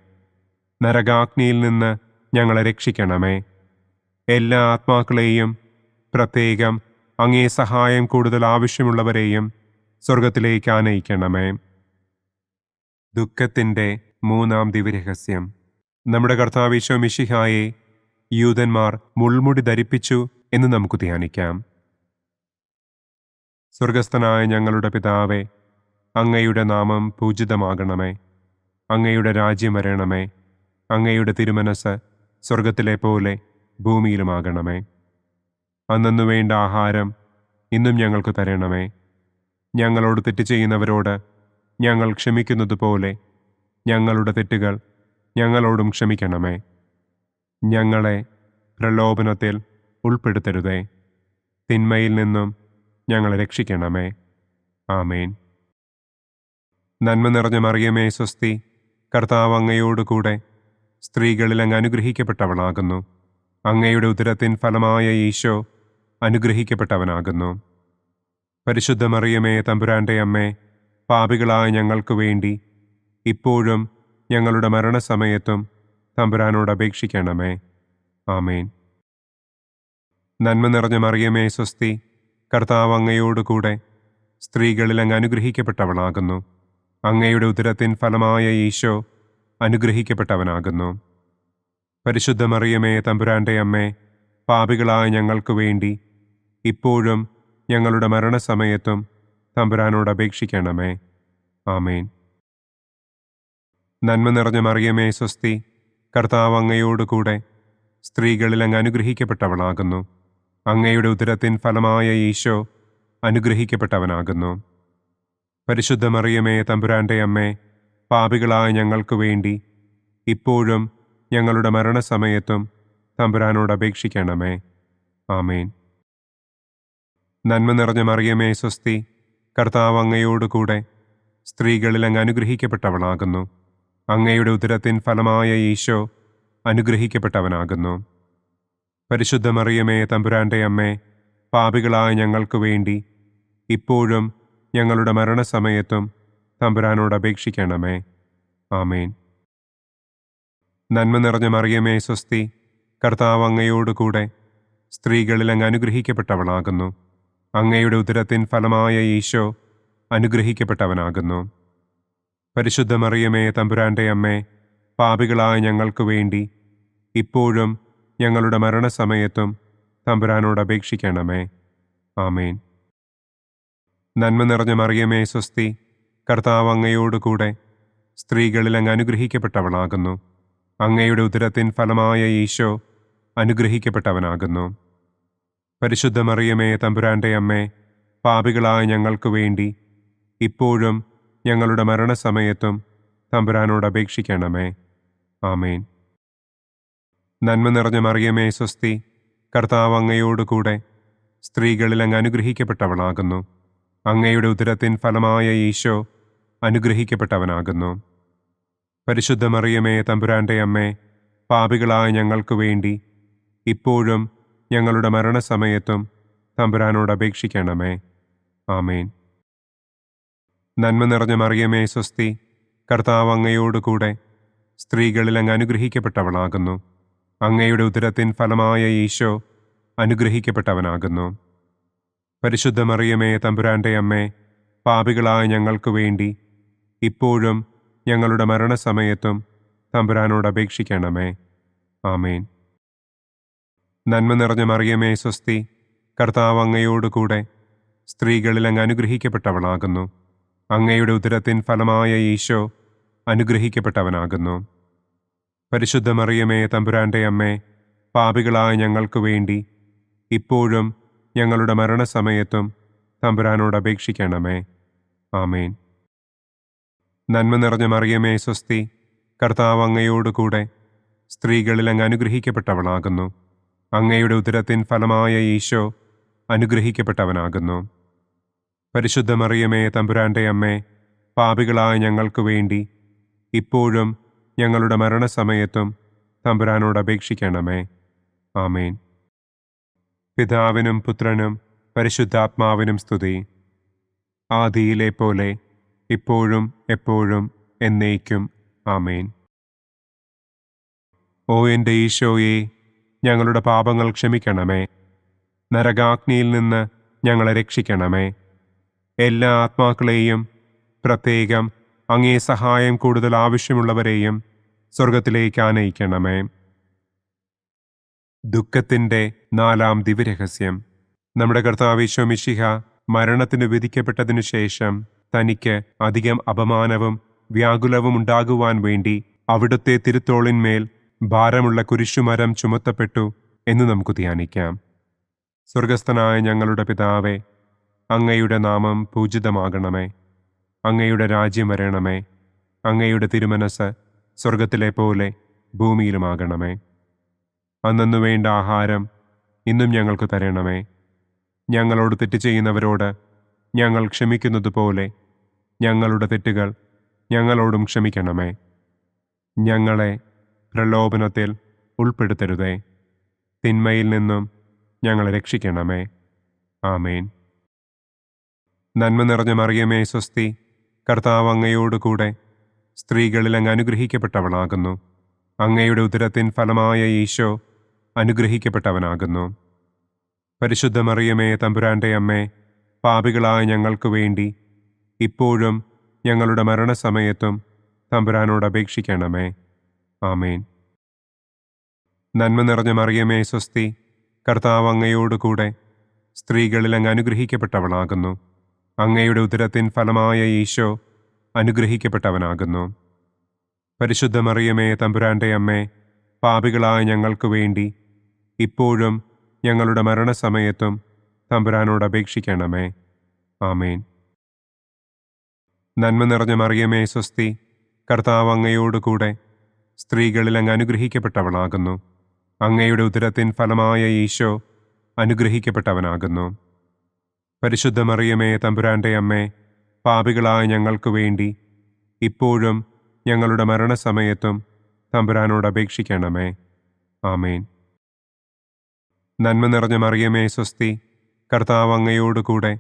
S2: നരകാഗ്നിയിൽ നിന്ന് ഞങ്ങളെ രക്ഷിക്കണമേ. എല്ലാ ആത്മാക്കളെയും, പ്രത്യേകം അങ്ങേ സഹായം കൂടുതൽ ആവശ്യമുള്ളവരെയും സ്വർഗത്തിലേക്ക് ആനയിക്കണമേ. ദുഃഖത്തിൻ്റെ മൂന്നാം ദിവ്യരഹസ്യം. നമ്മുടെ കർത്താവ് ഈശോ മിശിഹായെ യൂദന്മാർ മുൾമുടി ധരിപ്പിച്ചു എന്ന് നമുക്ക് ധ്യാനിക്കാം. സ്വർഗസ്ഥനായ ഞങ്ങളുടെ പിതാവേ, അങ്ങയുടെ നാമം പൂജിതമാകണമേ. അങ്ങയുടെ രാജ്യം വരണമേ. അങ്ങയുടെ തിരുമനസ് സ്വർഗത്തിലെ പോലെ ഭൂമിയിലുമാകണമേ. അന്നന്നു വേണ്ട ആഹാരം ഇന്നും ഞങ്ങൾക്ക് തരണമേ. ഞങ്ങളോട് തെറ്റ് ചെയ്യുന്നവരോട് ഞങ്ങൾ ക്ഷമിക്കുന്നത് പോലെ ഞങ്ങളുടെ തെറ്റുകൾ ഞങ്ങളോടും ക്ഷമിക്കണമേ. ഞങ്ങളെ പ്രലോഭനത്തിൽ ഉൾപ്പെടുത്തരുതേ. തിന്മയിൽ നിന്നും ഞങ്ങളെ രക്ഷിക്കണമേ. ആമേൻ. നന്മ നിറഞ്ഞ മറിയമേ സ്വസ്തി, കർത്താവ് അങ്ങയോടുകൂടെ സ്ത്രീകളിൽ അങ്ങ് അനുഗ്രഹിക്കപ്പെട്ടവളാകുന്നു. അങ്ങയുടെ ഉദരത്തിൻ ഫലമായ ഈശോ അനുഗ്രഹിക്കപ്പെട്ടവനാകുന്നു. പരിശുദ്ധ മറിയമേ തമ്പുരാന്റെ അമ്മേ, പാപികളായ ഞങ്ങൾക്ക് വേണ്ടി ഇപ്പോഴും ഞങ്ങളുടെ മരണസമയത്തും തമ്പുരാനോട് അപേക്ഷിക്കണമേ. ആമേൻ. നന്മ നിറഞ്ഞ മറിയമേ സ്വസ്തി, കർത്താവ് അങ്ങയോടുകൂടെ സ്ത്രീകളിൽ അങ്ങ് അനുഗ്രഹിക്കപ്പെട്ടവളാകുന്നു. അങ്ങയുടെ ഉദരത്തിൻ ഫലമായ ഈശോ അനുഗ്രഹിക്കപ്പെട്ടവനാകുന്നു. പരിശുദ്ധ മറിയമേ തമ്പുരാന്റെ അമ്മേ, പാപികളായ ഞങ്ങൾക്ക് വേണ്ടി ഇപ്പോഴും ഞങ്ങളുടെ മരണസമയത്തും തമ്പുരാനോട് അപേക്ഷിക്കണമേ. ആമേൻ. നന്മ നിറഞ്ഞ മറിയമേ സ്വസ്തി, കർത്താവ് അങ്ങയോടുകൂടെ സ്ത്രീകളിൽ അങ്ങ് അനുഗ്രഹിക്കപ്പെട്ടവളാകുന്നു. അങ്ങയുടെ ഉദരത്തിൻ ഫലമായ ഈശോ അനുഗ്രഹിക്കപ്പെട്ടവനാകുന്നു. പരിശുദ്ധ മറിയമേ തമ്പുരാന്റെ അമ്മേ, പാപികളായ ഞങ്ങൾക്ക് വേണ്ടി ഇപ്പോഴും ഞങ്ങളുടെ മരണസമയത്തും തമ്പുരാനോട് അപേക്ഷിക്കണമേ. ആമേൻ. നന്മ നിറഞ്ഞ മറിയമേ സ്വസ്തി, കർത്താവ് അങ്ങയോടുകൂടെ സ്ത്രീകളിൽ അങ്ങ് അനുഗ്രഹിക്കപ്പെട്ടവളാകുന്നു. അങ്ങയുടെ ഉദരത്തിൻ ഫലമായ ഈശോ അനുഗ്രഹിക്കപ്പെട്ടവനാകുന്നു. പരിശുദ്ധ മറിയമേ തമ്പുരാന്റെ അമ്മേ, പാപികളായ ഞങ്ങൾക്ക് വേണ്ടി ഇപ്പോഴും ഞങ്ങളുടെ മരണസമയത്തും തമ്പുരാനോട് അപേക്ഷിക്കണമേ. ആമേൻ. നന്മ നിറഞ്ഞ മറിയമേ സ്വസ്തി, കർത്താവ് അങ്ങയോടുകൂടെ സ്ത്രീകളിൽ അങ്ങ് അനുഗ്രഹിക്കപ്പെട്ടവളാകുന്നു. അങ്ങയുടെ ഉദരത്തിൻ ഫലമായ ഈശോ അനുഗ്രഹിക്കപ്പെട്ടവനാകുന്നു. പരിശുദ്ധ മറിയമേ തമ്പുരാന്റെ അമ്മേ, പാപികളായ ഞങ്ങൾക്ക് വേണ്ടി ഇപ്പോഴും ഞങ്ങളുടെ മരണസമയത്തും തമ്പുരാനോട് അപേക്ഷിക്കണമേ. ആമേൻ. നന്മ നിറഞ്ഞ മറിയമേ സ്വസ്തി, കർത്താവ് അങ്ങയോട് കൂടെ സ്ത്രീകളിൽ അങ്ങ് അനുഗ്രഹിക്കപ്പെട്ടവളാകുന്നു. അങ്ങയുടെ ഉദരത്തിൻ ഫലമായ ഈശോ അനുഗ്രഹിക്കപ്പെട്ടവനാകുന്നു. പരിശുദ്ധ മറിയമേ തമ്പുരാന്റെ അമ്മേ, പാപികളായ ഞങ്ങൾക്ക് വേണ്ടി ഇപ്പോഴും ഞങ്ങളുടെ മരണസമയത്തും തമ്പുരാനോട് അപേക്ഷിക്കണമേ. ആമേൻ. നന്മ നിറഞ്ഞ മറിയമേ സ്വസ്തി, കർത്താവ് അങ്ങയോട് കൂടെ സ്ത്രീകളിൽ അങ്ങ് അനുഗ്രഹിക്കപ്പെട്ടവളാകുന്നു. അങ്ങയുടെ ഉദരത്തിൻ ഫലമായ ഈശോ അനുഗ്രഹിക്കപ്പെട്ടവനാകുന്നു. പരിശുദ്ധ മറിയമേ തമ്പുരാന്റെ അമ്മേ, പാപികളായ ഞങ്ങൾക്ക് വേണ്ടി ഇപ്പോഴും ഞങ്ങളുടെ മരണസമയത്തും തമ്പുരാനോട് അപേക്ഷിക്കണമേ. ആമേൻ. നന്മ നിറഞ്ഞ മറിയമേ സ്വസ്തി, കർത്താവ് അങ്ങയോട് കൂടെ സ്ത്രീകളിൽ അങ്ങ് അനുഗ്രഹിക്കപ്പെട്ടവളാകുന്നു. അങ്ങയുടെ ഉദരത്തിൻ ഫലമായ ഈശോ അനുഗ്രഹിക്കപ്പെട്ടവനാകുന്നു. പരിശുദ്ധ മറിയമേ തമ്പുരാന്റെ അമ്മേ, പാപികളായ ഞങ്ങൾക്ക് വേണ്ടി ഇപ്പോഴും ഞങ്ങളുടെ മരണസമയത്തും തമ്പുരാനോട് അപേക്ഷിക്കണമേ. ആമേൻ. നന്മ നിറഞ്ഞ മറിയമേ സ്വസ്തി, കർത്താവ് അങ്ങയോട് കൂടെ സ്ത്രീകളിൽ അങ്ങ് അനുഗ്രഹിക്കപ്പെട്ടവളാകുന്നു. അങ്ങയുടെ ഉദരത്തിൻ ഫലമായ ഈശോ അനുഗ്രഹിക്കപ്പെട്ടവനാകുന്നു. പരിശുദ്ധ മറിയമേ തമ്പുരാന്റെ അമ്മേ, പാപികളായ ഞങ്ങൾക്ക് വേണ്ടി ഇപ്പോഴും ഞങ്ങളുടെ മരണസമയത്തും തമ്പുരാനോട് അപേക്ഷിക്കണമേ. ആമേൻ. നന്മ നിറഞ്ഞ മറിയമേ സ്വസ്തി, കർത്താവ് അങ്ങയോട് കൂടെ സ്ത്രീകളിൽ അങ്ങ് അനുഗ്രഹിക്കപ്പെട്ടവളാകുന്നു. അങ്ങയുടെ ഉദരത്തിൻ ഫലമായ ഈശോ അനുഗ്രഹിക്കപ്പെട്ടവനാകുന്നു. പരിശുദ്ധ മറിയമേ തമ്പുരാന്റെ അമ്മേ, പാപികളായ ഞങ്ങൾക്ക് വേണ്ടി ഇപ്പോഴും ഞങ്ങളുടെ മരണസമയത്തും തമ്പുരാനോട് അപേക്ഷിക്കണമേ. ആമേൻ. പിതാവിനും പുത്രനും പരിശുദ്ധാത്മാവിനും സ്തുതി. ആദിയിലെ പോലെ ഇപ്പോഴും എപ്പോഴും എന്നേക്കും. ആമേൻ. ഓ എൻ്റെ ഈശോയെ, ഞങ്ങളുടെ പാപങ്ങൾ ക്ഷമിക്കണമേ. നരകാഗ്നിയിൽ നിന്ന് ഞങ്ങളെ രക്ഷിക്കണമേ. എല്ലാ ആത്മാക്കളെയും, പ്രത്യേകം അങ്ങേ സഹായം കൂടുതൽ ആവശ്യമുള്ളവരെയും സ്വർഗത്തിലേക്ക് ആനയിക്കണമേ. ദുഃഖത്തിൻ്റെ 4-ാം ദിവ്യരഹസ്യം. നമ്മുടെ കർത്താവ് ഈശോ മിശിഹ മരണത്തിന് വിധിക്കപ്പെട്ടതിനു ശേഷം തനിക്ക് അധികം അപമാനവും വ്യാകുലവും ഉണ്ടാകുവാൻ വേണ്ടി അവിടുത്തെ തിരുത്തോളിന്മേൽ ഭാരമുള്ള കുരിശുമരം ചുമത്തപ്പെട്ടു എന്ന് നമുക്ക് ധ്യാനിക്കാം. സ്വർഗസ്ഥനായ ഞങ്ങളുടെ പിതാവേ, അങ്ങയുടെ നാമം പൂജിതമാകണമേ. അങ്ങയുടെ രാജ്യം വരണമേ. അങ്ങയുടെ തിരുമനസ് സ്വർഗത്തിലെ പോലെ ഭൂമിയിലുമാകണമേ. അന്നന്നു വേണ്ട ആഹാരം ഇന്നും ഞങ്ങൾക്ക് തരണമേ. ഞങ്ങളോട് തെറ്റ് ചെയ്യുന്നവരോട് ഞങ്ങൾ ക്ഷമിക്കുന്നത് പോലെ ഞങ്ങളുടെ തെറ്റുകൾ ഞങ്ങളോടും ക്ഷമിക്കണമേ. ഞങ്ങളെ പ്രലോഭനത്തിൽ ഉൾപ്പെടുത്തരുതേ. തിന്മയിൽ നിന്നും ഞങ്ങളെ രക്ഷിക്കണമേ. ആമേൻ. നന്മ നിറഞ്ഞ മറിയമേ സ്വസ്തി, കർത്താവ് അങ്ങയോട് കൂടെ സ്ത്രീകളിൽ അങ്ങ് അനുഗ്രഹിക്കപ്പെട്ടവളാകുന്നു. അങ്ങയുടെ ഉദരത്തിൻ ഫലമായ ഈശോ അനുഗ്രഹിക്കപ്പെട്ടവനാകുന്നു. പരിശുദ്ധ മറിയമേ തമ്പുരാന്റെ അമ്മേ, പാപികളായ ഞങ്ങൾക്ക് വേണ്ടി ഇപ്പോഴും ഞങ്ങളുടെ മരണസമയത്തും തമ്പുരാനോട് അപേക്ഷിക്കണമേ. ആമേൻ. നന്മ നിറഞ്ഞ മറിയമേ സ്വസ്തി, കർത്താവ് അങ്ങയോട് കൂടെ സ്ത്രീകളിൽ അങ്ങ് അനുഗ്രഹിക്കപ്പെട്ടവളാകുന്നു. അങ്ങയുടെ ഉദരത്തിൻ ഫലമായ ഈശോ അനുഗ്രഹിക്കപ്പെട്ടവനാകുന്നു. പരിശുദ്ധ മറിയമേ തമ്പുരാന്റെ അമ്മേ, പാപികളായ ഞങ്ങൾക്ക് വേണ്ടി ഇപ്പോഴും ഞങ്ങളുടെ മരണസമയത്തും തമ്പുരാനോട് അപേക്ഷിക്കണമേ. ആമേൻ. നന്മ നിറഞ്ഞ മറിയമേ സ്വസ്തി, കർത്താവ് അങ്ങയോട് കൂടെ സ്ത്രീകളിൽ അങ്ങ് അനുഗ്രഹിക്കപ്പെട്ടവളാകുന്നു. അങ്ങയുടെ ഉദരത്തിൻ ഫലമായ ഈശോ അനുഗ്രഹിക്കപ്പെട്ടവനാകുന്നു. പരിശുദ്ധ മറിയമേ തമ്പുരാന്റെ അമ്മേ, പാപികളായ ഞങ്ങൾക്ക് വേണ്ടി ഇപ്പോഴും ഞങ്ങളുടെ മരണസമയത്തും തമ്പുരാനോട് അപേക്ഷിക്കണമേ. ആമേൻ. നന്മ നിറഞ്ഞ മറിയമേ സ്വസ്തി, കർത്താവ് അങ്ങയോട് കൂടെ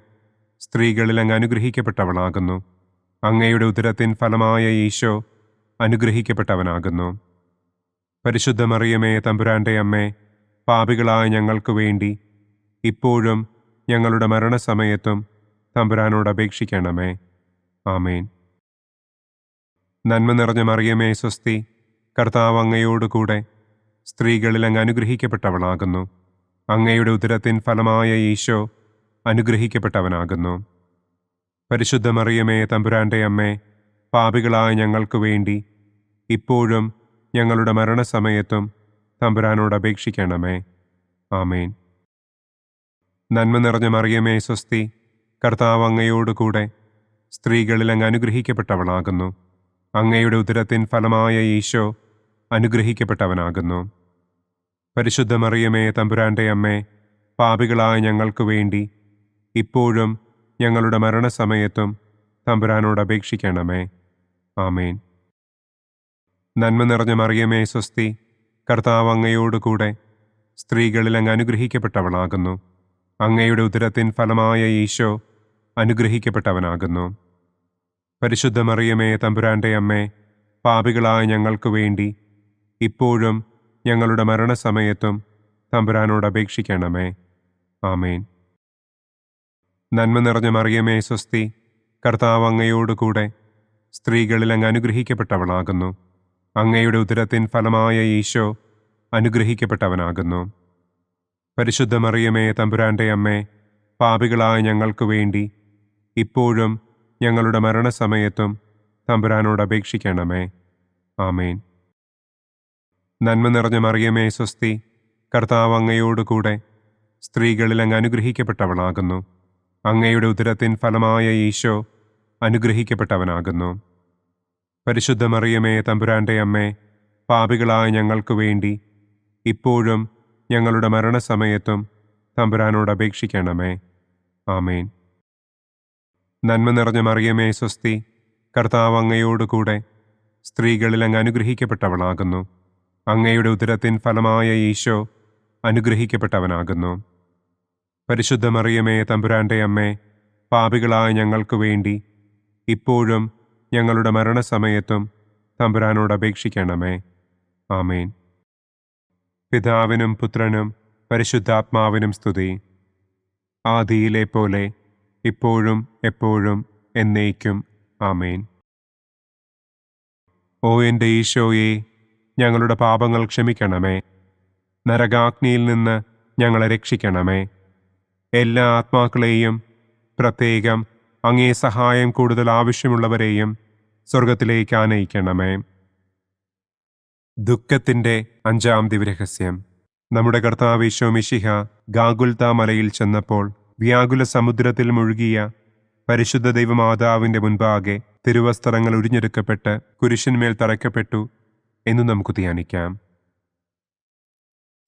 S2: സ്ത്രീകളിൽ അങ്ങ് അനുഗ്രഹിക്കപ്പെട്ടവളാകുന്നു. അങ്ങയുടെ ഉദരത്തിൻ ഫലമായ ഈശോ അനുഗ്രഹിക്കപ്പെട്ടവനാകുന്നു. പരിശുദ്ധ മറിയമേ തമ്പുരാന്റെ അമ്മേ, പാപികളായ ഞങ്ങൾക്ക് വേണ്ടി ഇപ്പോഴും ഞങ്ങളുടെ മരണസമയത്തും തമ്പുരാനോട് അപേക്ഷിക്കണമേ. ആമേൻ. നന്മ നിറഞ്ഞ മറിയമേ സ്വസ്തി, കർത്താവ് അങ്ങയോട് കൂടെ സ്ത്രീകളിൽ അങ്ങ് അനുഗ്രഹിക്കപ്പെട്ടവളാകുന്നു. അങ്ങയുടെ ഉദരത്തിൻ ഫലമായ ഈശോ അനുഗ്രഹിക്കപ്പെട്ടവനാകുന്നു. പരിശുദ്ധ മറിയമേ, തമ്പുരാന്റെ അമ്മേ, പാപികളായ ഞങ്ങൾക്ക് വേണ്ടി ഇപ്പോഴും ഞങ്ങളുടെ മരണസമയത്തും തമ്പുരാനോട് അപേക്ഷിക്കണമേ. ആമേൻ. നന്മ നിറഞ്ഞ മറിയമേ, സ്വസ്തി, കർത്താവ് അങ്ങയോടുകൂടെ സ്ത്രീകളിൽ അങ്ങ് അനുഗ്രഹിക്കപ്പെട്ടവളാകുന്നു. അങ്ങയുടെ ഉദരത്തിൻ ഫലമായ ഈശോ അനുഗ്രഹിക്കപ്പെട്ടവനാകുന്നു. പരിശുദ്ധ മറിയമേ, തമ്പുരാന്റെ അമ്മേ, പാപികളായ ഞങ്ങൾക്ക് വേണ്ടി ഇപ്പോഴും ഞങ്ങളുടെ മരണസമയത്തും തമ്പുരാനോട് അപേക്ഷിക്കണമേ. ആമേൻ. നന്മ നിറഞ്ഞ മറിയമേ, സ്വസ്തി, കർത്താവ് അങ്ങയോടുകൂടെ സ്ത്രീകളിൽ അങ്ങ് അനുഗ്രഹിക്കപ്പെട്ടവളാകുന്നു. അങ്ങയുടെ ഉദരത്തിൻ ഫലമായ ഈശോ അനുഗ്രഹിക്കപ്പെട്ടവനാകുന്നു. പരിശുദ്ധ മറിയമേ, തമ്പുരാന്റെ അമ്മേ, പാപികളായ ഞങ്ങൾക്ക് വേണ്ടി ഇപ്പോഴും ഞങ്ങളുടെ മരണസമയത്തും തമ്പുരാനോട് അപേക്ഷിക്കണമേ. ആമേൻ. നന്മ നിറഞ്ഞ മറിയമേ, സ്വസ്തി, കർത്താവ് അങ്ങയോടുകൂടെ സ്ത്രീകളിൽ അങ്ങ് അനുഗ്രഹിക്കപ്പെട്ടവളാകുന്നു. അങ്ങയുടെ ഉദരത്തിൻ ഫലമായ ഈശോ അനുഗ്രഹിക്കപ്പെട്ടവനാകുന്നു. പരിശുദ്ധ മറിയമേ, തമ്പുരാന്റെ അമ്മേ, പാപികളായ ഞങ്ങൾക്ക് വേണ്ടി ഇപ്പോഴും ഞങ്ങളുടെ മരണസമയത്തും തമ്പുരാനോട് അപേക്ഷിക്കണമേ. ആമേൻ. നന്മ നിറഞ്ഞ മറിയമേ, സ്വസ്തി, കർത്താവ് അങ്ങയോടുകൂടെ സ്ത്രീകളിൽ അങ്ങ് അനുഗ്രഹിക്കപ്പെട്ടവളാകുന്നു. അങ്ങയുടെ ഉദരത്തിൻ ഫലമായ ഈശോ അനുഗ്രഹിക്കപ്പെട്ടവനാകുന്നു. പരിശുദ്ധ മറിയമേ, തമ്പുരാന്റെ അമ്മേ, പാപികളായ ഞങ്ങൾക്ക് വേണ്ടി ഇപ്പോഴും ഞങ്ങളുടെ മരണസമയത്തും തമ്പുരാനോട് അപേക്ഷിക്കണമേ. ആമേൻ. നന്മ നിറഞ്ഞ മറിയമേ, സ്വസ്തി, കർത്താവ് അങ്ങയോടുകൂടെ സ്ത്രീകളിൽ അങ്ങ് അനുഗ്രഹിക്കപ്പെട്ടവളാകുന്നു. അങ്ങയുടെ ഉദരത്തിൻ ഫലമായ ഈശോ അനുഗ്രഹിക്കപ്പെട്ടവനാകുന്നു. പരിശുദ്ധ മറിയമേ, തമ്പുരാന്റെ അമ്മേ, പാപികളായ ഞങ്ങൾക്ക് വേണ്ടി ഇപ്പോഴും ഞങ്ങളുടെ മരണസമയത്തും തമ്പുരാനോട് അപേക്ഷിക്കണമേ. ആമേൻ. പിതാവിനും പുത്രനും പരിശുദ്ധാത്മാവിനും സ്തുതി. ആദിയിലെ പോലെ ഇപ്പോഴും എപ്പോഴും എന്നേക്കും. ആമേൻ. ഓ എൻ്റെ ഈശോയെ, ഞങ്ങളുടെ പാപങ്ങൾ ക്ഷമിക്കണമേ. നരകാഗ്നിയിൽ നിന്ന് ഞങ്ങളെ രക്ഷിക്കണമേ. എല്ലാ ആത്മാക്കളെയും, പ്രത്യേകം അങ്ങേ സഹായം കൂടുതൽ ആവശ്യമുള്ളവരെയും സ്വർഗത്തിലേക്ക് ആനയിക്കണമേ. ദുഃഖത്തിൻ്റെ 5-ാം ദിവ്യരഹസ്യം. നമ്മുടെ കർത്താവ് ഈശോ മിശിഹ ഗാഗുൽത്ത മലയിൽ ചെന്നപ്പോൾ വ്യാകുല സമുദ്രത്തിൽ മുഴുകിയ പരിശുദ്ധ ദൈവമാതാവിൻ്റെ മുൻപാകെ തിരുവസ്ത്രങ്ങൾ ഉരിഞ്ഞെടുക്കപ്പെട്ട് കുരിശിന്മേൽ തറയ്ക്കപ്പെട്ടു എന്ന് നമുക്ക് ധ്യാനിക്കാം.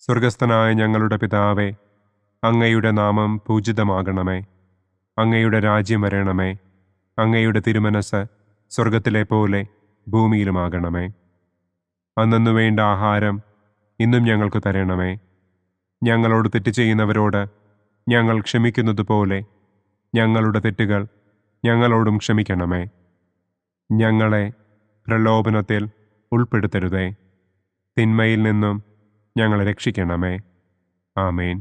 S2: സ്വർഗസ്ഥനായ ഞങ്ങളുടെ പിതാവേ, അങ്ങയുടെ നാമം പൂജിതമാകണമേ. അങ്ങയുടെ രാജ്യം വരണമേ. അങ്ങയുടെ തിരുമനസ് സ്വർഗത്തിലെ പോലെ ഭൂമിയിലുമാകണമേ. അന്നന്നു വേണ്ട ആഹാരം ഇന്നും ഞങ്ങൾക്ക് തരണമേ. ഞങ്ങളോട് തെറ്റ് ചെയ്യുന്നവരോട് ഞങ്ങൾ ക്ഷമിക്കുന്നത് പോലെ ഞങ്ങളുടെ തെറ്റുകൾ ഞങ്ങളോടും ക്ഷമിക്കണമേ. ഞങ്ങളെ പ്രലോഭനത്തിൽ ഉൾപ്പെടുത്തരുതേ. തിന്മയിൽ നിന്നും ഞങ്ങളെ രക്ഷിക്കണമേ. ആമേൻ.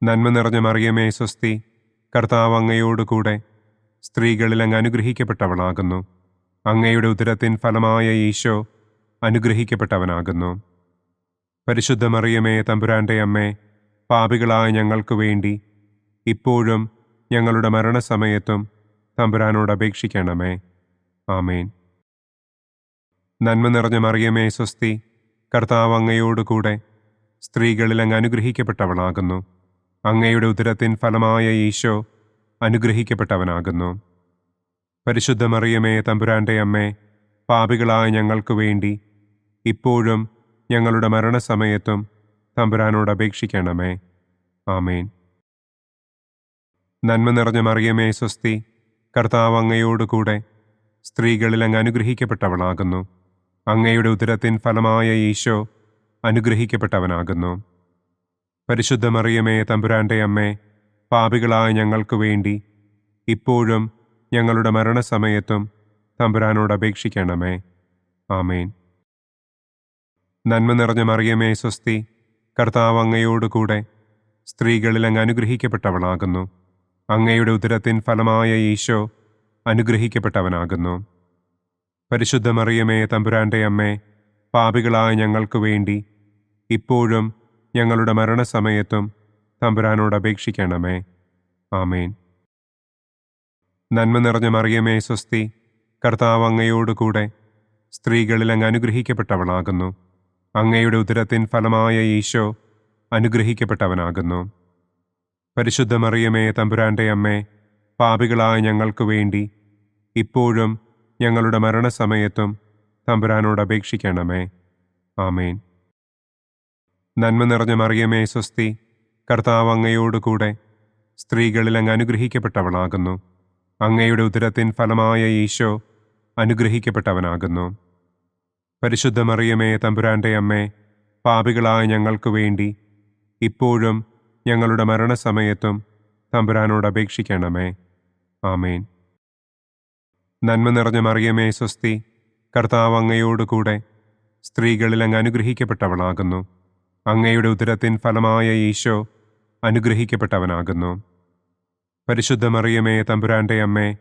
S2: നന്മ നിറഞ്ഞ മറിയമേ, സ്വസ്തി, കർത്താവ് അങ്ങയോടുകൂടെ സ്ത്രീകളിൽ അങ്ങ് അനുഗ്രഹിക്കപ്പെട്ടവളാകുന്നു. അങ്ങയുടെ ഉദരത്തിൻ ഫലമായ ഈശോ അനുഗ്രഹിക്കപ്പെട്ടവനാകുന്നു. പരിശുദ്ധ മറിയമേ, തമ്പുരാന്റെ അമ്മേ, പാപികളായ ഞങ്ങൾക്ക് വേണ്ടി ഇപ്പോഴും ഞങ്ങളുടെ മരണസമയത്തും തമ്പുരാനോട് അപേക്ഷിക്കണമേ. ആമേൻ. നന്മ നിറഞ്ഞ മറിയമേ, സ്വസ്തി, കർത്താവ് അങ്ങയോടുകൂടെ സ്ത്രീകളിൽ അങ്ങ് അനുഗ്രഹിക്കപ്പെട്ടവളാകുന്നു. അങ്ങയുടെ ഉദരത്തിൻ ഫലമായ ഈശോ അനുഗ്രഹിക്കപ്പെട്ടവനാകുന്നു. പരിശുദ്ധ മറിയമേ, തമ്പുരാന്റെ അമ്മേ, പാപികളായ ഞങ്ങൾക്ക് വേണ്ടി ഇപ്പോഴും ഞങ്ങളുടെ മരണസമയത്തും തമ്പുരാനോട് അപേക്ഷിക്കണമേ. ആമേൻ. നന്മ നിറഞ്ഞ മറിയമേ, സ്വസ്തി, കർത്താവ് അങ്ങയോടുകൂടെ സ്ത്രീകളിൽ അങ്ങ് അനുഗ്രഹിക്കപ്പെട്ടവളാകുന്നു. അങ്ങയുടെ ഉദരത്തിൻ ഫലമായ ഈശോ അനുഗ്രഹിക്കപ്പെട്ടവനാകുന്നു. പരിശുദ്ധ മറിയമേ, തമ്പുരാന്റെ അമ്മേ, പാപികളായ ഞങ്ങൾക്ക് വേണ്ടി ഇപ്പോഴും ഞങ്ങളുടെ മരണസമയത്തും തമ്പുരാനോട് അപേക്ഷിക്കണമേ. ആമേൻ. നന്മ നിറഞ്ഞ മറിയമേ, സ്വസ്തി, കർത്താവ് അങ്ങയോടുകൂടെ സ്ത്രീകളിൽ അങ്ങ് അനുഗ്രഹിക്കപ്പെട്ടവളാകുന്നു. അങ്ങയുടെ ഉദരത്തിൻ ഫലമായ ഈശോ അനുഗ്രഹിക്കപ്പെട്ടവനാകുന്നു. പരിശുദ്ധ മറിയമേ, തമ്പുരാന്റെ അമ്മേ, പാപികളായ ഞങ്ങൾക്ക് വേണ്ടി ഇപ്പോഴും ഞങ്ങളുടെ മരണസമയത്തും തമ്പുരാനോട് അപേക്ഷിക്കണമേ. ആമേൻ. നന്മ നിറഞ്ഞ മറിയമേ സ്വസ്തി, കർത്താവ് അങ്ങയോടുകൂടെ സ്ത്രീകളിൽ അങ്ങ് അനുഗ്രഹിക്കപ്പെട്ടവളാകുന്നു. അങ്ങയുടെ ഉദരത്തിൻ ഫലമായ ഈശോ അനുഗ്രഹിക്കപ്പെട്ടവനാകുന്നു. പരിശുദ്ധ മറിയമേ തമ്പുരാന്റെ അമ്മേ, പാപികളായ ഞങ്ങൾക്ക് വേണ്ടി ഇപ്പോഴും ഞങ്ങളുടെ മരണസമയത്തും തമ്പുരാനോട് അപേക്ഷിക്കണമേ. ആമേൻ. നന്മ നിറഞ്ഞ മറിയമേ സ്വസ്തി, കർത്താവ് അങ്ങയോടുകൂടെ സ്ത്രീകളിൽ അങ്ങ് അനുഗ്രഹിക്കപ്പെട്ടവളാകുന്നു. അങ്ങയുടെ ഉദരത്തിൻ ഫലമായ ഈശോ അനുഗ്രഹിക്കപ്പെട്ടവനാകുന്നു. പരിശുദ്ധ മറിയമേ തമ്പുരാന്റെ അമ്മേ, പാപികളായ ഞങ്ങൾക്ക് വേണ്ടി ഇപ്പോഴും ഞങ്ങളുടെ മരണസമയത്തും തമ്പുരാനോട് അപേക്ഷിക്കണമേ. ആമേൻ. നന്മ നിറഞ്ഞ മറിയമേ സ്വസ്തി, കർത്താവ് അങ്ങയോടുകൂടെ സ്ത്രീകളിൽ അങ്ങ് അനുഗ്രഹിക്കപ്പെട്ടവളാകുന്നു. അങ്ങയുടെ ഉദരത്തിൻ ഫലമായ ഈശോ അനുഗ്രഹിക്കപ്പെട്ടവനാകുന്നു. പരിശുദ്ധ മറിയമേ തമ്പുരാന്റെ അമ്മേ,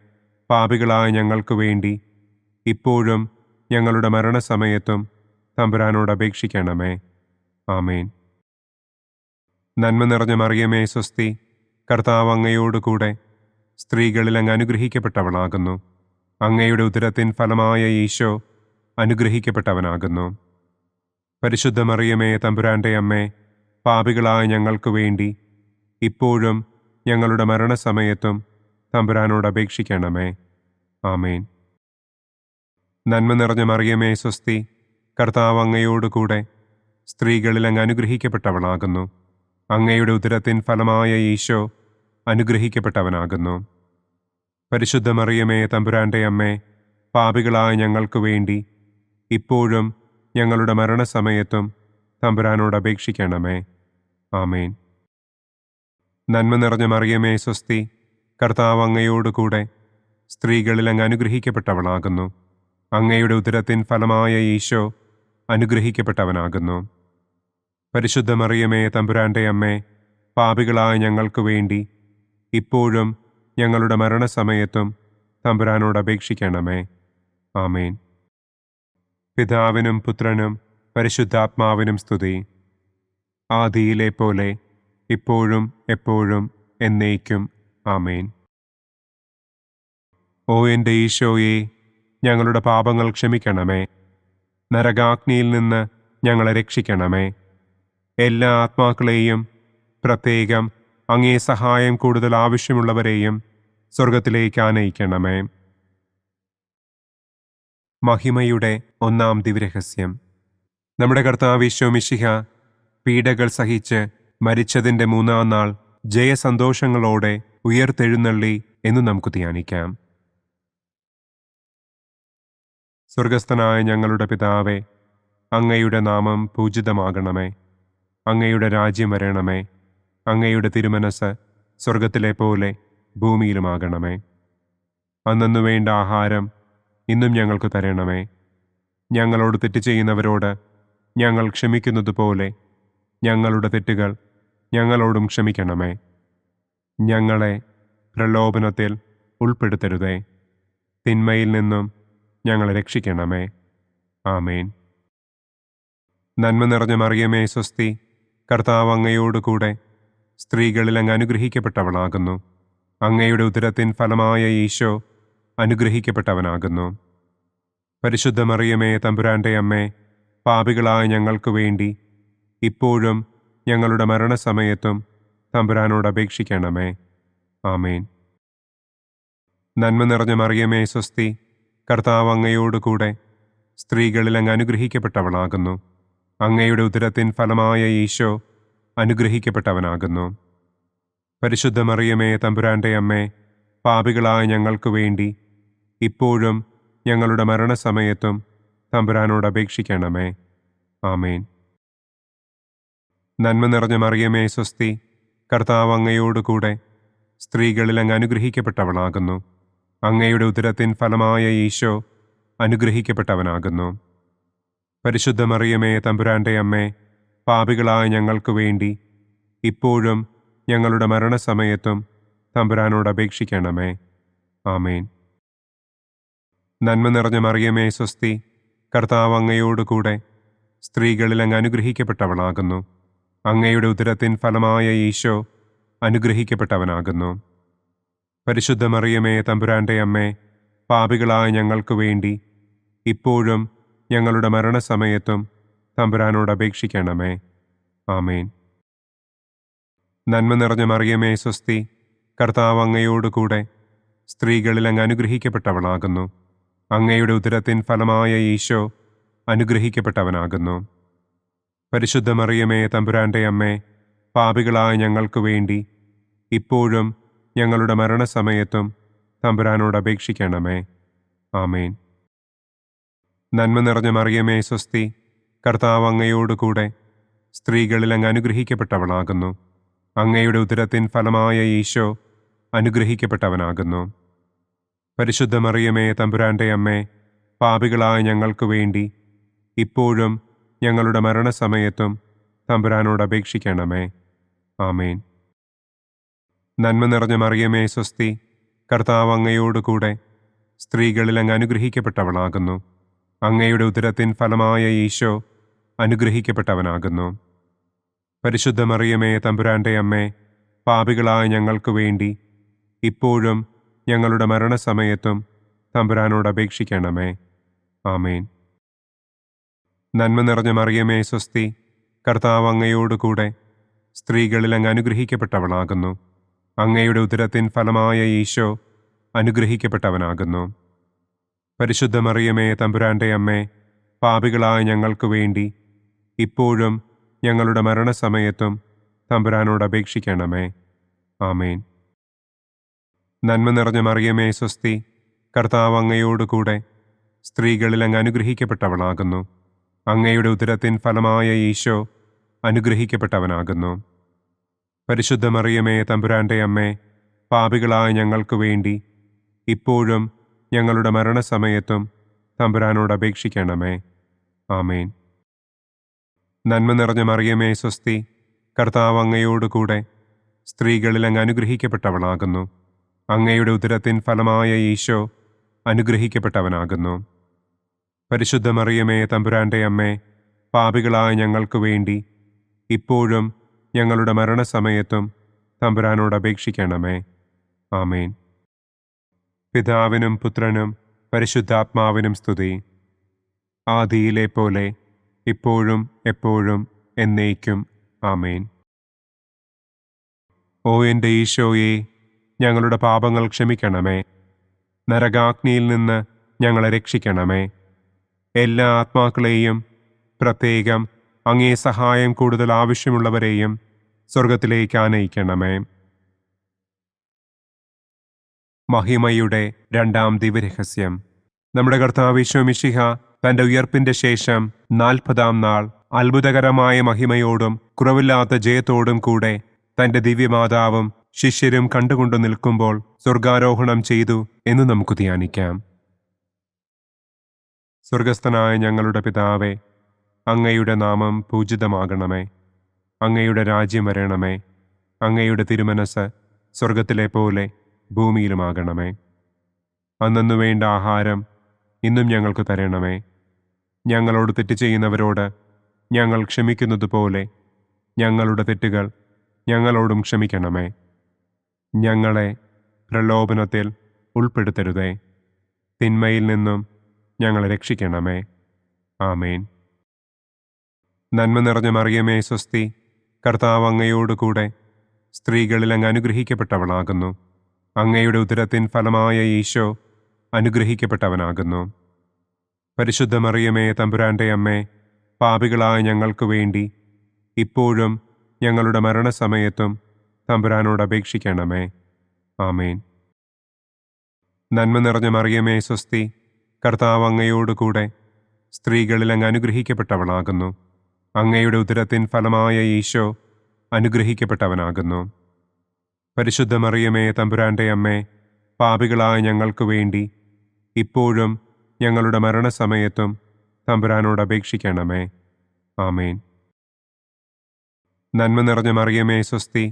S2: പാപികളായ ഞങ്ങൾക്ക് വേണ്ടി ഇപ്പോഴും ഞങ്ങളുടെ മരണസമയത്തും തമ്പുരാനോട് അപേക്ഷിക്കണമേ. ആമേൻ. നന്മ നിറഞ്ഞ മറിയമേ സ്വസ്തി, കർത്താവ് അങ്ങയോടുകൂടെ സ്ത്രീകളിൽ അങ്ങ് അനുഗ്രഹിക്കപ്പെട്ടവളാകുന്നു. അങ്ങയുടെ ഉദരത്തിൻ ഫലമായ ഈശോ അനുഗ്രഹിക്കപ്പെട്ടവനാകുന്നു. പരിശുദ്ധ മറിയമേ തമ്പുരാന്റെ അമ്മേ, പാപികളായ ഞങ്ങൾക്ക് വേണ്ടി ഇപ്പോഴും ഞങ്ങളുടെ മരണസമയത്തും തമ്പുരാനോട് അപേക്ഷിക്കണമേ. ആമേൻ. നന്മ നിറഞ്ഞ മറിയമേ സ്വസ്തി, കർത്താവ് അങ്ങയോടുകൂടെ സ്ത്രീകളിൽ അങ്ങ് അനുഗ്രഹിക്കപ്പെട്ടവളാകുന്നു. അങ്ങയുടെ ഉദരത്തിൻ ഫലമായ ഈശോ അനുഗ്രഹിക്കപ്പെട്ടവനാകുന്നു. പരിശുദ്ധ മറിയമേ തമ്പുരാന്റെ അമ്മേ, പാപികളായ ഞങ്ങൾക്ക് വേണ്ടി ഇപ്പോഴും ഞങ്ങളുടെ മരണസമയത്തും തമ്പുരാനോട് അപേക്ഷിക്കണമേ. ആമേൻ. നന്മ നിറഞ്ഞ മറിയമേ സ്വസ്തി, കർത്താവ് അങ്ങയോടുകൂടെ സ്ത്രീകളിൽ അങ്ങ് അനുഗ്രഹിക്കപ്പെട്ടവളാകുന്നു. അങ്ങയുടെ ഉദരത്തിൻ ഫലമായ ഈശോ അനുഗ്രഹിക്കപ്പെട്ടവനാകുന്നു. പരിശുദ്ധ മറിയമേ തമ്പുരാന്റെ അമ്മേ, പാപികളായ ഞങ്ങൾക്ക് വേണ്ടി ഇപ്പോഴും ഞങ്ങളുടെ മരണസമയത്തും തമ്പുരാനോട് അപേക്ഷിക്കണമേ. ആമേൻ. പിതാവിനും പുത്രനും പരിശുദ്ധാത്മാവിനും സ്തുതി. ആദിയിലെ പോലെ ഇപ്പോഴും എപ്പോഴും എന്നേക്കും. ആമേൻ. ഓ എൻ്റെ ഈശോയെ, ഞങ്ങളുടെ പാപങ്ങൾ ക്ഷമിക്കണമേ. നരകാഗ്നിയിൽ നിന്ന് ഞങ്ങളെ രക്ഷിക്കണമേ. എല്ലാ ആത്മാക്കളെയും, പ്രത്യേകം അങ്ങേ സഹായം കൂടുതൽ ആവശ്യമുള്ളവരെയും സ്വർഗത്തിലേക്ക് ആനയിക്കണമേ. മഹിമയുടെ ഒന്നാം ദിവ്യരഹസ്യം. നമ്മുടെ കർത്താവ് ഈശോ മിശിഹ പീഡകൾ സഹിച്ച് മരിച്ചതിൻ്റെ മൂന്നാം നാൾ ജയസന്തോഷങ്ങളോടെ ഉയർത്തെഴുന്നള്ളി എന്ന് നമുക്ക് ധ്യാനിക്കാം. സ്വർഗസ്ഥനായ ഞങ്ങളുടെ പിതാവേ, അങ്ങയുടെ നാമം പൂജിതമാകണമേ. അങ്ങയുടെ രാജ്യം വരണമേ. അങ്ങയുടെ തിരുമനസ് സ്വർഗത്തിലെ പോലെ ഭൂമിയിലുമാകണമേ. അന്നന്നു വേണ്ട ആഹാരം ഇന്നും ഞങ്ങൾക്ക് തരണമേ. ഞങ്ങളോട് തെറ്റ് ചെയ്യുന്നവരോട് ഞങ്ങൾ ക്ഷമിക്കുന്നത് പോലെ ഞങ്ങളുടെ തെറ്റുകൾ ഞങ്ങളോടും ക്ഷമിക്കണമേ. ഞങ്ങളെ പ്രലോഭനത്തിൽ ഉൾപ്പെടുത്തരുതേ. തിന്മയിൽ നിന്നും ഞങ്ങളെ രക്ഷിക്കണമേ. ആമേൻ. നന്മ നിറഞ്ഞ മറിയമേ സ്വസ്തി, കർത്താവ് അങ്ങയോടുകൂടെ സ്ത്രീകളിൽ അങ്ങ് അനുഗ്രഹിക്കപ്പെട്ടവളാകുന്നു. അങ്ങയുടെ ഉദരത്തിൻ ഫലമായ ഈശോ അനുഗ്രഹിക്കപ്പെട്ടവനാകുന്നു. പരിശുദ്ധ മറിയമേ തമ്പുരാന്റെ അമ്മേ, പാപികളായ ഞങ്ങൾക്ക് വേണ്ടി ഇപ്പോഴും ഞങ്ങളുടെ മരണസമയത്തും തമ്പുരാനോട് അപേക്ഷിക്കണമേ. ആമേൻ. നന്മ നിറഞ്ഞ മറിയമേ സ്വസ്തി, കർത്താവ് അങ്ങയോടുകൂടെ സ്ത്രീകളിൽ അങ്ങ് അനുഗ്രഹിക്കപ്പെട്ടവളാകുന്നു. അങ്ങയുടെ ഉദരത്തിൻ ഫലമായ ഈശോ അനുഗ്രഹിക്കപ്പെട്ടവനാകുന്നു. പരിശുദ്ധ മറിയമേ തമ്പുരാന്റെ അമ്മേ, പാപികളായ ഞങ്ങൾക്ക് വേണ്ടി ഇപ്പോഴും ഞങ്ങളുടെ മരണസമയത്തും തമ്പുരാനോട് അപേക്ഷിക്കണമേ. ആമേൻ. നന്മ നിറഞ്ഞ മറിയമേ സ്വസ്തി, കർത്താവ് അങ്ങയോടുകൂടെ സ്ത്രീകളിൽ അങ്ങ് അനുഗ്രഹിക്കപ്പെട്ടവളാകുന്നു. അങ്ങയുടെ ഉദരത്തിൻ ഫലമായ ഈശോ അനുഗ്രഹിക്കപ്പെട്ടവനാകുന്നു. പരിശുദ്ധ മറിയമേ തമ്പുരാന്റെ അമ്മേ, പാപികളായ ഞങ്ങൾക്ക് വേണ്ടി ഇപ്പോഴും ഞങ്ങളുടെ മരണസമയത്തും തമ്പുരാനോട് അപേക്ഷിക്കണമേ. ആമേൻ. നന്മ നിറഞ്ഞ മറിയമേ സ്വസ്തി, കർത്താവ് അങ്ങയോടുകൂടെ സ്ത്രീകളിൽ അങ്ങ് അനുഗ്രഹിക്കപ്പെട്ടവളാകുന്നു. അങ്ങയുടെ ഉദരത്തിൻ ഫലമായ ഈശോ അനുഗ്രഹിക്കപ്പെട്ടവനാകുന്നു. പരിശുദ്ധ മറിയമേ, തമ്പുരാന്റെ അമ്മേ, പാപികളായ ഞങ്ങൾക്ക് വേണ്ടി ഇപ്പോഴും ഞങ്ങളുടെ മരണസമയത്തും തമ്പുരാനോട് അപേക്ഷിക്കണമേ. ആമേൻ. നന്മ നിറഞ്ഞ മറിയമേ, സ്വസ്തി, കർത്താവ് അങ്ങയോടുകൂടെ സ്ത്രീകളിൽ അങ്ങ് അനുഗ്രഹിക്കപ്പെട്ടവളാകുന്നു. അങ്ങയുടെ ഉദരത്തിൻ ഫലമായ ഈശോ അനുഗ്രഹിക്കപ്പെട്ടവനാകുന്നു. പരിശുദ്ധ മറിയമേ, തമ്പുരാന്റെ അമ്മേ, പാപികളായ ഞങ്ങൾക്ക് വേണ്ടി ഇപ്പോഴും ഞങ്ങളുടെ മരണസമയത്തും തമ്പുരാനോട് അപേക്ഷിക്കണമേ. ആമേൻ. നന്മ നിറഞ്ഞ മറിയമേ, സ്വസ്തി, കർത്താവ് അങ്ങയോടുകൂടെ സ്ത്രീകളിൽ അങ്ങ് അനുഗ്രഹിക്കപ്പെട്ടവളാകുന്നു. അങ്ങയുടെ ഉദരത്തിൻ ഫലമായ ഈശോ അനുഗ്രഹിക്കപ്പെട്ടവനാകുന്നു. പരിശുദ്ധ മറിയമേ, തമ്പുരാന്റെ അമ്മേ, പാപികളായ ഞങ്ങൾക്ക് വേണ്ടി ഇപ്പോഴും ഞങ്ങളുടെ മരണസമയത്തും തമ്പുരാനോട് അപേക്ഷിക്കണമേ. ആമേൻ. നന്മ നിറഞ്ഞ മറിയമേ, സ്വസ്തി, കർത്താവ് അങ്ങയോടുകൂടെ സ്ത്രീകളിൽ അങ്ങ് അനുഗ്രഹിക്കപ്പെട്ടവളാകുന്നു. അങ്ങയുടെ ഉദരത്തിൻ ഫലമായ ഈശോ അനുഗ്രഹിക്കപ്പെട്ടവനാകുന്നു. പരിശുദ്ധ മറിയമേ, തമ്പുരാന്റെ അമ്മേ, പാപികളായ ഞങ്ങൾക്ക് വേണ്ടി ഇപ്പോഴും ഞങ്ങളുടെ മരണസമയത്തും തമ്പുരാനോട് അപേക്ഷിക്കണമേ. ആമേൻ. നന്മ നിറഞ്ഞ മറിയമേ, സ്വസ്തി, കർത്താവ് അങ്ങയോടുകൂടെ സ്ത്രീകളിൽ അങ്ങ് അനുഗ്രഹിക്കപ്പെട്ടവളാകുന്നു. അങ്ങയുടെ ഉദരത്തിൻ ഫലമായ ഈശോ അനുഗ്രഹിക്കപ്പെട്ടവനാകുന്നു. പരിശുദ്ധ മറിയമേ, തമ്പുരാന്റെ അമ്മേ, പാപികളായ ഞങ്ങൾക്ക് വേണ്ടി ഇപ്പോഴും ഞങ്ങളുടെ മരണസമയത്തും തമ്പുരാനോട് അപേക്ഷിക്കണമേ. ആമേൻ. നന്മ നിറഞ്ഞ മറിയമേ, സ്വസ്തി, കർത്താവ് അങ്ങയോടുകൂടെ സ്ത്രീകളിൽ അങ്ങ് അനുഗ്രഹിക്കപ്പെട്ടവളാകുന്നു. അങ്ങയുടെ ഉദരത്തിൻ ഫലമായ ഈശോ അനുഗ്രഹിക്കപ്പെട്ടവനാകുന്നു. പരിശുദ്ധ മറിയമേ, തമ്പുരാന്റെ അമ്മേ, പാപികളായ ഞങ്ങൾക്ക് വേണ്ടി ഇപ്പോഴും ഞങ്ങളുടെ മരണസമയത്തും തമ്പുരാനോട് അപേക്ഷിക്കണമേ. ആമേൻ. നന്മ നിറഞ്ഞ മറിയമേ, സ്വസ്തി, കർത്താവ് അങ്ങയോടുകൂടെ സ്ത്രീകളിൽ അങ്ങ് അനുഗ്രഹിക്കപ്പെട്ടവളാകുന്നു. അങ്ങയുടെ ഉദരത്തിൻ ഫലമായ ഈശോ അനുഗ്രഹിക്കപ്പെട്ടവനാകുന്നു. പരിശുദ്ധ മറിയമേ, തമ്പുരാന്റെ അമ്മേ, പാപികളായ ഞങ്ങൾക്ക് വേണ്ടി ഇപ്പോഴും ഞങ്ങളുടെ മരണസമയത്തും തമ്പുരാനോട് അപേക്ഷിക്കണമേ. ആമേൻ. പിതാവിനും പുത്രനും പരിശുദ്ധാത്മാവിനും സ്തുതി. ആദിയിലെ പോലെ ഇപ്പോഴും എപ്പോഴും എന്നേക്കും. ആമേൻ. ഓ എൻ്റെ ഈശോയെ, ഞങ്ങളുടെ പാപങ്ങൾ ക്ഷമിക്കണമേ. നരകാഗ്നിയിൽ നിന്ന് ഞങ്ങളെ രക്ഷിക്കണമേ. എല്ലാ ആത്മാക്കളെയും, പ്രത്യേകം അങ്ങേ സഹായം കൂടുതൽ ആവശ്യമുള്ളവരെയും സ്വർഗത്തിലേക്ക് ആനയിക്കണമേ. മഹിമയുടെ രണ്ടാം ദിവ്യരഹസ്യം. നമ്മുടെ കർത്താവ് ഈശോ മിശിഹ തന്റെ ഉയർപ്പിന്റെ ശേഷം 40-ാം നാൾ അത്ഭുതകരമായ മഹിമയോടും കുറവില്ലാത്ത ജയത്തോടും കൂടെ തന്റെ ദിവ്യമാതാവും ശിഷ്യരും കണ്ടുകൊണ്ടു നിൽക്കുമ്പോൾ സ്വർഗാരോഹണം ചെയ്തു എന്ന് നമുക്ക് ധ്യാനിക്കാം. സ്വർഗസ്ഥനായ ഞങ്ങളുടെ പിതാവേ, അങ്ങയുടെ നാമം പൂജിതമാകണമേ. അങ്ങയുടെ രാജ്യം വരണമേ. അങ്ങയുടെ തിരുമനസ് സ്വർഗത്തിലെ പോലെ ഭൂമിയിലുമാകണമേ. അന്നു വേണ്ട ആഹാരം ഇന്നും ഞങ്ങൾക്ക് തരണമേ. ഞങ്ങളോട് തെറ്റ് ചെയ്യുന്നവരോട് ഞങ്ങൾ ക്ഷമിക്കുന്നത് പോലെ ഞങ്ങളുടെ തെറ്റുകൾ ഞങ്ങളോടും ക്ഷമിക്കണമേ. ഞങ്ങളെ പ്രലോഭനത്തിൽ ഉൾപ്പെടുത്തരുതേ. തിന്മയിൽ നിന്നും ഞങ്ങളെ രക്ഷിക്കണമേ. ആമേൻ. നന്മ നിറഞ്ഞ മറിയമേ, സ്വസ്തി, കർത്താവ് അങ്ങയോടുകൂടെ സ്ത്രീകളിൽ അങ്ങ് അനുഗ്രഹിക്കപ്പെട്ടവളാകുന്നു. അങ്ങയുടെ ഉദരത്തിൻ ഫലമായ ഈശോ അനുഗ്രഹിക്കപ്പെട്ടവനാകുന്നു. പരിശുദ്ധ മറിയമേ, തമ്പുരാന്റെ അമ്മേ, പാപികളായ ഞങ്ങൾക്ക് വേണ്ടി ഇപ്പോഴും ഞങ്ങളുടെ മരണസമയത്തും തമ്പുരാനോട് അപേക്ഷിക്കണമേ. ആമേൻ. നന്മ നിറഞ്ഞ മറിയമേ, സ്വസ്തി, കർത്താവ് അങ്ങയോടുകൂടെ സ്ത്രീകളിൽ അങ്ങ് അനുഗ്രഹിക്കപ്പെട്ടവളാകുന്നു. അങ്ങയുടെ ഉദരത്തിൻ ഫലമായ ഈശോ അനുഗ്രഹിക്കപ്പെട്ടവനാകുന്നു. പരിശുദ്ധ മറിയമേ, തമ്പുരാന്റെ അമ്മേ, പാപികളായ ഞങ്ങൾക്ക് വേണ്ടി ഇപ്പോഴും ഞങ്ങളുടെ മരണസമയത്തും തമ്പുരാനോട് അപേക്ഷിക്കണമേ. ആമേൻ. നന്മ നിറഞ്ഞ മറിയമേ, സ്വസ്തി,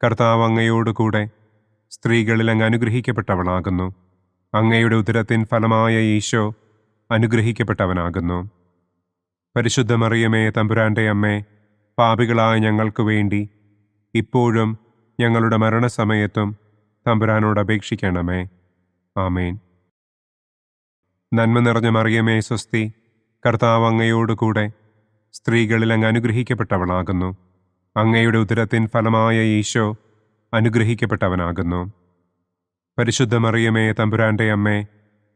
S2: കർത്താവ് അങ്ങയോടുകൂടെ സ്ത്രീകളിൽ അങ്ങ് അനുഗ്രഹിക്കപ്പെട്ടവളാകുന്നു. അങ്ങയുടെ ഉദരത്തിൻ ഫലമായ ഈശോ അനുഗ്രഹിക്കപ്പെട്ടവനാകുന്നു. പരിശുദ്ധ മറിയമേ തമ്പുരാന്റെ അമ്മേ, പാപികളായ ഞങ്ങൾക്ക് വേണ്ടി ഇപ്പോഴും ഞങ്ങളുടെ മരണസമയത്തും തമ്പുരാനോട് അപേക്ഷിക്കണമേ. ആമേൻ. നന്മ നിറഞ്ഞ മറിയമേ സ്വസ്തി, കർത്താവ് അങ്ങയോടുകൂടെ സ്ത്രീകളിൽ അങ്ങ് അനുഗ്രഹിക്കപ്പെട്ടവളാകുന്നു. അങ്ങയുടെ ഉദരത്തിൻ ഫലമായ ഈശോ അനുഗ്രഹിക്കപ്പെട്ടവനാകുന്നു. പരിശുദ്ധ മറിയമേ തമ്പുരാന്റെ അമ്മേ,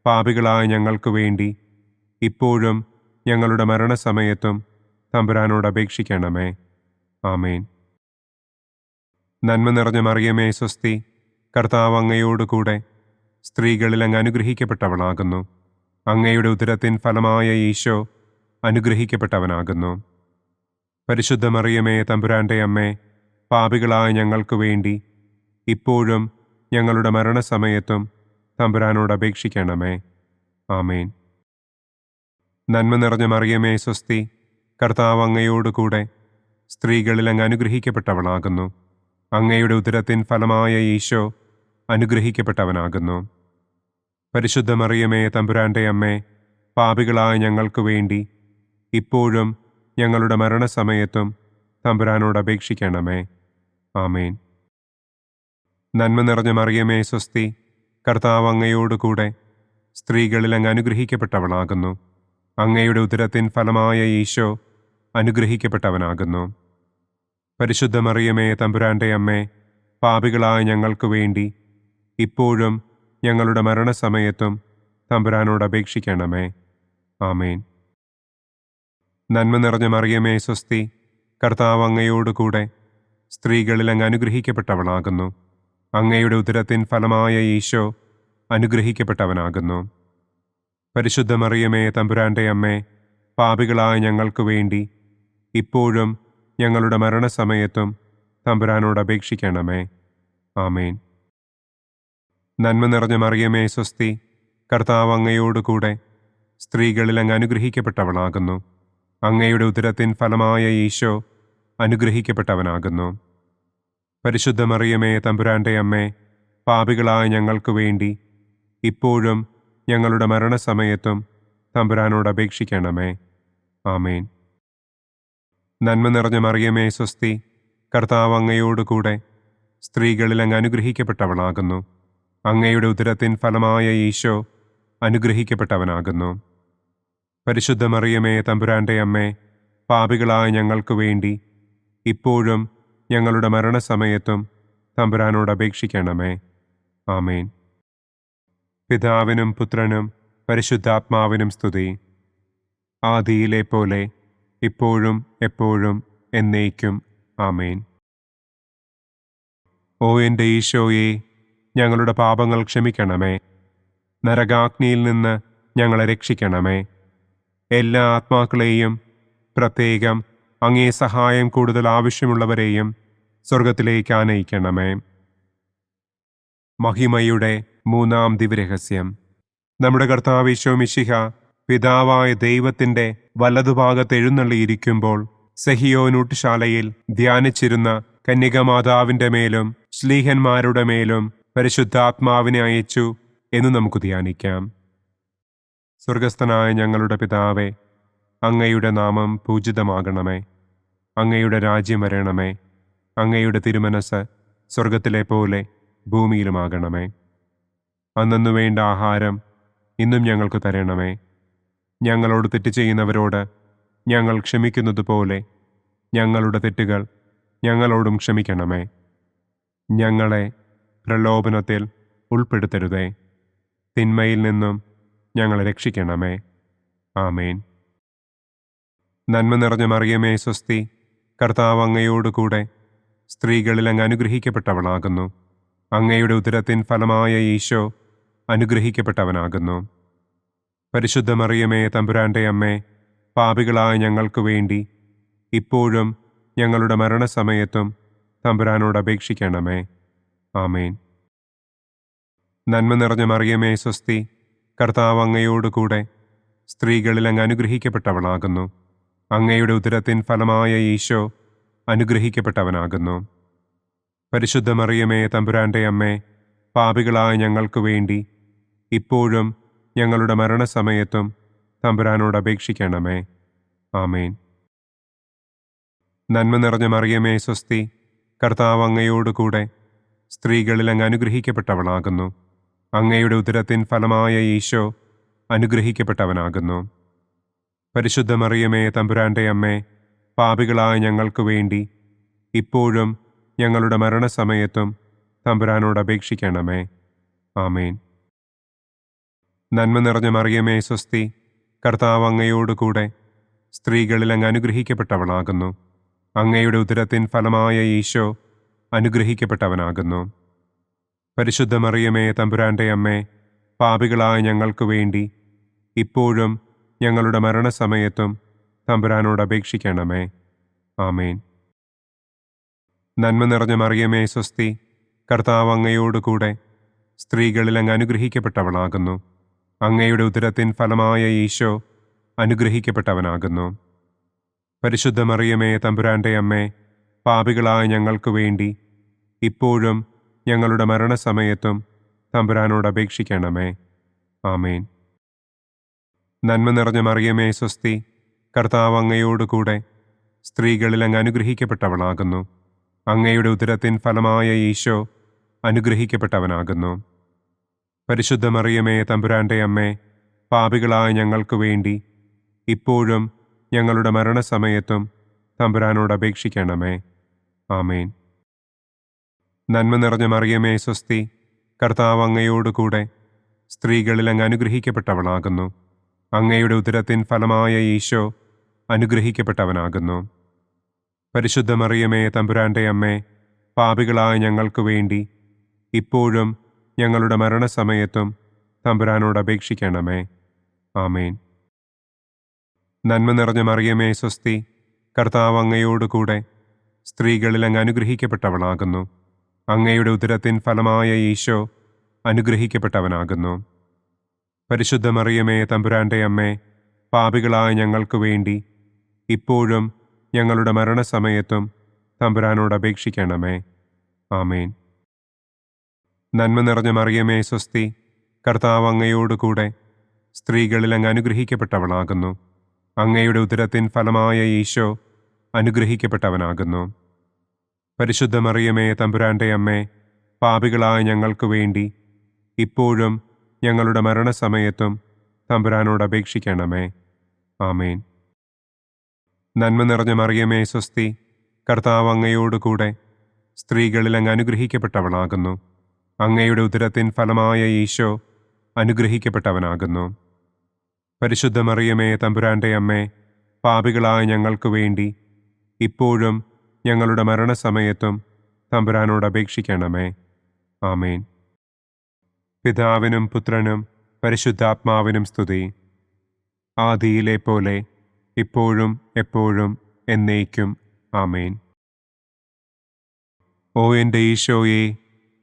S2: പാപികളായ ഞങ്ങൾക്ക് വേണ്ടി ഇപ്പോഴും ഞങ്ങളുടെ മരണസമയത്തും തമ്പുരാനോട് അപേക്ഷിക്കണമേ. ആമേൻ. നന്മ നിറഞ്ഞ മറിയമേ സ്വസ്തി, കർത്താവ് അങ്ങയോടുകൂടെ സ്ത്രീകളിൽ അങ്ങ് അനുഗ്രഹിക്കപ്പെട്ടവളാകുന്നു. അങ്ങയുടെ ഉദരത്തിൻ ഫലമായ ഈശോ അനുഗ്രഹിക്കപ്പെട്ടവനാകുന്നു. പരിശുദ്ധ മറിയമേ തമ്പുരാന്റെ അമ്മേ, പാപികളായ ഞങ്ങൾക്ക് വേണ്ടി ഇപ്പോഴും ഞങ്ങളുടെ മരണസമയത്തും തമ്പുരാനോട് അപേക്ഷിക്കണമേ. ആമേൻ. നന്മ നിറഞ്ഞ മറിയമേ സ്വസ്തി, കർത്താവ് അങ്ങയോടുകൂടെ സ്ത്രീകളിൽ അങ്ങ് അനുഗ്രഹിക്കപ്പെട്ടവളാകുന്നു. അങ്ങയുടെ ഉദരത്തിൻ ഫലമായ ഈശോ അനുഗ്രഹിക്കപ്പെട്ടവനാകുന്നു. പരിശുദ്ധ മറിയമേ തമ്പുരാന്റെ അമ്മേ, പാപികളായ ഞങ്ങൾക്ക് വേണ്ടി ഇപ്പോഴും ഞങ്ങളുടെ മരണസമയത്തും തമ്പുരാനോട് അപേക്ഷിക്കണമേ. ആമേൻ. നന്മ നിറഞ്ഞ മറിയമേ സ്വസ്തി, കർത്താവ് അങ്ങയോടുകൂടെ സ്ത്രീകളിൽ അങ്ങ് അനുഗ്രഹിക്കപ്പെട്ടവളാകുന്നു. അങ്ങയുടെ ഉദരത്തിൻ ഫലമായ ഈശോ അനുഗ്രഹിക്കപ്പെട്ടവനാകുന്നു. പരിശുദ്ധ മറിയമേ തമ്പുരാന്റെ അമ്മേ, പാപികളായ ഞങ്ങൾക്ക് വേണ്ടി ഇപ്പോഴും ഞങ്ങളുടെ മരണസമയത്തും തമ്പുരാനോട് അപേക്ഷിക്കണമേ. ആമേൻ. നന്മ നിറഞ്ഞ മറിയമേ സ്വസ്തി, കർത്താവ് അങ്ങയോടുകൂടെ സ്ത്രീകളിൽ അങ്ങ് അനുഗ്രഹിക്കപ്പെട്ടവളാകുന്നു. അങ്ങയുടെ ഉദരത്തിൻ ഫലമായ ഈശോ അനുഗ്രഹിക്കപ്പെട്ടവനാകുന്നു. പരിശുദ്ധ മറിയമേ തമ്പുരാന്റെ അമ്മേ, പാപികളായ ഞങ്ങൾക്ക് വേണ്ടി ഇപ്പോഴും ഞങ്ങളുടെ മരണസമയത്തും തമ്പുരാനോട് അപേക്ഷിക്കണമേ. ആമേൻ. നന്മ നിറഞ്ഞ മറിയമേ സ്വസ്തി, കർത്താവ് അങ്ങയോടുകൂടെ സ്ത്രീകളിൽ അങ്ങ് അനുഗ്രഹിക്കപ്പെട്ടവളാകുന്നു. അങ്ങയുടെ ഉദരത്തിൻ ഫലമായ ഈശോ അനുഗ്രഹിക്കപ്പെട്ടവനാകുന്നു. പരിശുദ്ധ മറിയമേ തമ്പുരാന്റെ അമ്മേ, പാപികളായ ഞങ്ങൾക്ക് വേണ്ടി ഇപ്പോഴും ഞങ്ങളുടെ മരണസമയത്തും തമ്പുരാനോട് അപേക്ഷിക്കണമേ. ആമേൻ. നന്മ നിറഞ്ഞ മറിയമേ സ്വസ്തി, കർത്താവ് അങ്ങയോടുകൂടെ സ്ത്രീകളിൽ അങ്ങ് അനുഗ്രഹിക്കപ്പെട്ടവളാകുന്നു. അങ്ങയുടെ ഉദരത്തിൻ ഫലമായ ഈശോ അനുഗ്രഹിക്കപ്പെട്ടവനാകുന്നു. പരിശുദ്ധ മറിയമേ തമ്പുരാന്റെ അമ്മേ, പാപികളായ ഞങ്ങൾക്ക് വേണ്ടി ഇപ്പോഴും ഞങ്ങളുടെ മരണസമയത്തും തമ്പുരാനോട് അപേക്ഷിക്കണമേ. ആമേൻ. പിതാവിനും പുത്രനും പരിശുദ്ധാത്മാവിനും സ്തുതി. ആദിയിലെ പോലെ ഇപ്പോഴും എപ്പോഴും എന്നേക്കും. ആമേൻ. ഓ എൻ്റെ ഈശോയെ, ഞങ്ങളുടെ പാപങ്ങൾ ക്ഷമിക്കണമേ. നരകാഗ്നിയിൽ നിന്ന് ഞങ്ങളെ രക്ഷിക്കണമേ. എല്ലാ ആത്മാക്കളെയും, പ്രത്യേകം അങ്ങേ സഹായം കൂടുതൽ ആവശ്യമുള്ളവരെയും സ്വർഗത്തിലേക്ക് ആനയിക്കണമേ. മഹിമയുടെ മൂന്നാം ദിവ്യരഹസ്യം. നമ്മുടെ കർത്താവ് ഈശോ മിശിഹ പിതാവായ ദൈവത്തിൻ്റെ വലതുഭാഗത്ത് എഴുന്നള്ളിയിരിക്കുമ്പോൾ സെഹിയോനൂട്ടുശാലയിൽ ധ്യാനിച്ചിരുന്ന കന്യകമാതാവിൻ്റെ മേലും ശ്ലീഹന്മാരുടെ മേലും പരിശുദ്ധാത്മാവിനെ അയച്ചു എന്ന് നമുക്ക് ധ്യാനിക്കാം. സ്വർഗസ്ഥനായ ഞങ്ങളുടെ പിതാവേ, അങ്ങയുടെ നാമം പൂജിതമാകണമേ. അങ്ങയുടെ രാജ്യം വരണമേ. അങ്ങയുടെ തിരുമനസ് സ്വർഗത്തിലെ പോലെ ഭൂമിയിലുമാകണമേ. അന്നു വേണ്ട ആഹാരം ഇന്നും ഞങ്ങൾക്ക് തരണമേ. ഞങ്ങളോട് തെറ്റ് ചെയ്യുന്നവരോട് ഞങ്ങൾ ക്ഷമിക്കുന്നത് പോലെ ഞങ്ങളുടെ തെറ്റുകൾ ഞങ്ങളോടും ക്ഷമിക്കണമേ. ഞങ്ങളെ പ്രലോഭനത്തിൽ ഉൾപ്പെടുത്തരുതേ. തിന്മയിൽ നിന്നും ഞങ്ങളെ രക്ഷിക്കണമേ. ആമേൻ. നന്മ നിറഞ്ഞ മറിയമേ സ്വസ്തി, കർത്താവ് അങ്ങയോടുകൂടെ സ്ത്രീകളിൽ അങ്ങ് അനുഗ്രഹിക്കപ്പെട്ടവളാകുന്നു. അങ്ങയുടെ ഉദരത്തിൻ ഫലമായ ഈശോ അനുഗ്രഹിക്കപ്പെട്ടവനാകുന്നു. പരിശുദ്ധ മറിയമേ തമ്പുരാന്റെ അമ്മേ, പാപികളായ ഞങ്ങൾക്ക് വേണ്ടി ഇപ്പോഴും ഞങ്ങളുടെ മരണസമയത്തും തമ്പുരാനോട് അപേക്ഷിക്കണമേ. ആമേൻ. നന്മ നിറഞ്ഞ മറിയമേ സ്വസ്തി, കർത്താവ് അങ്ങയോടുകൂടെ സ്ത്രീകളിൽ അങ്ങ് അനുഗ്രഹിക്കപ്പെട്ടവളാകുന്നു. അങ്ങയുടെ ഉദരത്തിൻ ഫലമായ ഈശോ അനുഗ്രഹിക്കപ്പെട്ടവനാകുന്നു. പരിശുദ്ധ മറിയമേ തമ്പുരാന്റെ അമ്മേ, പാപികളായ ഞങ്ങൾക്ക് വേണ്ടി ഇപ്പോഴും ഞങ്ങളുടെ മരണസമയത്തും തമ്പുരാനോട് അപേക്ഷിക്കണമേ. ആമേൻ. നന്മ നിറഞ്ഞ മറിയമേ സ്വസ്തി, കർത്താവ് അങ്ങയോടുകൂടെ സ്ത്രീകളിൽ അങ്ങ് അനുഗ്രഹിക്കപ്പെട്ടവളാകുന്നു. അങ്ങയുടെ ഉദരത്തിൻ ഫലമായ ഈശോ അനുഗ്രഹിക്കപ്പെട്ടവനാകുന്നു. പരിശുദ്ധ മറിയമേ തമ്പുരാന്റെ അമ്മേ, പാപികളായ ഞങ്ങൾക്ക് വേണ്ടി ഇപ്പോഴും ഞങ്ങളുടെ മരണസമയത്തും തമ്പുരാനോട് അപേക്ഷിക്കണമേ. ആമേൻ. നന്മ നിറഞ്ഞ മറിയമേ സ്വസ്തി, കർത്താവ് അങ്ങയോടുകൂടെ സ്ത്രീകളിൽ അങ്ങ് അനുഗ്രഹിക്കപ്പെട്ടവളാകുന്നു. അങ്ങയുടെ ഉദരത്തിൻ ഫലമായ ഈശോ അനുഗ്രഹിക്കപ്പെട്ടവനാകുന്നു. പരിശുദ്ധ മറിയമേ തമ്പുരാന്റെ അമ്മേ, പാപികളായ ഞങ്ങൾക്ക് വേണ്ടി ഇപ്പോഴും ഞങ്ങളുടെ മരണസമയത്തും തമ്പുരാനോട് അപേക്ഷിക്കണമേ. ആമേൻ. നന്മ നിറഞ്ഞ മറിയമേ സ്വസ്തി, കർത്താവ് അങ്ങയോടുകൂടെ സ്ത്രീകളിൽ അങ്ങ് അനുഗ്രഹിക്കപ്പെട്ടവളാകുന്നു. അങ്ങയുടെ ഉദരത്തിൻ ഫലമായ ഈശോ അനുഗ്രഹിക്കപ്പെട്ടവനാകുന്നു. പരിശുദ്ധ മറിയമേ തമ്പുരാന്റെ അമ്മേ, പാപികളായ ഞങ്ങൾക്ക് വേണ്ടി ഇപ്പോഴും ഞങ്ങളുടെ മരണസമയത്തും തമ്പുരാനോട് അപേക്ഷിക്കണമേ. ആമേൻ. നന്മ നിറഞ്ഞ മറിയമേ സ്വസ്തി, കർത്താവ് അങ്ങയോടുകൂടെ സ്ത്രീകളിൽ അങ്ങ് അനുഗ്രഹിക്കപ്പെട്ടവളാകുന്നു. അങ്ങയുടെ ഉദരത്തിൻ ഫലമായ ഈശോ അനുഗ്രഹിക്കപ്പെട്ടവനാകുന്നു. പരിശുദ്ധ മറിയമേ തമ്പുരാന്റെ അമ്മേ, പാപികളായ ഞങ്ങൾക്ക് വേണ്ടി ഇപ്പോഴും ഞങ്ങളുടെ മരണസമയത്തും തമ്പുരാനോട് അപേക്ഷിക്കണമേ. ആമേൻ. നന്മ നിറഞ്ഞ മറിയമേ സ്വസ്തി, കർത്താവ് അങ്ങയോടുകൂടെ സ്ത്രീകളിൽ അങ്ങ് അനുഗ്രഹിക്കപ്പെട്ടവളാകുന്നു. അങ്ങയുടെ ഉദരത്തിൻ ഫലമായ ഈശോ അനുഗ്രഹിക്കപ്പെട്ടവനാകുന്നു. പരിശുദ്ധ മറിയമേ തമ്പുരാന്റെ അമ്മേ, പാപികളായ ഞങ്ങൾക്ക് വേണ്ടി ഇപ്പോഴും ഞങ്ങളുടെ മരണസമയത്തും തമ്പുരാനോട് അപേക്ഷിക്കണമേ. ആമേൻ. നന്മ നിറഞ്ഞ മറിയമേ സ്വസ്തി, കർത്താവ് അങ്ങയോടുകൂടെ സ്ത്രീകളിൽ അങ്ങ് അനുഗ്രഹിക്കപ്പെട്ടവളാകുന്നു. അങ്ങയുടെ ഉദരത്തിൻ ഫലമായ ഈശോ അനുഗ്രഹിക്കപ്പെട്ടവനാകുന്നു. പരിശുദ്ധ മറിയമേ തമ്പുരാന്റെ അമ്മേ, പാപികളായ ഞങ്ങൾക്ക് വേണ്ടി ഇപ്പോഴും ഞങ്ങളുടെ മരണസമയത്തും തമ്പുരാനോട് അപേക്ഷിക്കണമേ. ആമേൻ. നന്മ നിറഞ്ഞ മറിയമേ സ്വസ്തി, കർത്താവ് അങ്ങയോടുകൂടെ സ്ത്രീകളിൽ അങ്ങ് അനുഗ്രഹിക്കപ്പെട്ടവളാകുന്നു. അങ്ങയുടെ ഉദരത്തിൻ ഫലമായ ഈശോ അനുഗ്രഹിക്കപ്പെട്ടവനാകുന്നു. പരിശുദ്ധ മറിയമേ തമ്പുരാന്റെ അമ്മേ, പാപികളായ ഞങ്ങൾക്ക് വേണ്ടി ഇപ്പോഴും ഞങ്ങളുടെ മരണസമയത്തും തമ്പുരാനോട് അപേക്ഷിക്കണമേ. ആമേൻ. നന്മ നിറഞ്ഞ മറിയമേ സ്വസ്തി, കർത്താവ് അങ്ങയോടുകൂടെ സ്ത്രീകളിൽ അങ്ങ് അനുഗ്രഹിക്കപ്പെട്ടവളാകുന്നു. അങ്ങയുടെ ഉദരത്തിൻ ഫലമായ ഈശോ അനുഗ്രഹിക്കപ്പെട്ടവനാകുന്നു. പരിശുദ്ധ മറിയമേ തമ്പുരാന്റെ അമ്മേ, പാപികളായ ഞങ്ങൾക്ക് വേണ്ടി ഇപ്പോഴും ഞങ്ങളുടെ മരണസമയത്തും തമ്പുരാനോട് അപേക്ഷിക്കണമേ. ആമേൻ. പിതാവിനും പുത്രനും പരിശുദ്ധാത്മാവിനും സ്തുതി. ആദിയിലെ പോലെ ഇപ്പോഴും എപ്പോഴും എന്നേക്കും. ആമേൻ. ഓ എൻ്റെ ഈശോയെ,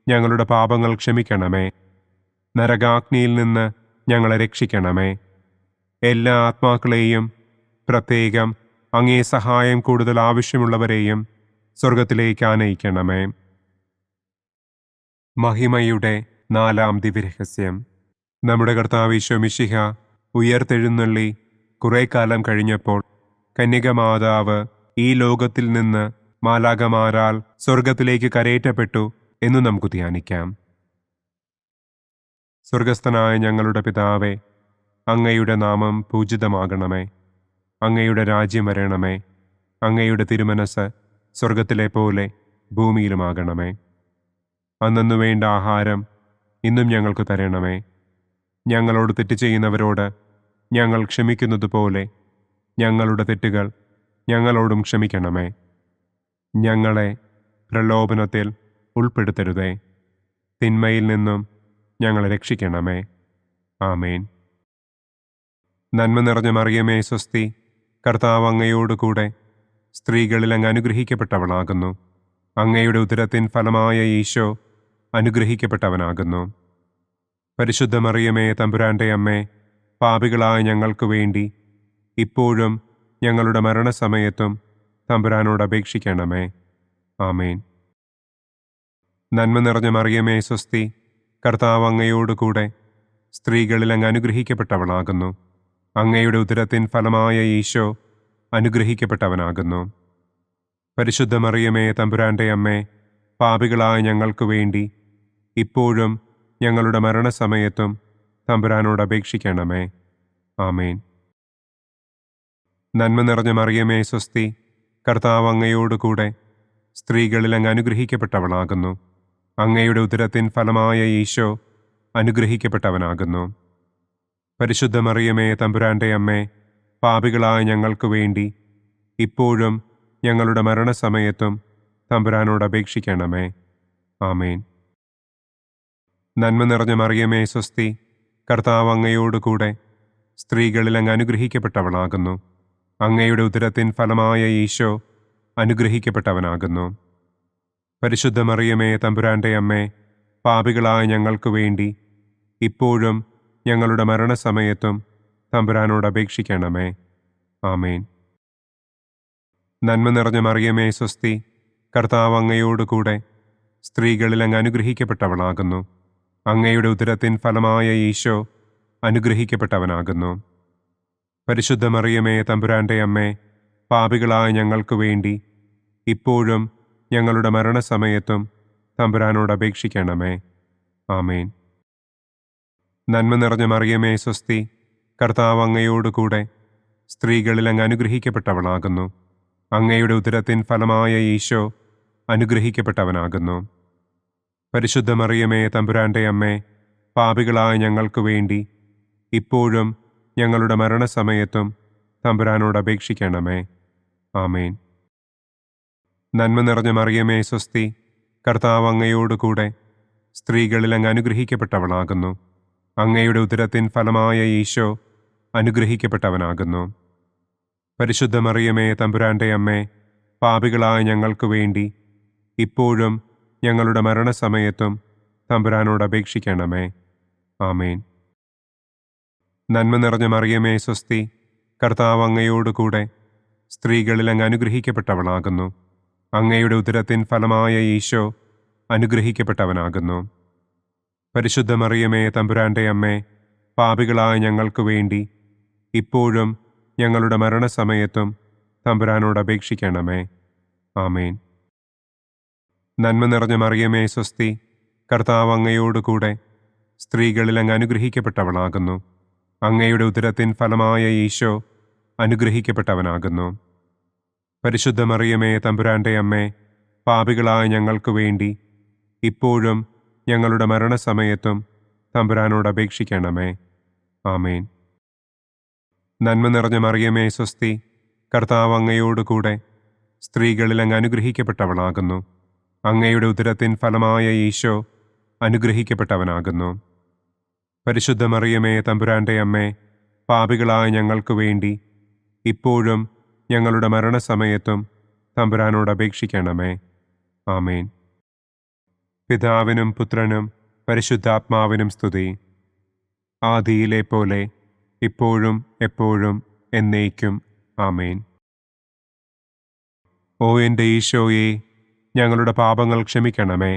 S2: ഞങ്ങളുടെ പാപങ്ങൾ ക്ഷമിക്കണമേ. നരകാഗ്നിയിൽ നിന്ന് ഞങ്ങളെ രക്ഷിക്കണമേ. എല്ലാ ആത്മാക്കളെയും, പ്രത്യേകം അങ്ങേ സഹായം കൂടുതൽ ആവശ്യമുള്ളവരെയും സ്വർഗത്തിലേക്ക് ആനയിക്കണമേ. മഹിമയുടെ 4-ാം ദിവ്യരഹസ്യം. നമ്മുടെ കർത്താവ് ഈശോ മിശിഹ ഉയർത്തെഴുന്നള്ളി കുറെ കാലം കഴിഞ്ഞപ്പോൾ കന്യകമാതാവ് ഈ ലോകത്തിൽ നിന്ന് മാലാഖമാരാൽ സ്വർഗത്തിലേക്ക് കരയേറ്റപ്പെട്ടു എന്നു നമുക്ക് ധ്യാനിക്കാം. സ്വർഗസ്ഥനായ ഞങ്ങളുടെ പിതാവേ, അങ്ങയുടെ നാമം പൂജിതമാകണമേ. അങ്ങയുടെ രാജ്യം വരണമേ. അങ്ങയുടെ തിരുമനസ് സ്വർഗത്തിലെ പോലെ ഭൂമിയിലുമാകണമേ. അന്നന്നു വേണ്ട ആഹാരം ഇന്നും ഞങ്ങൾക്ക് തരണമേ. ഞങ്ങളോട് തെറ്റ് ചെയ്യുന്നവരോട് ഞങ്ങൾ ക്ഷമിക്കുന്നത് പോലെ ഞങ്ങളുടെ തെറ്റുകൾ ഞങ്ങളോടും ക്ഷമിക്കണമേ. ഞങ്ങളെ പ്രലോഭനത്തിൽ ഉൾപ്പെടുത്തരുതേ. തിന്മയിൽ നിന്നും ഞങ്ങളെ രക്ഷിക്കണമേ. ആമേൻ. നന്മ നിറഞ്ഞ മറിയമേ സ്വസ്തി, കർത്താവ് അങ്ങയോടുകൂടെ സ്ത്രീകളിൽ അങ്ങ് അനുഗ്രഹിക്കപ്പെട്ടവളാകുന്നു. അങ്ങയുടെ ഉദരത്തിൻ ഫലമായ ഈശോ അനുഗ്രഹിക്കപ്പെട്ടവനാകുന്നു. പരിശുദ്ധ മറിയമേ തമ്പുരാന്റെ അമ്മേ, പാപികളായ ഞങ്ങൾക്ക് വേണ്ടി ഇപ്പോഴും ഞങ്ങളുടെ മരണസമയത്തും തമ്പുരാനോട് അപേക്ഷിക്കണമേ. ആമേൻ. നന്മ നിറഞ്ഞ മറിയമേ സ്വസ്തി, കർത്താവ് അങ്ങയോടുകൂടെ സ്ത്രീകളിൽ അങ്ങ് അനുഗ്രഹിക്കപ്പെട്ടവളാകുന്നു. അങ്ങയുടെ ഉദരത്തിൻ ഫലമായ ഈശോ അനുഗ്രഹിക്കപ്പെട്ടവനാകുന്നു. പരിശുദ്ധ മറിയമേ, തമ്പുരാന്റെ അമ്മേ, പാപികളായ ഞങ്ങൾക്ക് വേണ്ടി ഇപ്പോഴും ഞങ്ങളുടെ മരണസമയത്തും തമ്പുരാനോട് അപേക്ഷിക്കണമേ. ആമേൻ. നന്മ നിറഞ്ഞ മറിയമേ, സ്വസ്തി. കർത്താവ് അങ്ങയോടുകൂടെ സ്ത്രീകളിൽ അങ്ങ് അനുഗ്രഹിക്കപ്പെട്ടവളാകുന്നു. അങ്ങയുടെ ഉദരത്തിൻ ഫലമായ ഈശോ അനുഗ്രഹിക്കപ്പെട്ടവനാകുന്നു. പരിശുദ്ധ മറിയമേ, തമ്പുരാന്റെ അമ്മേ, പാപികളായ ഞങ്ങൾക്ക് വേണ്ടി ഇപ്പോഴും ഞങ്ങളുടെ മരണസമയത്തും തമ്പുരാനോട് അപേക്ഷിക്കണമേ. ആമേൻ. നന്മ നിറഞ്ഞ മറിയമേ, സ്വസ്തി. കർത്താവ് അങ്ങയോടുകൂടെ സ്ത്രീകളിൽ അങ്ങ് അനുഗ്രഹിക്കപ്പെട്ടവളാകുന്നു. അങ്ങയുടെ ഉദരത്തിൻ ഫലമായ ഈശോ അനുഗ്രഹിക്കപ്പെട്ടവനാകുന്നു. പരിശുദ്ധ മറിയമേ, തമ്പുരാന്റെ അമ്മേ, പാപികളായ ഞങ്ങൾക്ക് വേണ്ടി ഇപ്പോഴും ഞങ്ങളുടെ മരണസമയത്തും തമ്പുരാനോട് അപേക്ഷിക്കണമേ. ആമേൻ. നന്മ നിറഞ്ഞ മറിയമേ, സ്വസ്തി. കർത്താവ് അങ്ങയോടുകൂടെ സ്ത്രീകളിൽ അങ്ങ് അനുഗ്രഹിക്കപ്പെട്ടവളാകുന്നു. അങ്ങയുടെ ഉദരത്തിൻ ഫലമായ ഈശോ അനുഗ്രഹിക്കപ്പെട്ടവനാകുന്നു. പരിശുദ്ധ മറിയമേ, തമ്പുരാന്റെ അമ്മേ, പാപികളായ ഞങ്ങൾക്ക് വേണ്ടി ഇപ്പോഴും ഞങ്ങളുടെ മരണസമയത്തും തമ്പുരാനോട് അപേക്ഷിക്കണമേ. ആമേൻ. നന്മ നിറഞ്ഞ മറിയമേ, സ്വസ്തി. കർത്താവ് അങ്ങയോടുകൂടെ സ്ത്രീകളിൽ അങ്ങ് അനുഗ്രഹിക്കപ്പെട്ടവളാകുന്നു. അങ്ങയുടെ ഉദരത്തിൻ ഫലമായ ഈശോ അനുഗ്രഹിക്കപ്പെട്ടവനാകുന്നു. പരിശുദ്ധ മറിയമേ, തമ്പുരാന്റെ അമ്മേ, പാപികളായ ഞങ്ങൾക്ക് വേണ്ടി ഇപ്പോഴും ഞങ്ങളുടെ മരണസമയത്തും തമ്പുരാനോട് അപേക്ഷിക്കണമേ. ആമേൻ. നന്മ നിറഞ്ഞ മറിയമേ, സ്വസ്തി. കർത്താവ് അങ്ങയോടുകൂടെ സ്ത്രീകളിൽ അങ്ങ് അനുഗ്രഹിക്കപ്പെട്ടവളാകുന്നു. അങ്ങയുടെ ഉദരത്തിൻ ഫലമായ ഈശോ അനുഗ്രഹിക്കപ്പെട്ടവനാകുന്നു. പരിശുദ്ധ മറിയമേ, തമ്പുരാന്റെ അമ്മേ, പാപികളായ ഞങ്ങൾക്ക് വേണ്ടി ഇപ്പോഴും ഞങ്ങളുടെ മരണസമയത്തും തമ്പുരാനോട് അപേക്ഷിക്കണമേ. ആമേൻ. നന്മ നിറഞ്ഞ മറിയമേ, സ്വസ്തി. കർത്താവ് അങ്ങയോടുകൂടെ സ്ത്രീകളിൽ അങ്ങ് അനുഗ്രഹിക്കപ്പെട്ടവളാകുന്നു. അങ്ങയുടെ ഉദരത്തിൻ ഫലമായ ഈശോ അനുഗ്രഹിക്കപ്പെട്ടവനാകുന്നു. പരിശുദ്ധ മറിയമേ, തമ്പുരാന്റെ അമ്മേ, പാപികളായ ഞങ്ങൾക്ക് വേണ്ടി ഇപ്പോഴും ഞങ്ങളുടെ മരണസമയത്തും തമ്പുരാനോട് അപേക്ഷിക്കണമേ. ആമേൻ. നന്മ നിറഞ്ഞ മറിയമേ, സ്വസ്തി. കർത്താവ് അങ്ങയോടുകൂടെ സ്ത്രീകളിൽ അങ്ങ് അനുഗ്രഹിക്കപ്പെട്ടവളാകുന്നു. അങ്ങയുടെ ഉദരത്തിൻ ഫലമായ ഈശോ അനുഗ്രഹിക്കപ്പെട്ടവനാകുന്നു. പരിശുദ്ധ മറിയമേ, തമ്പുരാന്റെ അമ്മേ, പാപികളായ ഞങ്ങൾക്ക് വേണ്ടി ഇപ്പോഴും ഞങ്ങളുടെ മരണസമയത്തും തമ്പുരാനോട് അപേക്ഷിക്കണമേ. ആമേൻ. നന്മ നിറഞ്ഞ മറിയമേ, സ്വസ്തി. കർത്താവ് അങ്ങയോടുകൂടെ സ്ത്രീകളിൽ അങ്ങ് അനുഗ്രഹിക്കപ്പെട്ടവളാകുന്നു. അങ്ങയുടെ ഉദരത്തിൻ ഫലമായ ഈശോ അനുഗ്രഹിക്കപ്പെട്ടവനാകുന്നു. പരിശുദ്ധ മറിയമേ, തമ്പുരാന്റെ അമ്മേ, പാപികളായ ഞങ്ങൾക്ക് വേണ്ടി ഇപ്പോഴും ഞങ്ങളുടെ മരണസമയത്തും തമ്പുരാനോട് അപേക്ഷിക്കണമേ. ആമേൻ. പിതാവിനും പുത്രനും പരിശുദ്ധാത്മാവിനും സ്തുതി. ആദിയിലെ പോലെ ഇപ്പോഴും എപ്പോഴും എന്നേക്കും. ആമേൻ. ഓ എൻ്റെ ഈശോയെ, ഞങ്ങളുടെ പാപങ്ങൾ ക്ഷമിക്കണമേ.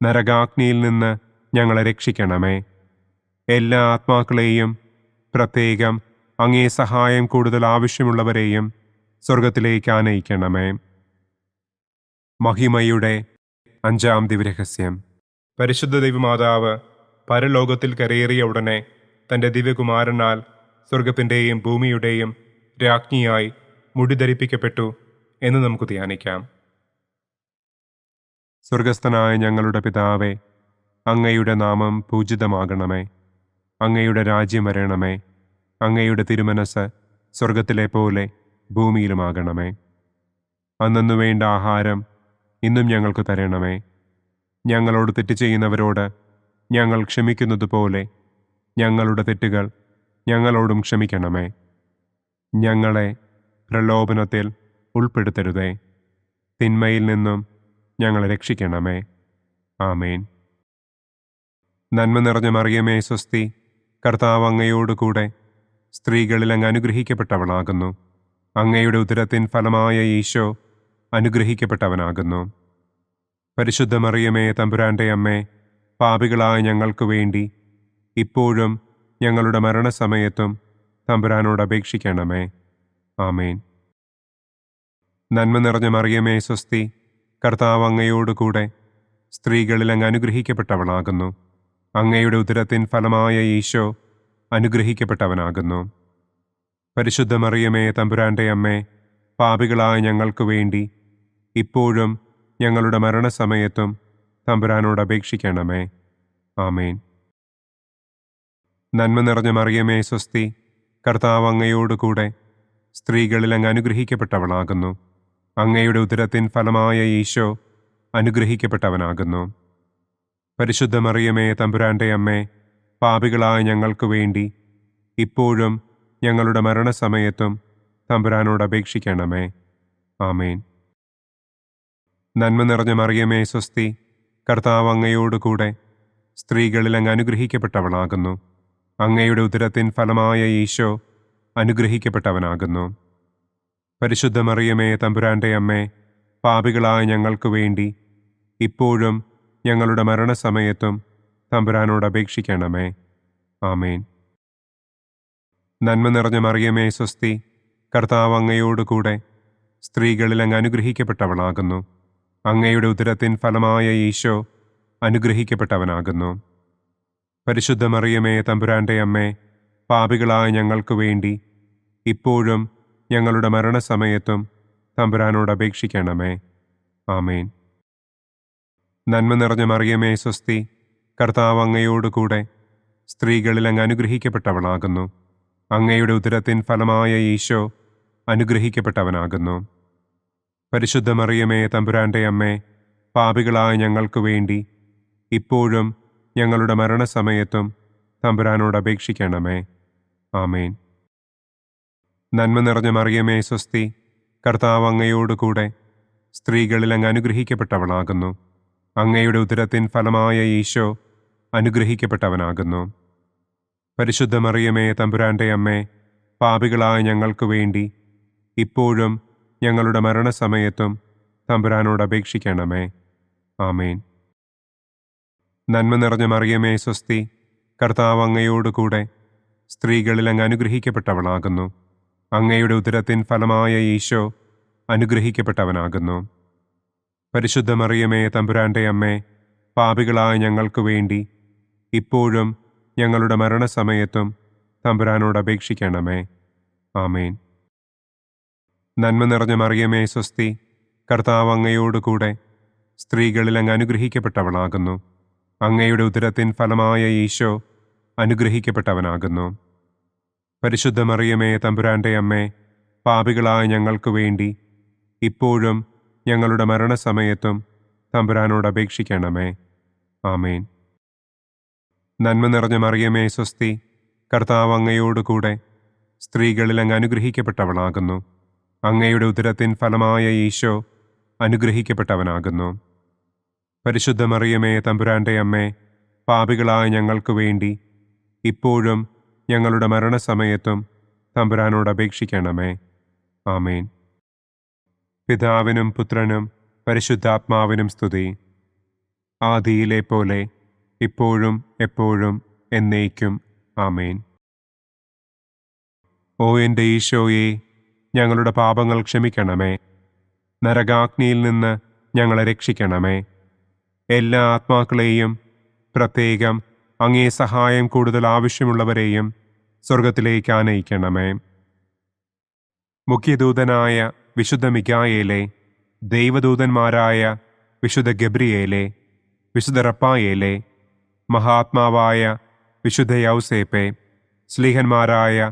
S2: നരകാഗ്നിയിൽ നിന്ന് ഞങ്ങളെ രക്ഷിക്കണമേ. എല്ലാ ആത്മാക്കളെയും, പ്രത്യേകം അങ്ങേ സഹായം കൂടുതൽ ആവശ്യമുള്ളവരെയും സ്വർഗത്തിലേക്ക് ആനയിക്കണമേ. മഹിമയുടെ 5-ാം ദിവ്യരഹസ്യം. പരിശുദ്ധ ദൈവമാതാവ് പരലോകത്തിൽ കരയേറിയ ഉടനെ തൻ്റെ ദിവ്യകുമാരനാൽ സ്വർഗത്തിൻ്റെയും ഭൂമിയുടെയും രാജ്ഞിയായി മുടിധരിപ്പിക്കപ്പെട്ടു എന്ന് നമുക്ക് ധ്യാനിക്കാം. സ്വർഗസ്ഥനായ ഞങ്ങളുടെ പിതാവേ, അങ്ങയുടെ നാമം പൂജിതമാകണമേ. അങ്ങയുടെ രാജ്യം വരണമേ. അങ്ങയുടെ തിരുമനസ് സ്വർഗത്തിലെ പോലെ ഭൂമിയിലുമാകണമേ. അന്നു വേണ്ട ആഹാരം ഇന്നും ഞങ്ങൾക്ക് തരണമേ. ഞങ്ങളോട് തെറ്റ് ചെയ്യുന്നവരോട് ഞങ്ങൾ ക്ഷമിക്കുന്നത് പോലെ ഞങ്ങളുടെ തെറ്റുകൾ ഞങ്ങളോടും ക്ഷമിക്കണമേ. ഞങ്ങളെ പ്രലോഭനത്തിൽ ഉൾപ്പെടുത്തരുതേ. തിന്മയിൽ നിന്നും ഞങ്ങളെ രക്ഷിക്കണമേ. ആമേൻ. നന്മ നിറഞ്ഞ മറിയമേ, സ്വസ്തി. കർത്താവ് അങ്ങയോടുകൂടെ സ്ത്രീകളിൽ അങ്ങ് അനുഗ്രഹിക്കപ്പെട്ടവളാകുന്നു. അങ്ങയുടെ ഉദരത്തിൻ ഫലമായ ഈശോ അനുഗ്രഹിക്കപ്പെട്ടവനാകുന്നു. പരിശുദ്ധ മറിയമേ, തമ്പുരാന്റെ അമ്മേ, പാപികളായ ഞങ്ങൾക്ക് വേണ്ടി ഇപ്പോഴും ഞങ്ങളുടെ മരണസമയത്തും തമ്പുരാനോട് അപേക്ഷിക്കണമേ. ആമേൻ. നന്മ നിറഞ്ഞ മറിയമേ സ്വസ്തി, കർത്താവ് അങ്ങയോടുകൂടെ സ്ത്രീകളിൽ അങ്ങ് അനുഗ്രഹിക്കപ്പെട്ടവളാകുന്നു. അങ്ങയുടെ ഉദരത്തിൻ ഫലമായ ഈശോ അനുഗ്രഹിക്കപ്പെട്ടവനാകുന്നു. പരിശുദ്ധ മറിയമേ തമ്പുരാന്റെ അമ്മേ, പാപികളായ ഞങ്ങൾക്ക് വേണ്ടി ഇപ്പോഴും ഞങ്ങളുടെ മരണസമയത്തും തമ്പുരാനോട് അപേക്ഷിക്കണമേ. ആമേൻ. നന്മ നിറഞ്ഞ മറിയമേ സ്വസ്തി, കർത്താവ് അങ്ങയോടുകൂടെ സ്ത്രീകളിൽ അങ്ങ് അനുഗ്രഹിക്കപ്പെട്ടവളാകുന്നു. അങ്ങയുടെ ഉദരത്തിൻ ഫലമായ ഈശോ അനുഗ്രഹിക്കപ്പെട്ടവനാകുന്നു. പരിശുദ്ധ മറിയമേ തമ്പുരാന്റെ അമ്മേ, പാപികളായ ഞങ്ങൾക്ക് വേണ്ടി ഇപ്പോഴും ഞങ്ങളുടെ മരണസമയത്തും തമ്പുരാനോട് അപേക്ഷിക്കണമേ. ആമേൻ. നന്മ നിറഞ്ഞ മറിയമേ സ്വസ്തി, കർത്താവ് അങ്ങയോടുകൂടെ സ്ത്രീകളിൽ അങ്ങ് അനുഗ്രഹിക്കപ്പെട്ടവളാകുന്നു. അങ്ങയുടെ ഉദരത്തിൻ ഫലമായ ഈശോ അനുഗ്രഹിക്കപ്പെട്ടവനാകുന്നു. പരിശുദ്ധ മറിയമേ തമ്പുരാന്റെ അമ്മേ, പാപികളായ ഞങ്ങൾക്ക് വേണ്ടി ഇപ്പോഴും ഞങ്ങളുടെ മരണസമയത്തും തമ്പുരാനോട് അപേക്ഷിക്കണമേ. ആമേൻ. നന്മ നിറഞ്ഞ മറിയമേ സ്വസ്തി, കർത്താവ് അങ്ങയോടുകൂടെ സ്ത്രീകളിൽ അങ്ങ് അനുഗ്രഹിക്കപ്പെട്ടവളാകുന്നു. അങ്ങയുടെ ഉദരത്തിൻ ഫലമായ ഈശോ അനുഗ്രഹിക്കപ്പെട്ടവനാകുന്നു. പരിശുദ്ധ മറിയമേ തമ്പുരാന്റെ അമ്മേ, പാപികളായ ഞങ്ങൾക്ക് വേണ്ടി ഇപ്പോഴും ഞങ്ങളുടെ മരണസമയത്തും തമ്പുരാനോട് അപേക്ഷിക്കണമേ. ആമേൻ. നന്മ നിറഞ്ഞ മറിയമേ സ്വസ്തി, കർത്താവ് അങ്ങയോടുകൂടെ സ്ത്രീകളിൽ അങ്ങ് അനുഗ്രഹിക്കപ്പെട്ടവളാകുന്നു. അങ്ങയുടെ ഉദരത്തിൻ ഫലമായ ഈശോ അനുഗ്രഹിക്കപ്പെട്ടവനാകുന്നു. പരിശുദ്ധ മറിയമേ തമ്പുരാന്റെ അമ്മേ, പാപികളായ ഞങ്ങൾക്ക് വേണ്ടി ഇപ്പോഴും ഞങ്ങളുടെ മരണസമയത്തും തമ്പുരാനോട് അപേക്ഷിക്കണമേ. ആമേൻ. നന്മ നിറഞ്ഞ മറിയമേ സ്വസ്തി, കർത്താവ് അങ്ങയോടുകൂടെ സ്ത്രീകളിൽ അങ്ങ് അനുഗ്രഹിക്കപ്പെട്ടവളാകുന്നു. അങ്ങയുടെ ഉദരത്തിൻ ഫലമായ ഈശോ അനുഗ്രഹിക്കപ്പെട്ടവനാകുന്നു. പരിശുദ്ധ മറിയമേ തമ്പുരാന്റെ അമ്മേ, പാപികളായ ഞങ്ങൾക്ക് വേണ്ടി ഇപ്പോഴും ഞങ്ങളുടെ മരണസമയത്തും തമ്പുരാനോട് അപേക്ഷിക്കണമേ. ആമേൻ. നന്മ നിറഞ്ഞ മറിയമേ സ്വസ്തി, കർത്താവ് അങ്ങയോടുകൂടെ സ്ത്രീകളിൽ അങ്ങ് അനുഗ്രഹിക്കപ്പെട്ടവളാകുന്നു. അങ്ങയുടെ ഉദരത്തിൻ ഫലമായ ഈശോ അനുഗ്രഹിക്കപ്പെട്ടവനാകുന്നു. പരിശുദ്ധ മറിയമേ തമ്പുരാന്റെ അമ്മേ, പാപികളായ ഞങ്ങൾക്ക് വേണ്ടി ഇപ്പോഴും ഞങ്ങളുടെ മരണസമയത്തും തമ്പുരാനോട് അപേക്ഷിക്കണമേ. ആമേൻ. നന്മ നിറഞ്ഞ മറിയമേ സ്വസ്തി, കർത്താവ് അങ്ങയോടുകൂടെ സ്ത്രീകളിൽ അങ്ങ് അനുഗ്രഹിക്കപ്പെട്ടവളാകുന്നു. അങ്ങയുടെ ഉദരത്തിൻ ഫലമായ ഈശോ അനുഗ്രഹിക്കപ്പെട്ടവനാകുന്നു. പരിശുദ്ധ മറിയമേ തമ്പുരാന്റെ അമ്മേ, പാപികളായ ഞങ്ങൾക്ക് വേണ്ടി ഇപ്പോഴും ഞങ്ങളുടെ മരണസമയത്തും തമ്പുരാനോട് അപേക്ഷിക്കണമേ. ആമേൻ. നന്മ നിറഞ്ഞ മറിയമേ സ്വസ്തി, കർത്താവ് അങ്ങയോടുകൂടെ സ്ത്രീകളിൽ അങ്ങ് അനുഗ്രഹിക്കപ്പെട്ടവളാകുന്നു. അങ്ങയുടെ ഉദരത്തിൻ ഫലമായ ഈശോ അനുഗ്രഹിക്കപ്പെട്ടവനാകുന്നു. പരിശുദ്ധ മറിയമേ തമ്പുരാന്റെ അമ്മേ, പാപികളായ ഞങ്ങൾക്ക് വേണ്ടി ഇപ്പോഴും ഞങ്ങളുടെ മരണസമയത്തും തമ്പുരാനോട് അപേക്ഷിക്കണമേ. ആമേൻ. പിതാവിനും പുത്രനും പരിശുദ്ധാത്മാവിനും സ്തുതി. ആദിയിലെ പോലെ ഇപ്പോഴും എപ്പോഴും എന്നേക്കും. ആമേൻ. ഓ എൻ്റെ ഈശോയെ, ഞങ്ങളുടെ പാപങ്ങൾ ക്ഷമിക്കണമേ. നരകാഗ്നിയിൽ നിന്ന് ഞങ്ങളെ രക്ഷിക്കണമേ. എല്ലാ ആത്മാക്കളെയും, പ്രത്യേകം അങ്ങേ സഹായം കൂടുതൽ ആവശ്യമുള്ളവരെയും സ്വർഗത്തിലേക്ക് ആനയിക്കണമേ. മുഖ്യദൂതനായ വിശുദ്ധ മിഖായേലേ, ദൈവദൂതന്മാരായ വിശുദ്ധ ഗബ്രിയേലേ, വിശുദ്ധ റപ്പായേലേ, മഹാത്മാവായ വിശുദ്ധ യൗസേപ്പേ, സ്ലീഹന്മാരായ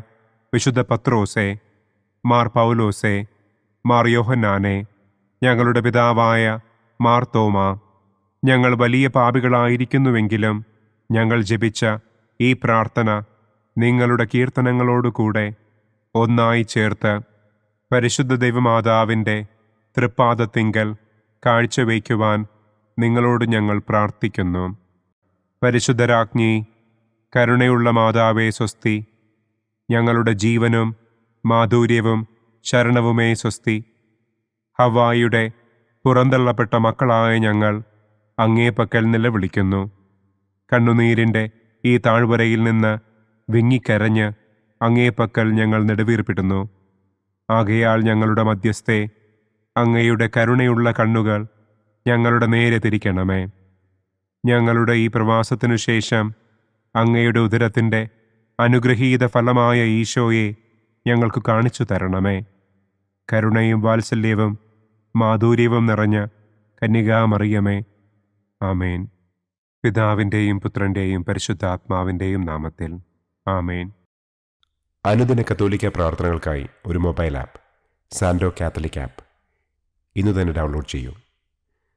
S2: വിശുദ്ധ പത്രോസേ, മാർ പൗലോസേ, മാർ യോഹന്നാനെ, ഞങ്ങളുടെ പിതാവായ മാർ തോമാ, ഞങ്ങൾ വലിയ പാപികളായിരിക്കുന്നുവെങ്കിലും ഞങ്ങൾ ജപിച്ച ഈ പ്രാർത്ഥന നിങ്ങളുടെ കീർത്തനങ്ങളോടുകൂടെ ഒന്നായി ചേർത്ത് പരിശുദ്ധ ദൈവമാതാവിൻ്റെ തൃപ്പാദത്തിങ്കൽ കാഴ്ചവയ്ക്കുവാൻ നിങ്ങളോട് ഞങ്ങൾ പ്രാർത്ഥിക്കുന്നു. പരിശുദ്ധരാജ്ഞി, കരുണയുള്ള മാതാവേ സ്വസ്തി. ഞങ്ങളുടെ ജീവനും മാധുര്യവും ശരണവുമേ സ്വസ്തി. ഹവ്വായുടെ പുറന്തള്ളപ്പെട്ട മക്കളായ ഞങ്ങൾ അങ്ങേപ്പക്കൽ നിലവിളിക്കുന്നു. കണ്ണുനീരിൻ്റെ ഈ താഴ്വരയിൽ നിന്ന് വിങ്ങിക്കരഞ്ഞ് അങ്ങേപ്പക്കൽ ഞങ്ങൾ നെടുവീർപ്പിടുന്നു. ആകയാൽ ഞങ്ങളുടെ മധ്യസ്ഥെ, അങ്ങയുടെ കരുണയുള്ള കണ്ണുകൾ ഞങ്ങളുടെ നേരെ തിരിക്കണമേ. ഞങ്ങളുടെ ഈ പ്രവാസത്തിനു ശേഷം അങ്ങയുടെ ഉദരത്തിൻ്റെ അനുഗ്രഹീത ഫലമായ ഈശോയെ ഞങ്ങൾക്ക് കാണിച്ചു തരണമേ. കരുണയും വാത്സല്യവും മാധുര്യവും നിറഞ്ഞ കന്യകാമറിയമേ, ആമേൻ. പിതാവിൻ്റെയും പുത്രൻ്റെയും പരിശുദ്ധാത്മാവിൻ്റെയും നാമത്തിൽ ആമേൻ.
S1: അനുദിന കത്തോലിക്ക പ്രാർത്ഥനകൾക്കായി ഒരു മൊബൈൽ ആപ്പ്, സാൻഡോ കാത്തലിക് ആപ്പ്, ഇന്ന് തന്നെ ഡൗൺലോഡ് ചെയ്യൂ.